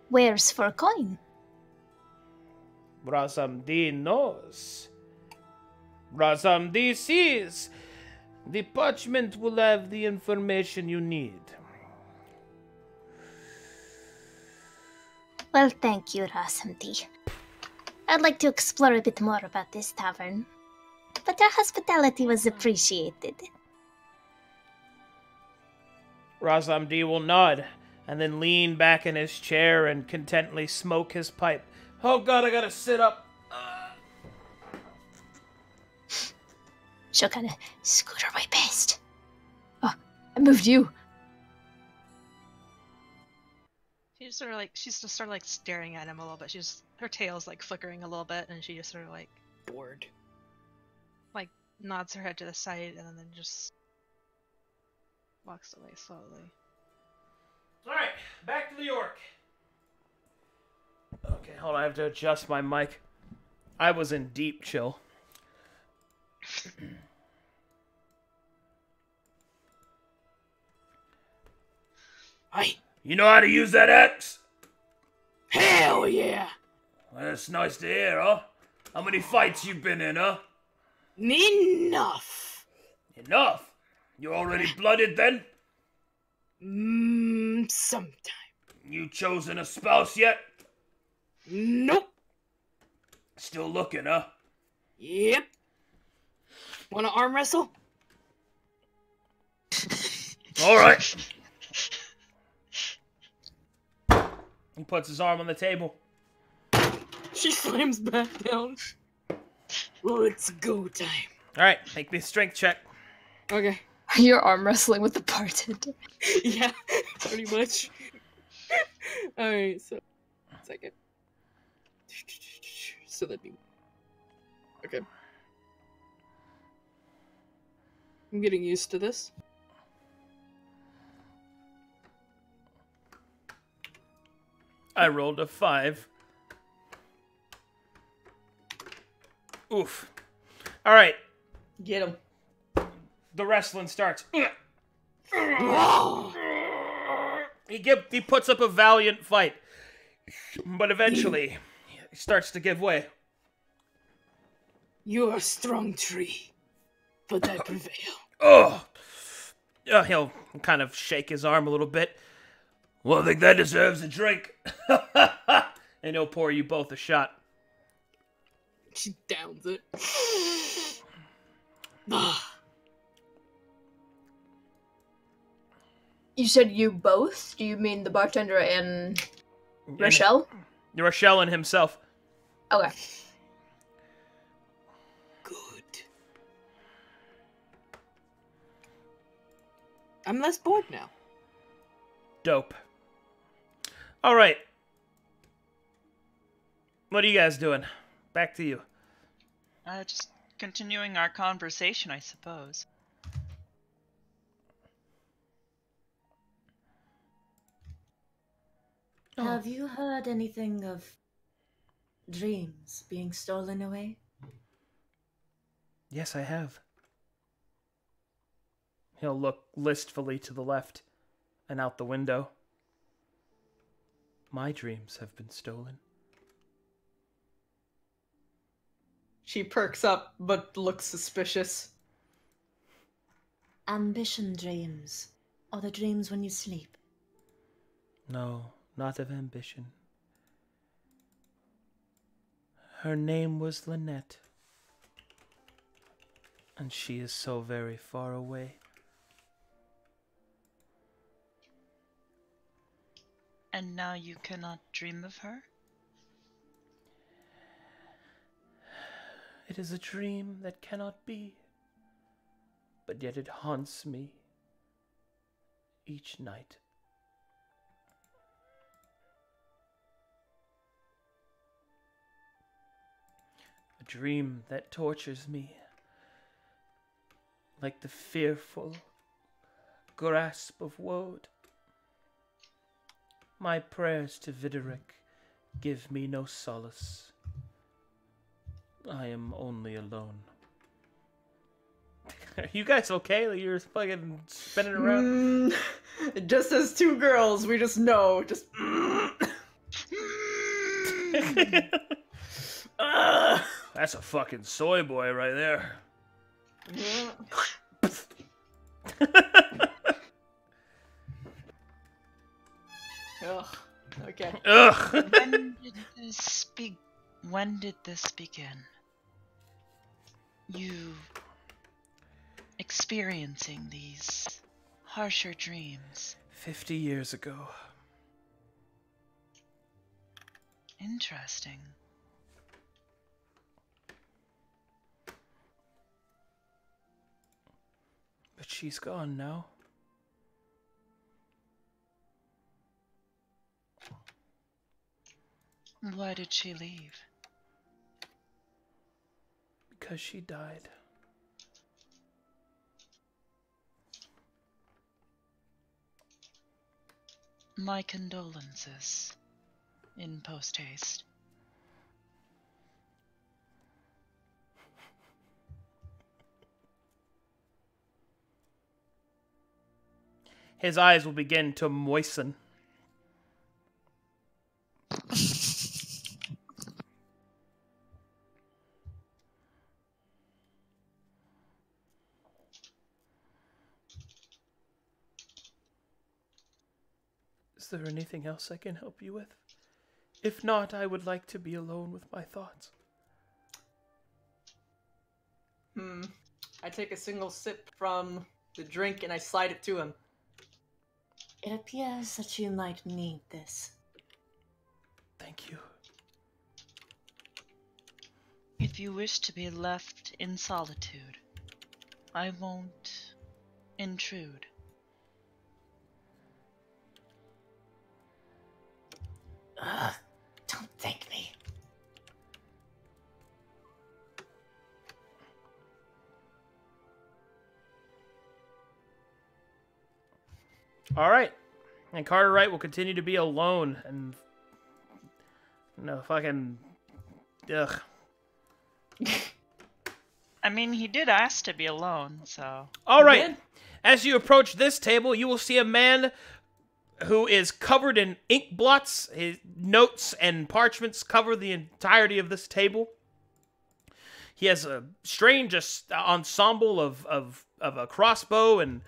Wares for coin? Razamdi knows. Razamdi sees. The parchment will have the information you need. Well, thank you, Razamdi. I'd like to explore a bit more about this tavern, but your hospitality was appreciated. Razamdi will nod and then lean back in his chair and contently smoke his pipe. Oh god, I gotta sit up. she'll kind of scoot her way past. Oh, I moved you. She's just sort of like staring at him a little bit. Her tail's like flickering a little bit, and she just sort of like Bored. like nods her head to the side, and then just walks away slowly. All right, back to the orc. Okay, hold on. I have to adjust my mic. I was in deep chill. Hey. You know how to use that axe? Hell yeah! Well, that's nice to hear, huh? How many fights you been in, huh? Enough. Enough? You already blooded then? Sometime. You chosen a spouse yet? Nope. Still looking, huh? Yep. Wanna arm wrestle? Alright. He puts his arm on the table. She slams back down. Well, it's go time. Alright, make me a strength check. Okay. You're arm wrestling with the bartender. Yeah, pretty much. Alright, so... Second. So that'd be... Okay. I'm getting used to this. I rolled a 5. Oof. Alright. Get him. The wrestling starts. He puts up a valiant fight. But eventually, he starts to give way. You are a strong tree, but I prevail. Oh! He'll kind of shake his arm a little bit. Well, I think that deserves a drink. And he'll pour you both a shot. She downs it. You said you both? Do you mean the bartender and Rochelle? Rochelle and himself. Okay. Good. I'm less bored now. Dope. All right. What are you guys doing? Back to you. Just continuing our conversation, I suppose. Have you heard anything of dreams being stolen away? Yes, I have. He'll look listfully to the left and out the window. My dreams have been stolen. She perks up, but looks suspicious. Ambition dreams, or the dreams when you sleep? No, not of ambition. Her name was Lynette. And she is so very far away. And now you cannot dream of her? It is a dream that cannot be, but yet it haunts me each night. A dream that tortures me like the fearful grasp of woad. My prayers to Videric give me no solace. I am only alone. Are you guys okay? You're fucking spinning around? Just as two girls, we just know. Just. That's a fucking soy boy right there. Ugh. Okay. Ugh. When did this begin? You experiencing these harsher dreams? 50 years ago. Interesting. But she's gone now. Why did she leave? Because she died. My condolences. In post haste. His eyes will begin to moisten. Is there anything else I can help you with? If not, I would like to be alone with my thoughts. I take a single sip from the drink and I slide it to him. It appears that you might need this. Thank you. If you wish to be left in solitude, I won't intrude. Don't thank me. All right. And Cartwright will continue to be alone and fucking ugh. I mean, he did ask to be alone, so... All right. As you approach this table, you will see a man who is covered in ink blots. His notes and parchments cover the entirety of this table. He has a strange ensemble of a crossbow and...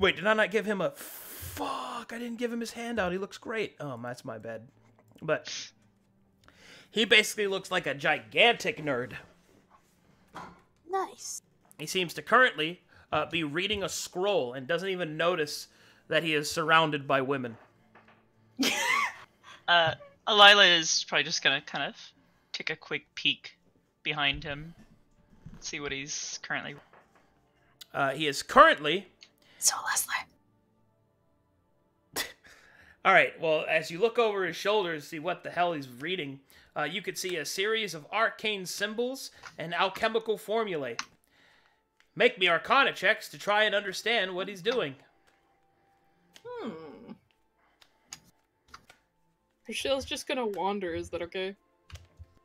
Wait, did I not give him a... Fuck, I didn't give him his handout. He looks great. Oh, that's my bad. But he basically looks like a gigantic nerd. Nice. He seems to currently be reading a scroll and doesn't even notice that he is surrounded by women. Alila is probably just gonna kind of take a quick peek behind him, see what he's currently... He is currently... So, Leslie. All right, well, as you look over his shoulder to see what the hell he's reading, you could see a series of arcane symbols and alchemical formulae. Make me arcana checks to try and understand what he's doing. Rochelle's just gonna wander, is that okay?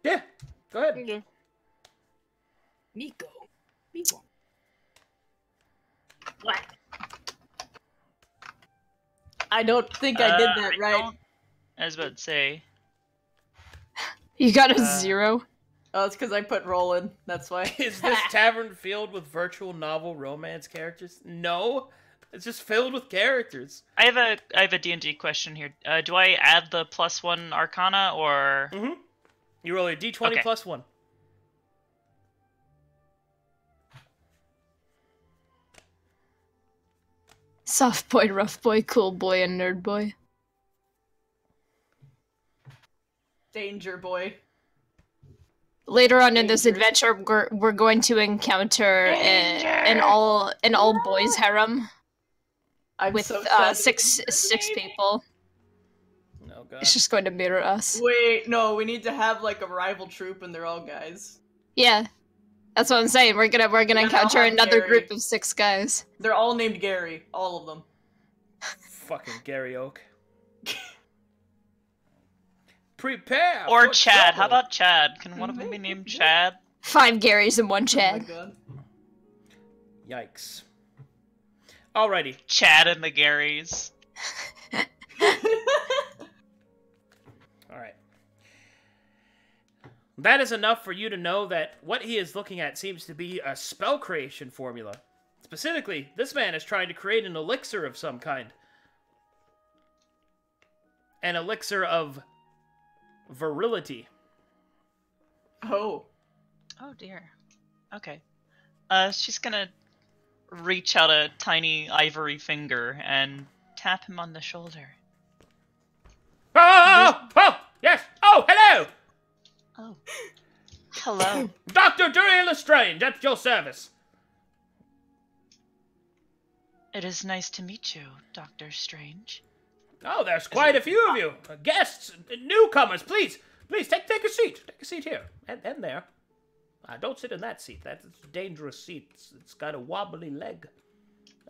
Yeah, go ahead. Okay. Nico. What? I don't think I did that right. I was about to say... You got a 0? Oh, it's because I put roll in. That's why. Is this tavern filled with virtual novel romance characters? No, it's just filled with characters. I have a D&D question here. Do I add the +1 Arcana, or...? Mm-hmm. You roll a D20 okay. +1. Soft boy, rough boy, cool boy, and nerd boy. Danger boy. Later on in this adventure, we're going to encounter an all boys harem with so 6 people. Oh god! It's just going to mirror us. Wait, no, we need to have like a rival troop, and they're all guys. Yeah, that's what I'm saying. We're gonna encounter another group of 6 guys. They're all named Gary, all of them. Fucking Gary Oak. Prepare. Or for Chad. trouble. How about Chad? Can one of them be named Chad? 5 Garys and 1 Chad. Oh my god. Yikes. Alrighty. Chad and the Garys. Alright. That is enough for you to know that what he is looking at seems to be a spell creation formula. Specifically, this man is trying to create an elixir of some kind. An elixir of virility. Oh. Oh dear. Okay. She's gonna reach out a tiny ivory finger and tap him on the shoulder. Oh, yes. Oh, hello. Oh. Hello. Dr. Duriel Lestrange, at your service. It is nice to meet you, Dr. Strange. Oh, there's quite a few of you. Guests, newcomers, please. Please, take a seat. Take a seat here. And there. Don't sit in that seat. That's a dangerous seat. It's got a wobbly leg.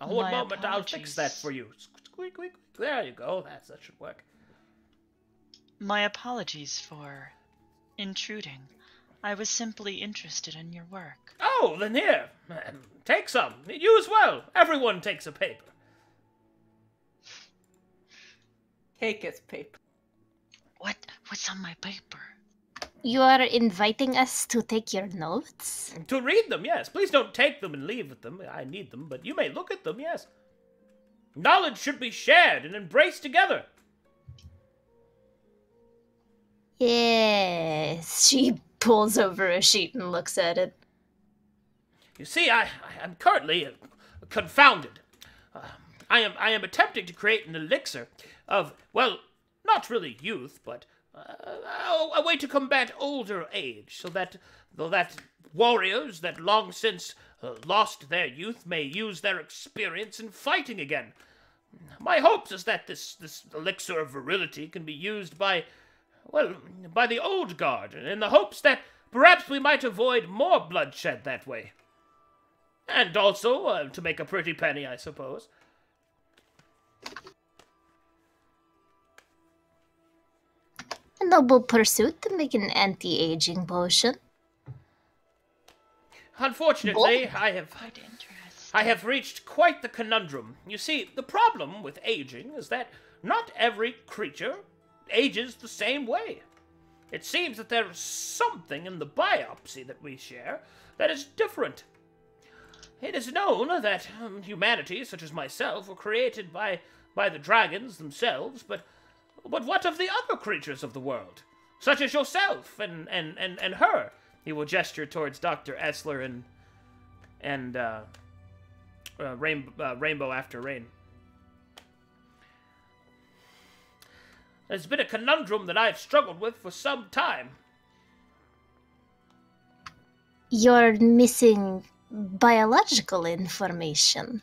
Hold a moment, I'll fix that for you. Squeak, squeak. There you go. That should work. My apologies for intruding. I was simply interested in your work. Oh, then here. Take some. You as well. Everyone takes a paper. Cake is paper. What's on my paper? You are inviting us to take your notes? To read them, yes. Please don't take them and leave with them. I need them, but you may look at them, yes. Knowledge should be shared and embraced together. Yes. She pulls over a sheet and looks at it. You see, I'm currently confounded. I am attempting to create an elixir of, well, not really youth, but a way to combat older age, so that warriors that long since lost their youth may use their experience in fighting again. My hopes is that this elixir of virility can be used by the old guard, in the hopes that perhaps we might avoid more bloodshed that way. And also, to make a pretty penny, I suppose. A noble pursuit to make an anti-aging potion. Unfortunately, I have reached quite the conundrum. You see, the problem with aging is that not every creature ages the same way. It seems that there is something in the biopsy that we share that is different. It is known that humanity, such as myself, were created by the dragons themselves, but what of the other creatures of the world, such as yourself and her? He will gesture towards Dr. Essler and Rainbow After Rain. It's been a conundrum that I've struggled with for some time. You're missing biological information.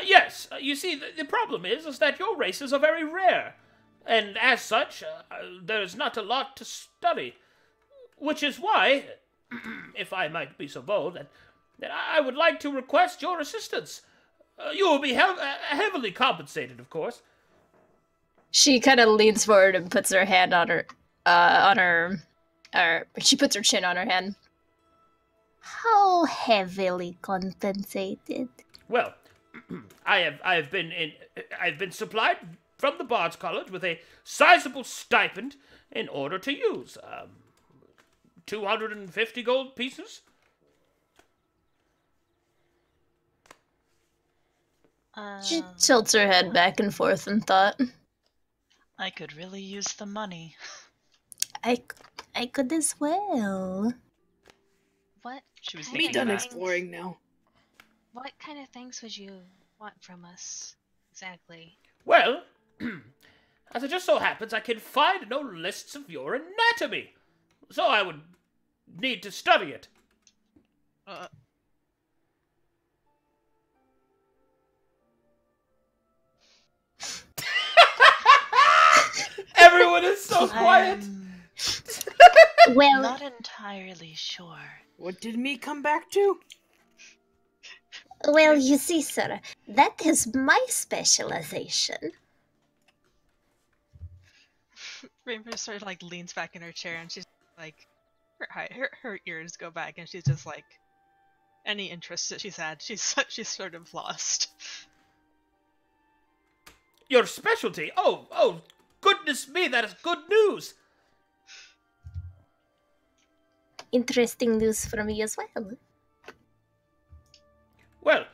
Yes. You see, the problem is that your races are very rare. And as such, there's not a lot to study. Which is why, if I might be so bold, that I would like to request your assistance. You will be heavily compensated, of course. She kind of leans forward and puts her hand on her, she puts her chin on her hand. How heavily compensated? Well, I've been supplied from the Bard's College with a sizable stipend in order to use 250 gold pieces. She tilts her head back and forth in thought. I could really use the money. I could as well. What? She was Be done exploring now. What kind of things would you want from us, exactly? Well, as it just so happens, I can find no lists of your anatomy, so I would need to study it. Everyone is so quiet. Well, Not entirely sure. What did me come back to? well, you see, sir, that is my specialization. Rainbow sort of leans back in her chair and she's her ears go back and she's just any interest that she's had, she's sort of lost. Your specialty? Oh, goodness me, that is good news. Interesting news for me as well. Well,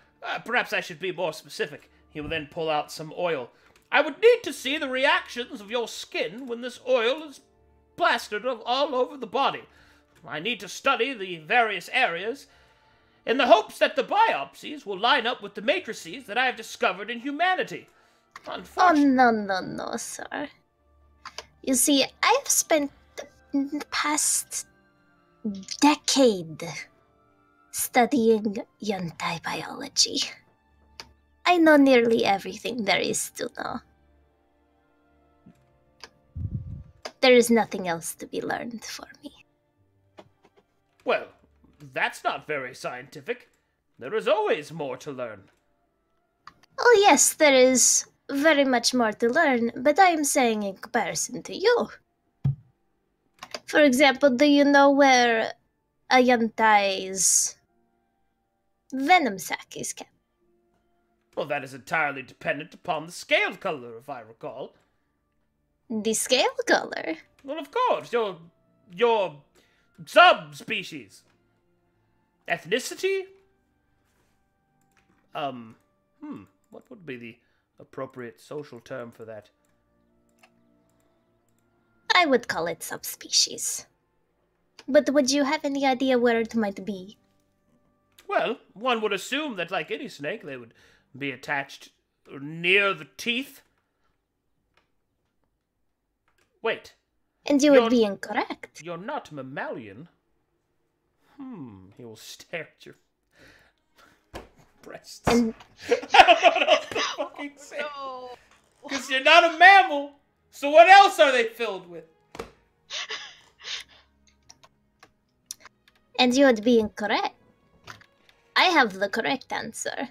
perhaps I should be more specific. He will then pull out some oil. I would need to see the reactions of your skin when this oil is plastered all over the body. I need to study the various areas in the hopes that the biopsies will line up with the matrices that I have discovered in humanity. Oh, no, sir. You see, I've spent the past decade studying Yuntai biology. I know nearly everything there is to know. There is nothing else to be learned for me. Well, that's not very scientific. There is always more to learn. Oh yes, there is very much more to learn, but I am saying in comparison to you. For example, do you know where a Yantai's venom sac is kept? Well, that is entirely dependent upon the scale color, if I recall. The scale color? Well, of course, your subspecies. Ethnicity? What would be the appropriate social term for that? I would call it subspecies. But would you have any idea where it might be? Well, one would assume that, like any snake, they would be attached near the teeth. Wait. And you would be incorrect. You're not mammalian. He will stare at your breasts. And I don't know what else to fucking say. Because you're not a mammal. So what else are they filled with? And you would be incorrect. I have the correct answer.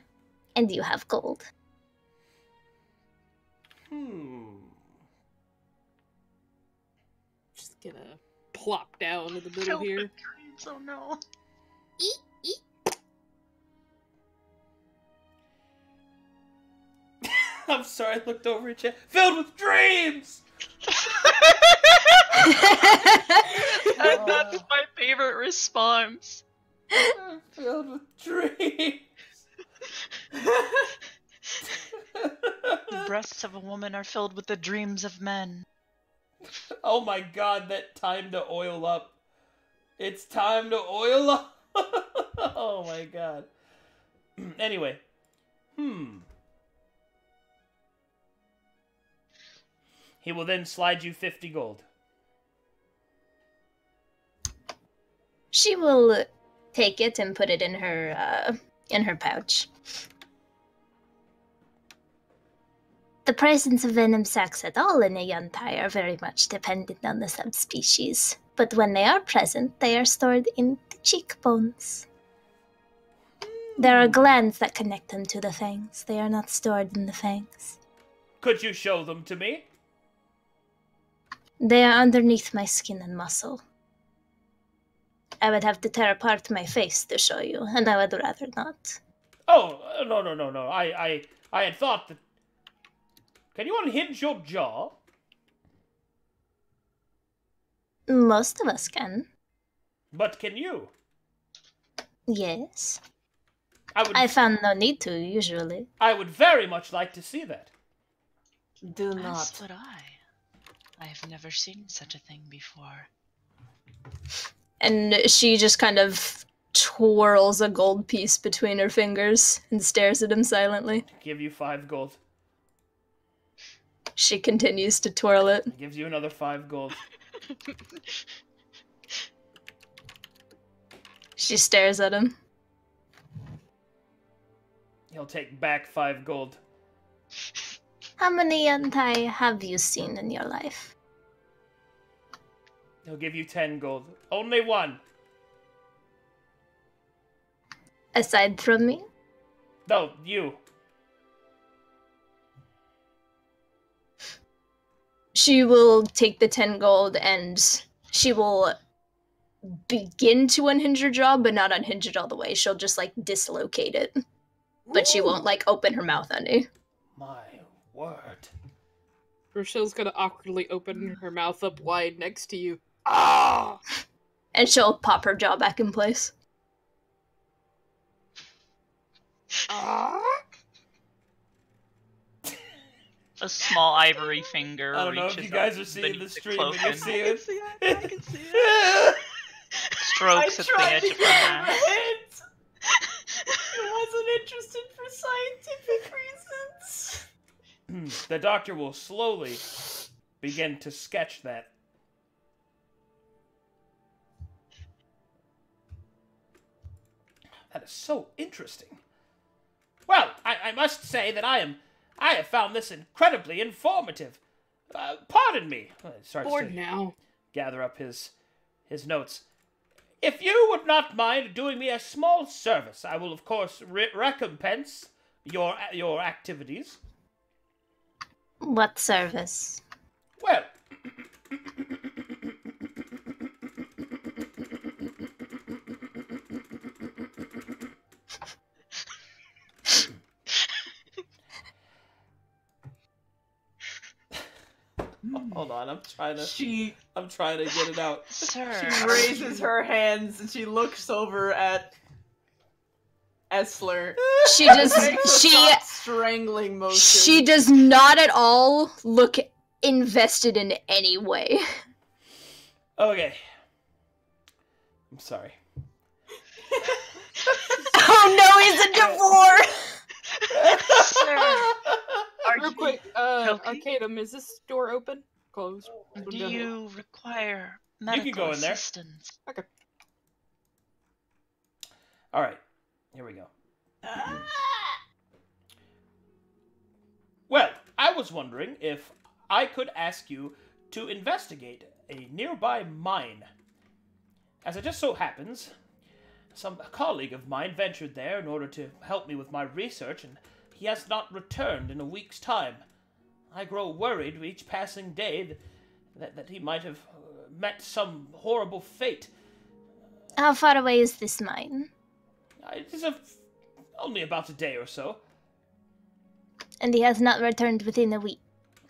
And you have gold. Just gonna plop down in the middle here. Oh no. I'm sorry, I looked over at you. Filled with dreams! That's my favorite response. I'm filled with dreams. The breasts of a woman are filled with the dreams of men. Oh my god, that time to oil up. It's time to oil up. Oh my god. Anyway. He will then slide you 50 gold. She will take it and put it in her pouch. The presence of venom sacs at all in a Yantai are very much dependent on the subspecies, but when they are present, they are stored in the cheekbones. There are glands that connect them to the fangs. They are not stored in the fangs. Could you show them to me? They are underneath my skin and muscle. I would have to tear apart my face to show you, and I would rather not. Oh, no. I had thought that... Can you unhinge your jaw? Most of us can. But can you? Yes. I found no need to, usually. I would very much like to see that. Do not. As would I. I have never seen such a thing before. And she just kind of twirls a gold piece between her fingers and stares at him silently. Give you 5 gold. She continues to twirl it. Gives you another 5 gold. She stares at him. He'll take back 5 gold. How many Yantai have you seen in your life? He'll give you 10 gold. Only one. Aside from me? No, you. She will take the 10 gold and she will begin to unhinge her jaw, but not unhinge it all the way. She'll just, like, dislocate it. But she won't, like, open her mouth any. My word. Rochelle's gonna awkwardly open her mouth up wide next to you. Ah! And she'll pop her jaw back in place. A small ivory finger. I don't know if you guys are seeing the stream, but you're seeing it. I can see it. Strokes at the edge of her mouth. I wasn't interested for scientific reasons. The doctor will slowly begin to sketch that. That is so interesting. Well, I must say that I have found this incredibly informative. Pardon me. Starts Bored to now. gather up his notes. If you would not mind doing me a small service, I will of course recompense your activities. What service? Well, hold on, I'm trying to get it out. Sir. She raises her hands and she looks over at Essler. She does. Strangling motion. She does not at all look invested in any way. Okay. I'm sorry. Oh no, he's a divorce! Sir, Real quick, Arcadum, is this door open? Closed? do you require You medical can go in there. assistance? Okay. All right. Here we go. Well, I was wondering if I could ask you to investigate a nearby mine. As it just so happens, a colleague of mine ventured there in order to help me with my research, and he has not returned in a week's time. I grow worried with each passing day that he might have met some horrible fate. How far away is this mine? It is only about a day or so. And he has not returned within a week.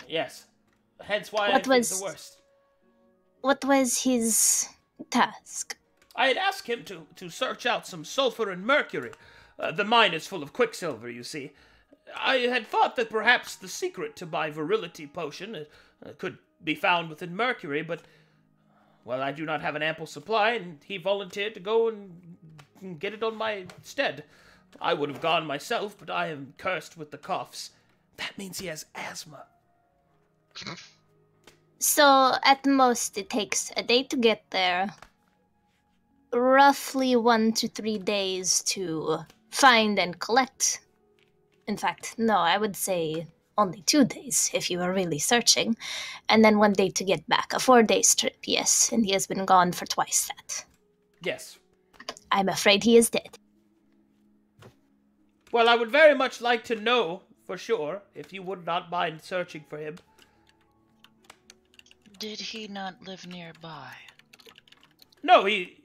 Yes. Hence why I think the worst. What was his task? I had asked him to search out some sulfur and mercury. The mine is full of quicksilver, you see. I had thought that perhaps the secret to my virility potion could be found within mercury, but, well, I do not have an ample supply, and he volunteered to go and get it on my stead. I would have gone myself, but I am cursed with the coughs. That means he has asthma. So, at most, it takes a day to get there. Roughly 1 to 3 days to find and collect. In fact, no, I would say only 2 days if you are really searching. And then 1 day to get back. A 4-day trip, yes. And he has been gone for twice that. Yes. I'm afraid he is dead. Well, I would very much like to know for sure, if you would not mind searching for him. Did he not live nearby? No, he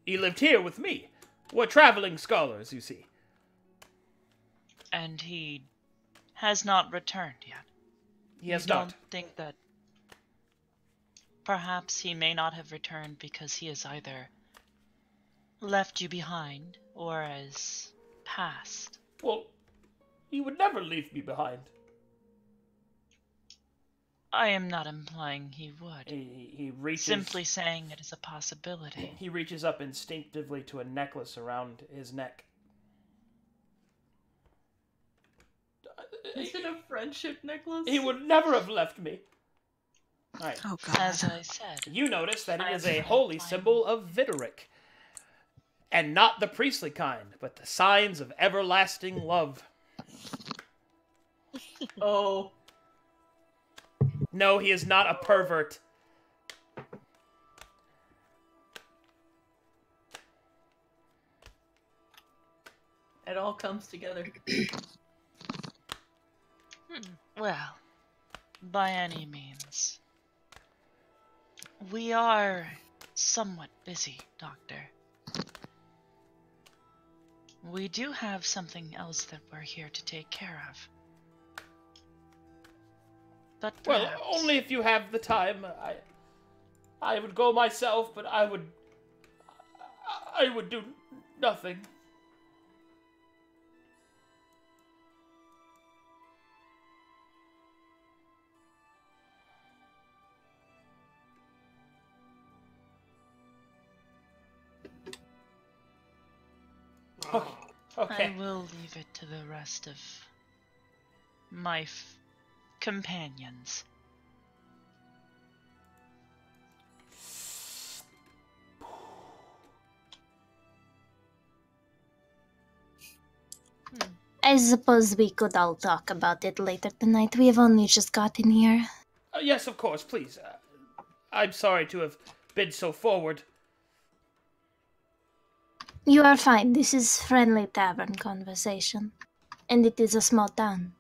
lived here with me. We're traveling scholars, you see. And he has not returned yet? He has you not. Don't think that perhaps he may not have returned because he has either left you behind or has passed? Well, he would never leave me behind. I am not implying he would. He reaches... Simply saying it is a possibility. He reaches up instinctively to a necklace around his neck. Is it a friendship necklace? He would never have left me. All right. Oh, God. As I said. You notice that it is a holy symbol of Videric. And not the priestly kind, but the signs of everlasting love. Oh. No, he is not a pervert. It all comes together. Well, by any means. We are somewhat busy, Doctor. We do have something else that we're here to take care of. But well, perhaps... only if you have the time. I would go myself, but I would do nothing. Okay. I will leave it to the rest of my companions. I suppose we could all talk about it later tonight. We have only just gotten here. Yes, of course, please. I'm sorry to have been so forward. You are fine. This is friendly tavern conversation. And it is a small town.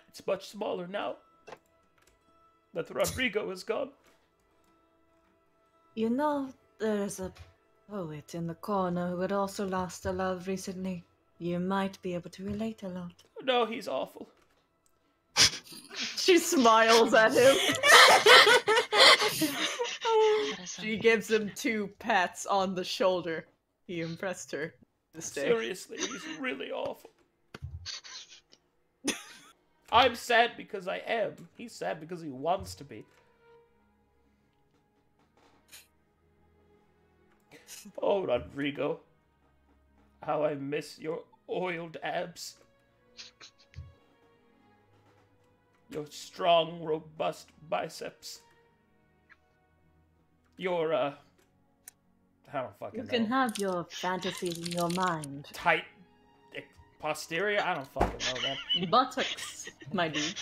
It's much smaller now that Rodrigo is gone. You know, there's a poet in the corner who had also lost a love recently. You might be able to relate a lot. No, he's awful. She smiles at him. She gives him 2 pats on the shoulder. He impressed her this day. Seriously, he's really awful. I'm sad because I am. He's sad because he wants to be. Oh, Rodrigo. How I miss your oiled abs. Your strong, robust biceps. Your, I don't fucking know. You can have your fantasies in your mind. Tight posterior? I don't fucking know that. Buttocks, my dude.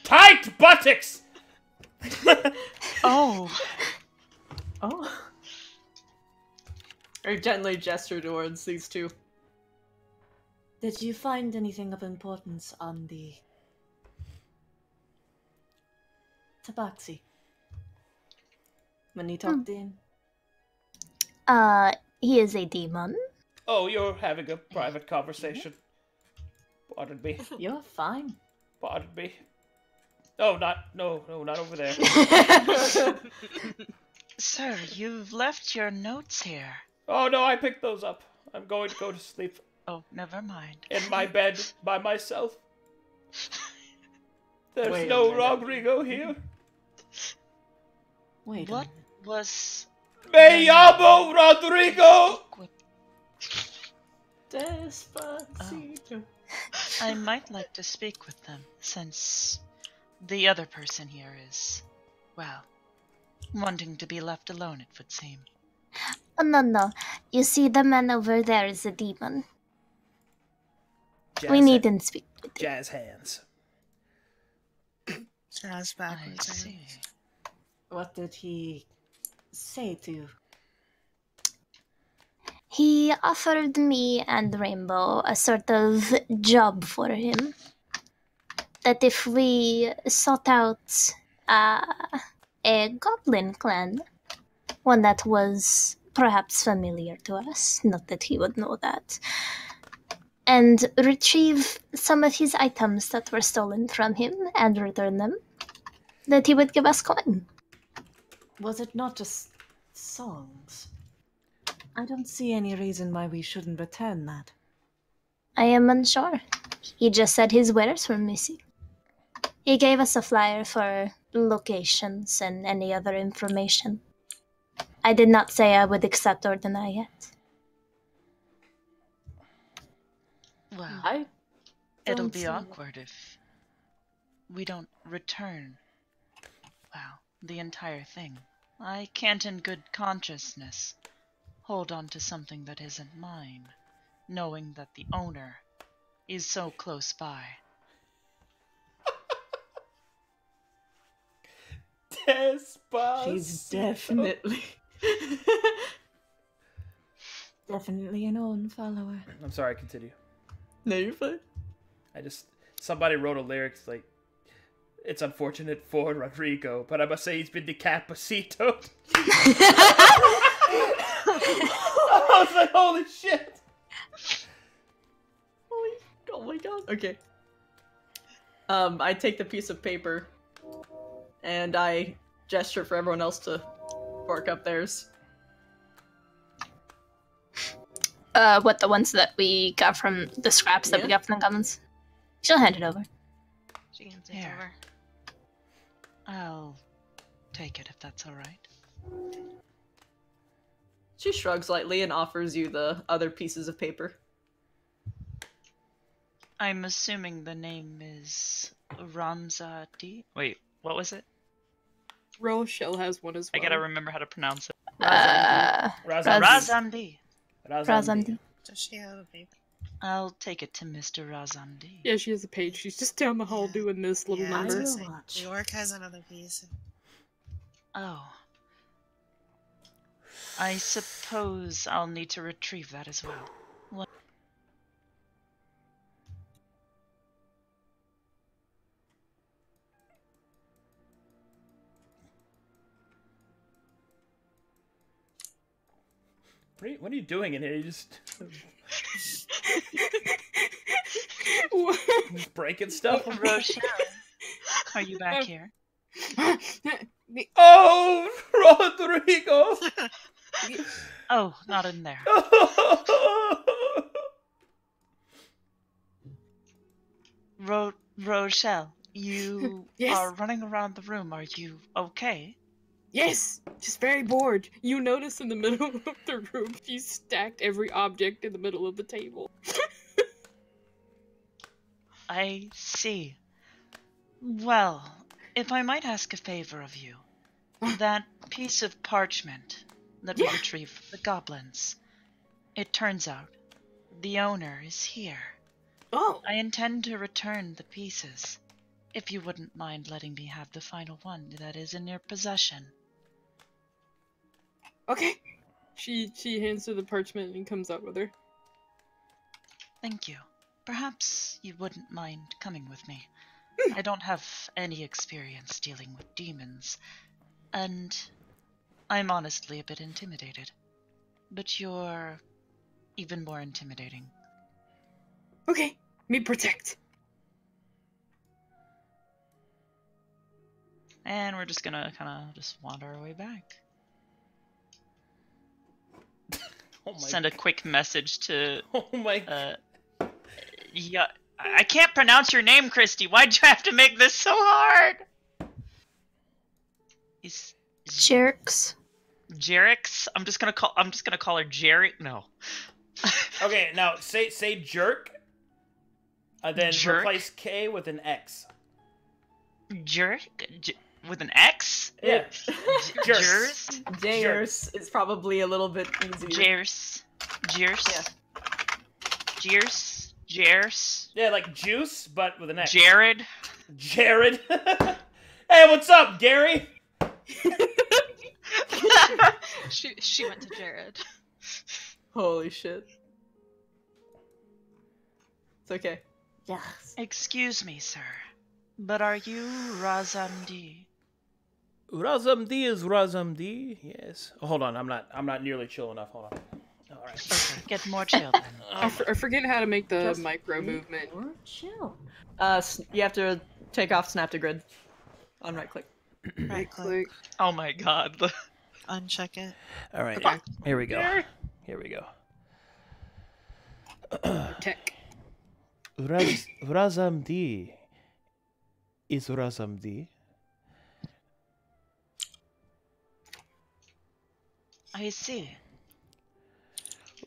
Tight buttocks! Oh. Oh. Very gently gesture towards these 2. Did you find anything of importance on the Tabaxi when you talked in? He is a demon. Oh, you're having a private conversation. Pardon me. You're fine. Pardon me. Oh, not over there. Sir, you've left your notes here. Oh, no, I picked those up. I'm going to go to sleep. Oh, never mind. In my bed, by myself. There's Wait a no minute. Rodrigo here. Wait. What was... Me llamo Rodrigo! Despacito. I might like to speak with them, since the other person here is, well, wanting to be left alone, it would seem. Oh, no. You see, the man over there is a demon. We needn't speak with him. Jazz hands. Jazz I backwards. see. What did he say to you? He offered me and Rainbow a sort of job for him. That if we sought out a goblin clan, one that was perhaps familiar to us, not that he would know that, and retrieve some of his items that were stolen from him and return them, that he would give us coin. Was it not just songs? I don't see any reason why we shouldn't return that. I am unsure. He just said his wares were missing. He gave us a flyer for locations and any other information. I did not say I would accept or deny it. Well, it'll be awkward if we don't return, well, the entire thing. I can't in good consciousness hold on to something that isn't mine, knowing that the owner is so close by. Despacito. She's definitely... Definitely an own follower. I'm sorry, continue. No, you're fine. Somebody wrote a lyric like, it's unfortunate for Rodrigo, but I must say he's been decapacitoed. I was like, holy shit. Oh my god. Okay. I take the piece of paper and I gesture for everyone else to fork up theirs. What, the ones that we got from the scraps that we got from the goblins? She'll hand it over. She hands it Here. over. I'll take it if that's alright. She shrugs lightly and offers you the other pieces of paper. I'm assuming the name is Ramza D. Wait, what was it? Rochelle has one as well. I gotta remember how to pronounce it. Razamdi. Razamdi. Razamdi. Does she have a paper? I'll take it to Mr. Razandi. Yeah, she has a page. She's just down the hall doing this little Yeah, I was number. gonna say, the orc has another piece. Oh. I suppose I'll need to retrieve that as well. What are you doing in here? You just breaking stuff. Rochelle, are you back here? Oh, Rodrigo! Oh, not in there. Rochelle, you Yes. are running around the room. Are you okay? Yes, just very bored. You notice in the middle of the room, she stacked every object in the middle of the table. I see. Well, if I might ask a favor of you, that piece of parchment that we retrieved from the goblins, it turns out the owner is here. Oh. I intend to return the pieces, if you wouldn't mind letting me have the final one that is in your possession. Okay. She hands her the parchment and comes out with her. Thank you. Perhaps you wouldn't mind coming with me. I don't have any experience dealing with demons, and I'm honestly a bit intimidated. But you're even more intimidating. Okay, me protect. And we're just gonna kind of just wander our way back. Send a quick message to. Oh my. Yeah, I can't pronounce your name, Christy. Why'd you have to make this so hard? Jerks. Jerix. I'm just gonna call her Jerry. No. Okay, now say jerk. Then Jerk? replace K with an X. Jerk with an X. Yeah. Jers. Jers is probably a little bit easier. Jers. Yeah. Jers. Yeah, like juice, but with an X. Jared. Hey, what's up, Gary? She went to Jared. Holy shit. It's okay. Yes. Excuse me, sir, but are you Razamdi? Razamdi is Razamdi, yes. Oh, hold on, I'm not nearly chill enough. Hold on. All right. Okay, get more chill then. I forget how to make the Just micro movement. Or chill. You have to take off snap to grid on right click. Right click. Oh my god. Uncheck it. All right, here we go. Here we go. Tech. Razamdi is Razamdi. I see.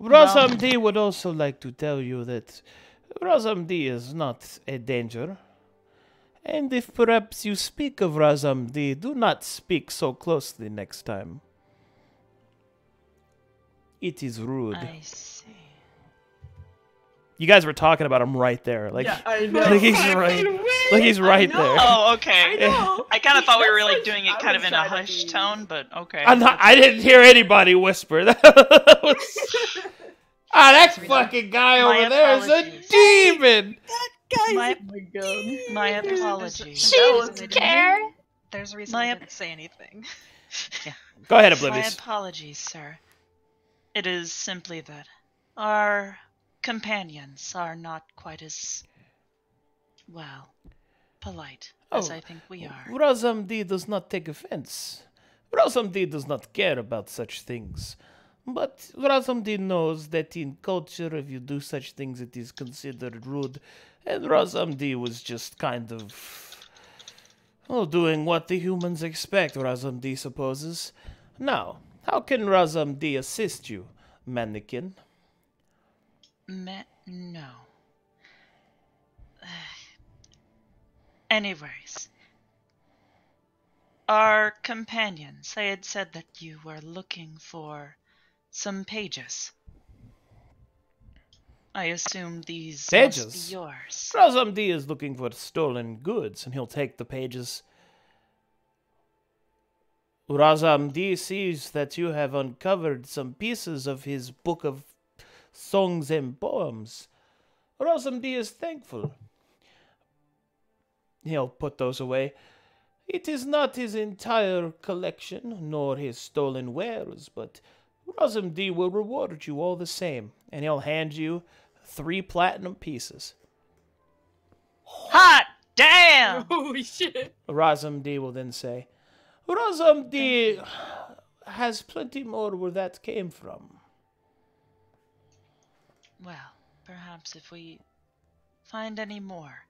Razamdi would also like to tell you that Razamdi is not a danger. And if perhaps you speak of Razamdi, do not speak so closely next time. It is rude. I see. You guys were talking about him right there. Like, Yeah, I know. like he's right. Like he's right there. Oh, okay. I kind of thought we were like like- doing it I kind was of in a trying to hushed be- tone, but okay. I didn't hear anybody whisper. That that fucking guy My over there is a apologies. demon. My, Oh my god. my apologies. She doesn't care. There's a reason My I ap- didn't say anything. Go ahead, My Oblivious. apologies, sir. It is simply that our companions are not quite as, well, polite as Oh. I think we are. Razamdi does not take offense. Razamdi does not care about such things. But Razamdi knows that in culture, if you do such things, it is considered rude. And Razamdi was just kind of, doing what the humans expect, Razamdi supposes. Now, how can Razamdi assist you, mannequin? No. Anyways, our companions, they had said that you were looking for some pages. I assume these must Pages? be yours. Razam D is looking for stolen goods, and he'll take the pages. Razam D sees that you have uncovered some pieces of his book of songs and poems. Razam D is thankful. He'll put those away. It is not his entire collection, nor his stolen wares, but Razam D will reward you all the same, and he'll hand you 3 platinum pieces. Hot damn! Holy shit. Razam D will then say, Razam D has plenty more where that came from. Well, perhaps if we find any more,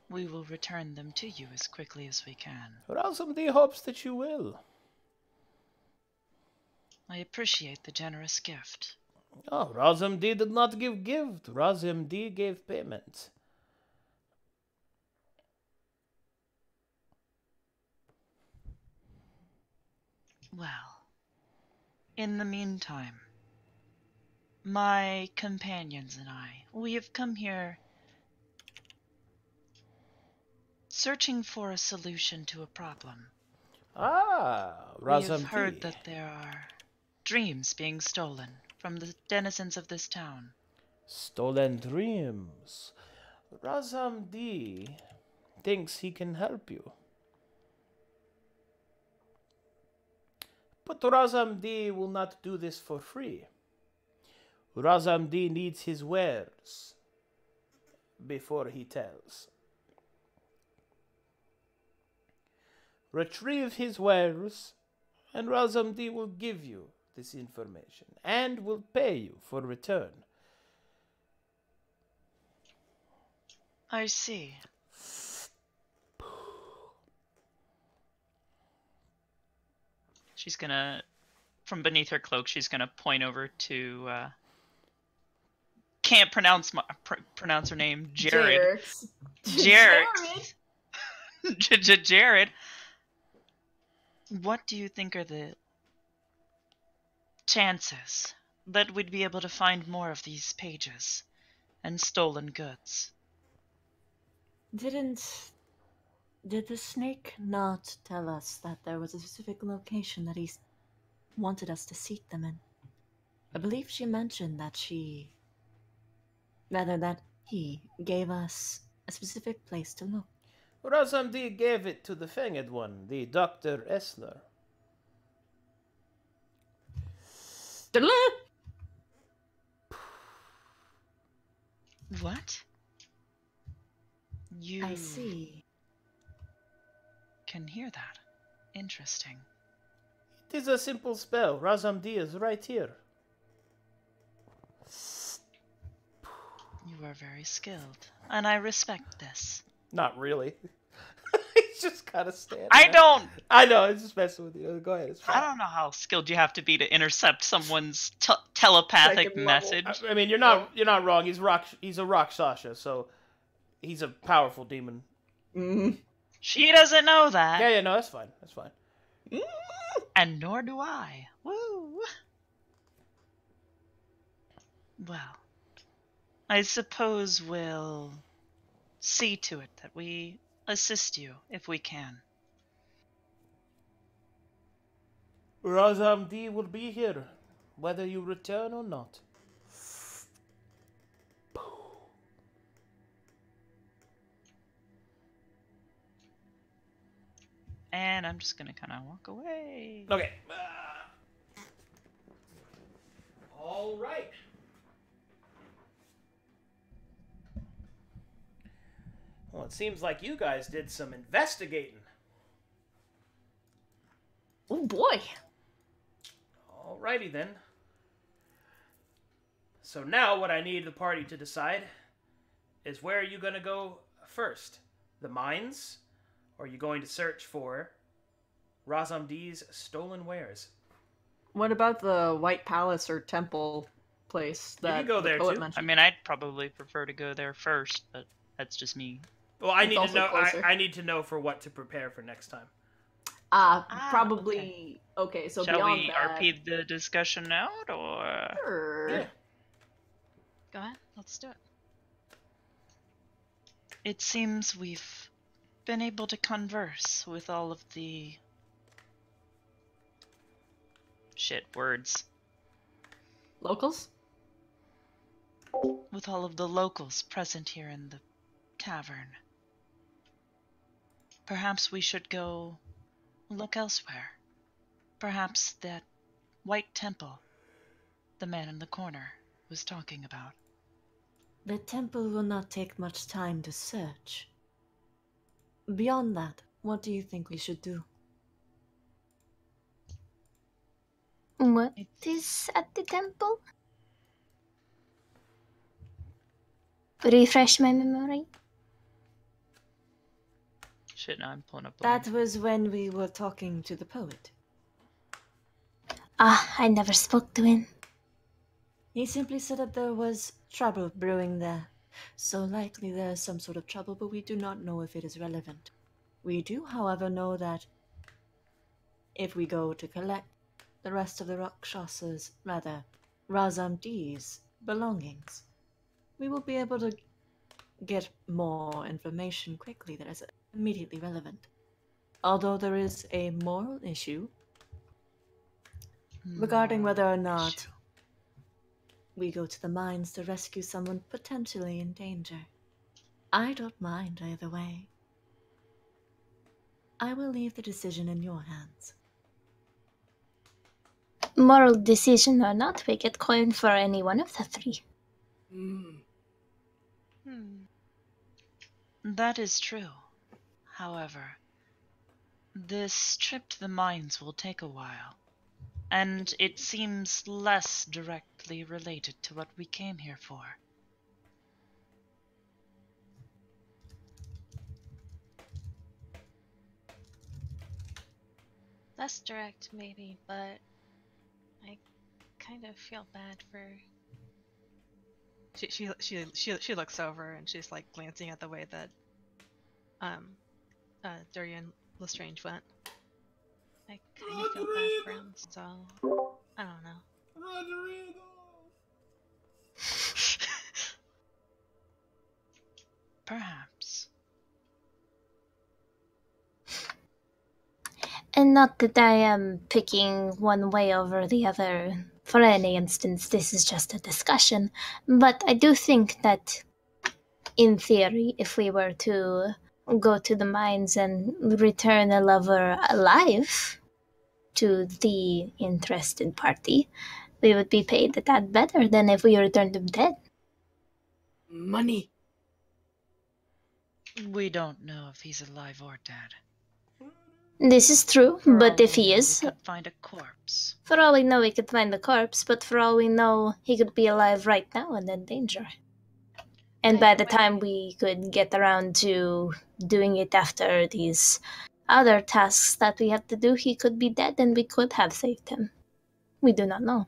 we will return them to you as quickly as we can. Razam D hopes that you will. I appreciate the generous gift. Oh, Razam D did not give gift. Razam D gave payment. Well, in the meantime, my companions and I, we have come here searching for a solution to a problem. Ah, We have Razam heard D. that there are dreams being stolen from the denizens of this town. Stolen dreams. Razam D thinks he can help you. But Razam D will not do this for free. Razam D needs his wares before he tells. Retrieve his wares, and Razam D will give you this information and will pay you for return. I see. She's gonna, from beneath her cloak, she's gonna point over to, can't pronounce her name, Jared. Jared. Jared. What do you think are the chances that we'd be able to find more of these pages and stolen goods? Did the snake not tell us that there was a specific location that he wanted us to seek them in? I believe she mentioned that that he gave us a specific place to look. Razam D gave it to the fanged one, the Dr. Essler. What? You I see. Can hear that. Interesting. It is a simple spell. Razam D is right here. You are very skilled, and I respect this. Not really. He's just kind of standing there. I know, it's just messing with you. Go ahead. It's fine. I don't know how skilled you have to be to intercept someone's telepathic message. I mean, you're not wrong. He's a Rakshasa, so he's a powerful demon. Mm. She doesn't know that. Yeah, no, that's fine. That's fine. And nor do I. Woo! Well, I suppose we'll see to it that we assist you if we can. Razam D will be here, whether you return or not. And I'm just gonna kind of walk away. Okay. All right. Well, it seems like you guys did some investigating. Oh boy. Alrighty then. So now what I need the party to decide is, where are you going to go first? The mines? Or are you going to search for Razam D's stolen wares? What about the White Palace or temple place that you can go there too. mentioned? I mean, I'd probably prefer to go there first, but that's just me. Well, I It's need to also know. closer. I need to know for what to prepare for next time. Probably. Okay, so Shall beyond we that, RP the discussion out, or? Sure. Yeah. Go ahead. Let's do it. It seems we've been able to converse with all of the... words. Locals? With all of the locals present here in the cavern. Perhaps we should go look elsewhere. Perhaps that white temple the man in the corner was talking about. The temple will not take much time to search. Beyond that, what do you think we should do? What is at the temple? Refresh my memory. Shit, now I'm pulling up. That was when we were talking to the poet. Ah, I never spoke to him. He simply said that there was trouble brewing there. So likely there is some sort of trouble, but we do not know if it is relevant. We do, however, know that if we go to collect the rest of the Rakshas's, Razamdi's belongings, we will be able to get more information quickly that is immediately relevant. Although there is a moral issue regarding whether or not we go to the mines to rescue someone potentially in danger. I don't mind either way. I will leave the decision in your hands. Moral decision or not, we get coin for any one of the three. That is true. However, this trip to the mines will take a while, and it seems less directly related to what we came here for. Less direct, maybe, but I kind of feel bad for. She looks over and she's like glancing at the way that Durian Lestrange went. I kind of feel bad for him, so I don't know. Rodrigo! Perhaps. And not that I am picking one way over the other. For any instance, this is just a discussion. But I do think that, in theory, if we were to go to the mines and return a lover alive to the interested party, we would be paid that better than if we returned him dead. Money. We don't know if he's alive or dead. This is true, but if he is, we could find a corpse. for all we know, we could find the corpse, but for all we know, he could be alive right now and in danger. And by the time we could get around to doing it after these other tasks that we have to do, he could be dead and we could have saved him. We do not know.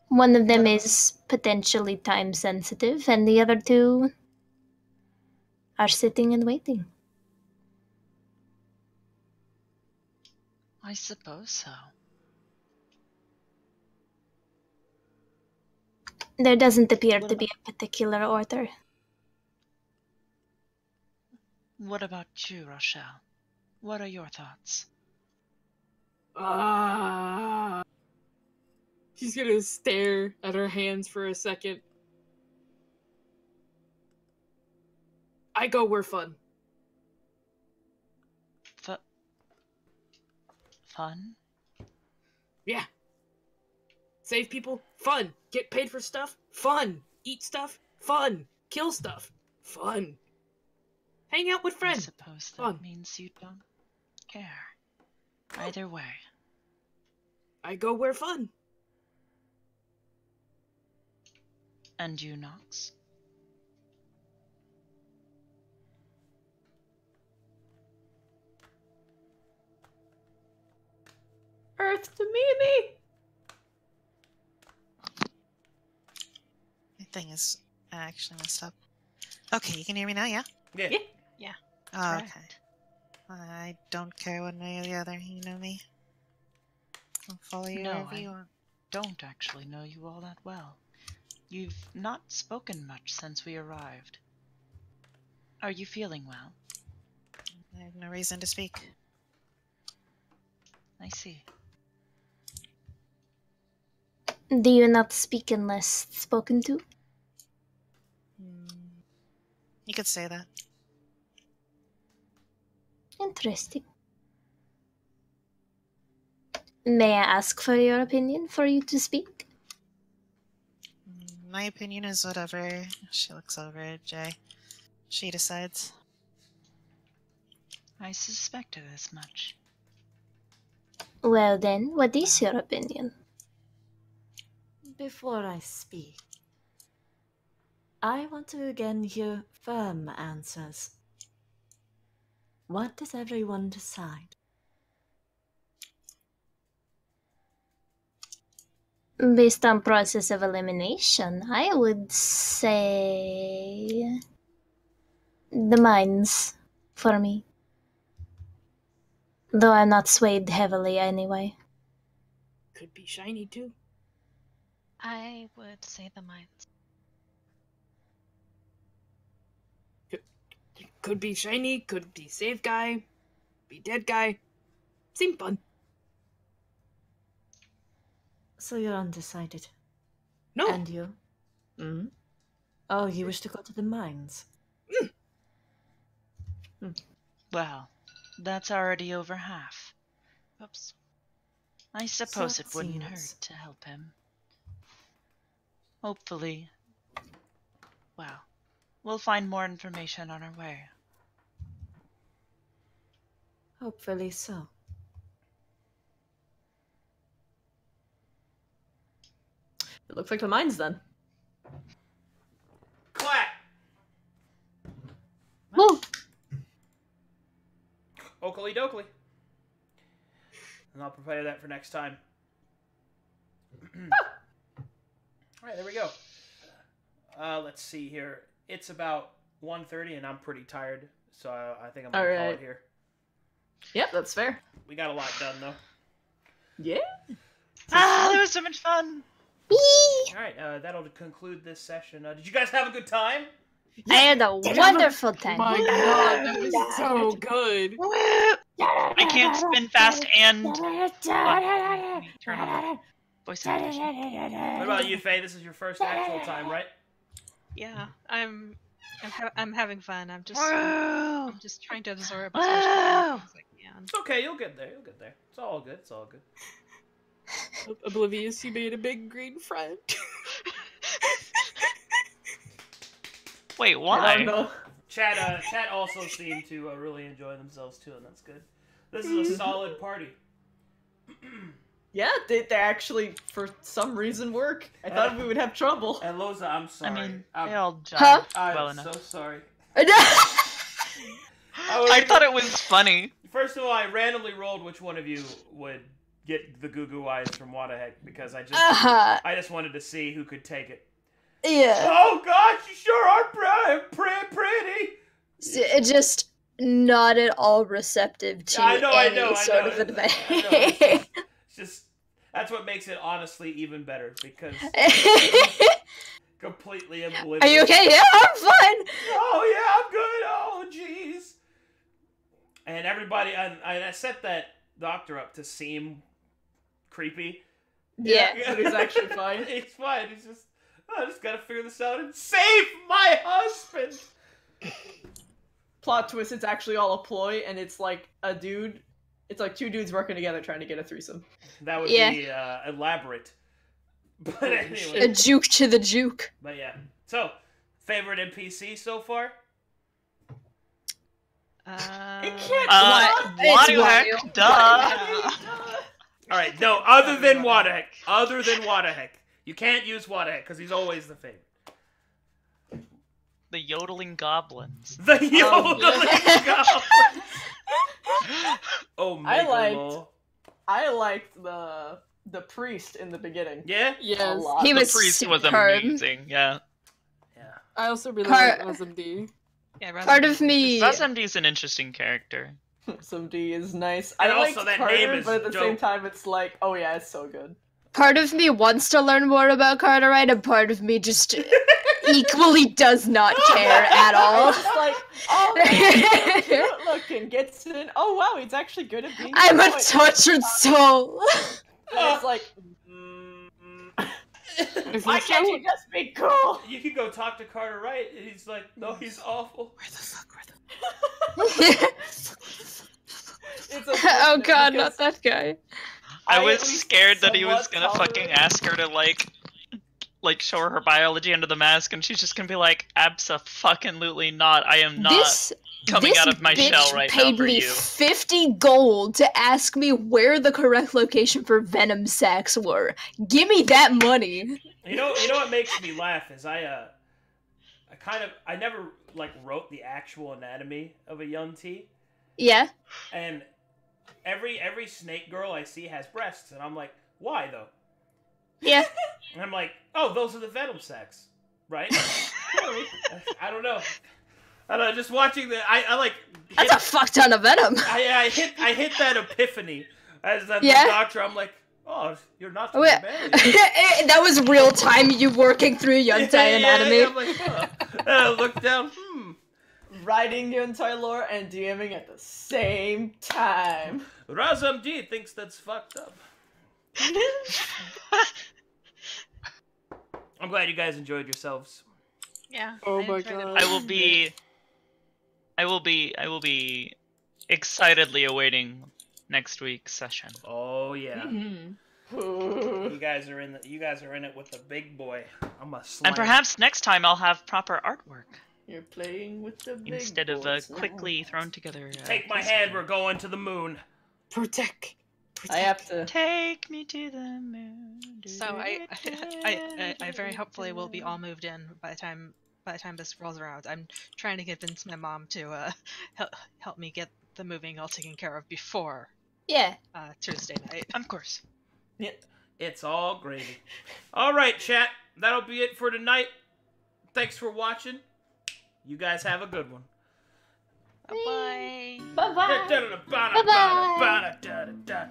One of them is potentially time sensitive, and the other two are sitting and waiting. I suppose so. There doesn't appear to be a particular order. What about you, Rochelle? What are your thoughts? She's gonna stare at her hands for a second. I go where fun. Fun? Yeah. Save people? Fun. Get paid for stuff? Fun. Eat stuff? Fun. Kill stuff? Fun. Hang out with friends? I suppose that Fun. means you don't care. Either way. I go where fun. And you, Nox? Earth to Mimi! My thing is actually messed up. Okay, you can hear me now, yeah? Yeah. Yeah. Oh, okay. I don't care one way or the other, you know me. I'll follow you No, wherever I you want. don't actually know you all that well. You've not spoken much since we arrived. Are you feeling well? I have no reason to speak. I see. Do you not speak unless spoken to? You could say that. Interesting. May I ask for your opinion for you to speak? My opinion is whatever. She looks over at Jay. She decides. I suspected as much. Well then, what is your opinion? Before I speak, I want to again hear firm answers. What does everyone decide? Based on process of elimination, I would say the mines for me. Though I'm not swayed heavily anyway. Could be shiny too. I would say the mines. Could be shiny, could be save guy, be dead guy. Seem fun. So you're undecided. No. And you? Mm? Oh, you wish to go to the mines? Well, that's already over half. Oops. I suppose So it wouldn't seems. hurt to help him. Hopefully. Well, we'll find more information on our way. Hopefully so. It looks like the mines then. Clap! Woo! Oakley dokley. And I'll prepare that for next time. Alright, there we go. Let's see here. It's about 1:30 and I'm pretty tired, so I think I'm going to call it here. Yep, that's fair. We got a lot done, though. Yeah. That was so much fun! Alright, that'll conclude this session. Did you guys have a good time? I had a wonderful time. My god, that was so good. I can't spin fast and... Let me turn on voice activation. What about you, Faye? This is your first actual time, right? Yeah, I'm having fun. I'm just trying to absorb as Whoa! much as I can. It's okay, you'll get there. You'll get there. It's all good. It's all good. Oblivious, you made a big green friend. Wait, I why? don't know. Chat also seemed to really enjoy themselves too, and that's good. This is a solid party. Yeah, they actually, for some reason, work. I thought we would have trouble. And Loza, I'm sorry. I mean, I'm, they all Huh? jived well I'm enough. so sorry. I thought it was funny. First of all, I randomly rolled which one of you would get the goo goo eyes from Wadaheck because I just wanted to see who could take it. Yeah. Oh gosh, you sure are pretty. It's just not at all receptive to any sort of advice. It's just that's what makes it honestly even better because completely oblivious. Are you okay? Yeah, I'm fine. Oh yeah, I'm good. Oh jeez. And everybody, and I set that doctor up to seem creepy. Yeah. But he's actually fine. He's fine. He's just, I just gotta figure this out and save my husband. Plot twist, it's actually all a ploy, and it's like a dude. It's like two dudes working together trying to get a threesome. That would be elaborate. But anyway. A juke to the juke. But yeah. So, favorite NPC so far? Wadaheck, duh. Alright, no, other than Wadaheck. Other than Wadaheck. You can't use Wadaheck, because he's always the favorite. The yodeling goblins. The yodeling goblins! Oh, I liked the priest in the beginning. Yeah? Yes. He was the priest was superb. amazing, yeah. I also really like SMD. Yeah, Part of me. SMD is an interesting character. Some D is nice. And I also like that Carter, name is but at the dope. same time, it's like, oh yeah, it's so good. Part of me wants to learn more about Cartwright, and part of me just equally does not care at all. It's just like, oh, good looking, gets in. Oh wow, he's actually good at being. I'm a annoying. tortured soul. And it's like, why can't you just be cool? You could go talk to Carter Wright, and he's like, no, he's awful. Where the fuck? Oh god, not that guy. I was scared that he was gonna fucking ask her to like show her biology under the mask, and she's just gonna be like, "Abso-fucking-lutely not. I am not coming out of my shell right now paid for me you." 50 gold to ask me where the correct location for venom sacs were. Give me that money. You know what makes me laugh is I never like wrote the actual anatomy of a Yuan-Ti. Yeah. And every snake girl I see has breasts, and I'm like, why though? Yeah. And I'm like, oh, those are the venom sacs, right? I don't know. I don't know. Just watching the, I like. That's a fuck ton of venom. I hit that epiphany as the doctor. I'm like, oh, you're not. That was real time. You working through Yuan-Ti anatomy. Yeah, I'm like, I look down. Writing Yuan-Ti lore and DMing at the same time. Razam D thinks that's fucked up. I'm glad you guys enjoyed yourselves. Yeah. Oh my god. I will be excitedly awaiting next week's session. Oh yeah. You guys are in it with the big boy. I'm a slime. And perhaps next time I'll have proper artwork. You're playing with the big instead of boys quickly thrown together. Take my hand. We're going to the moon. Protect. I have to take me to the moon. So I very hopefully will be all moved in by the time this rolls around. I'm trying to convince my mom to help me get the moving all taken care of before Tuesday night. Of course. Yeah, it's all gravy. All right, chat. That'll be it for tonight. Thanks for watching. You guys have a good one. Bye-bye. Bye-bye. Bye-bye.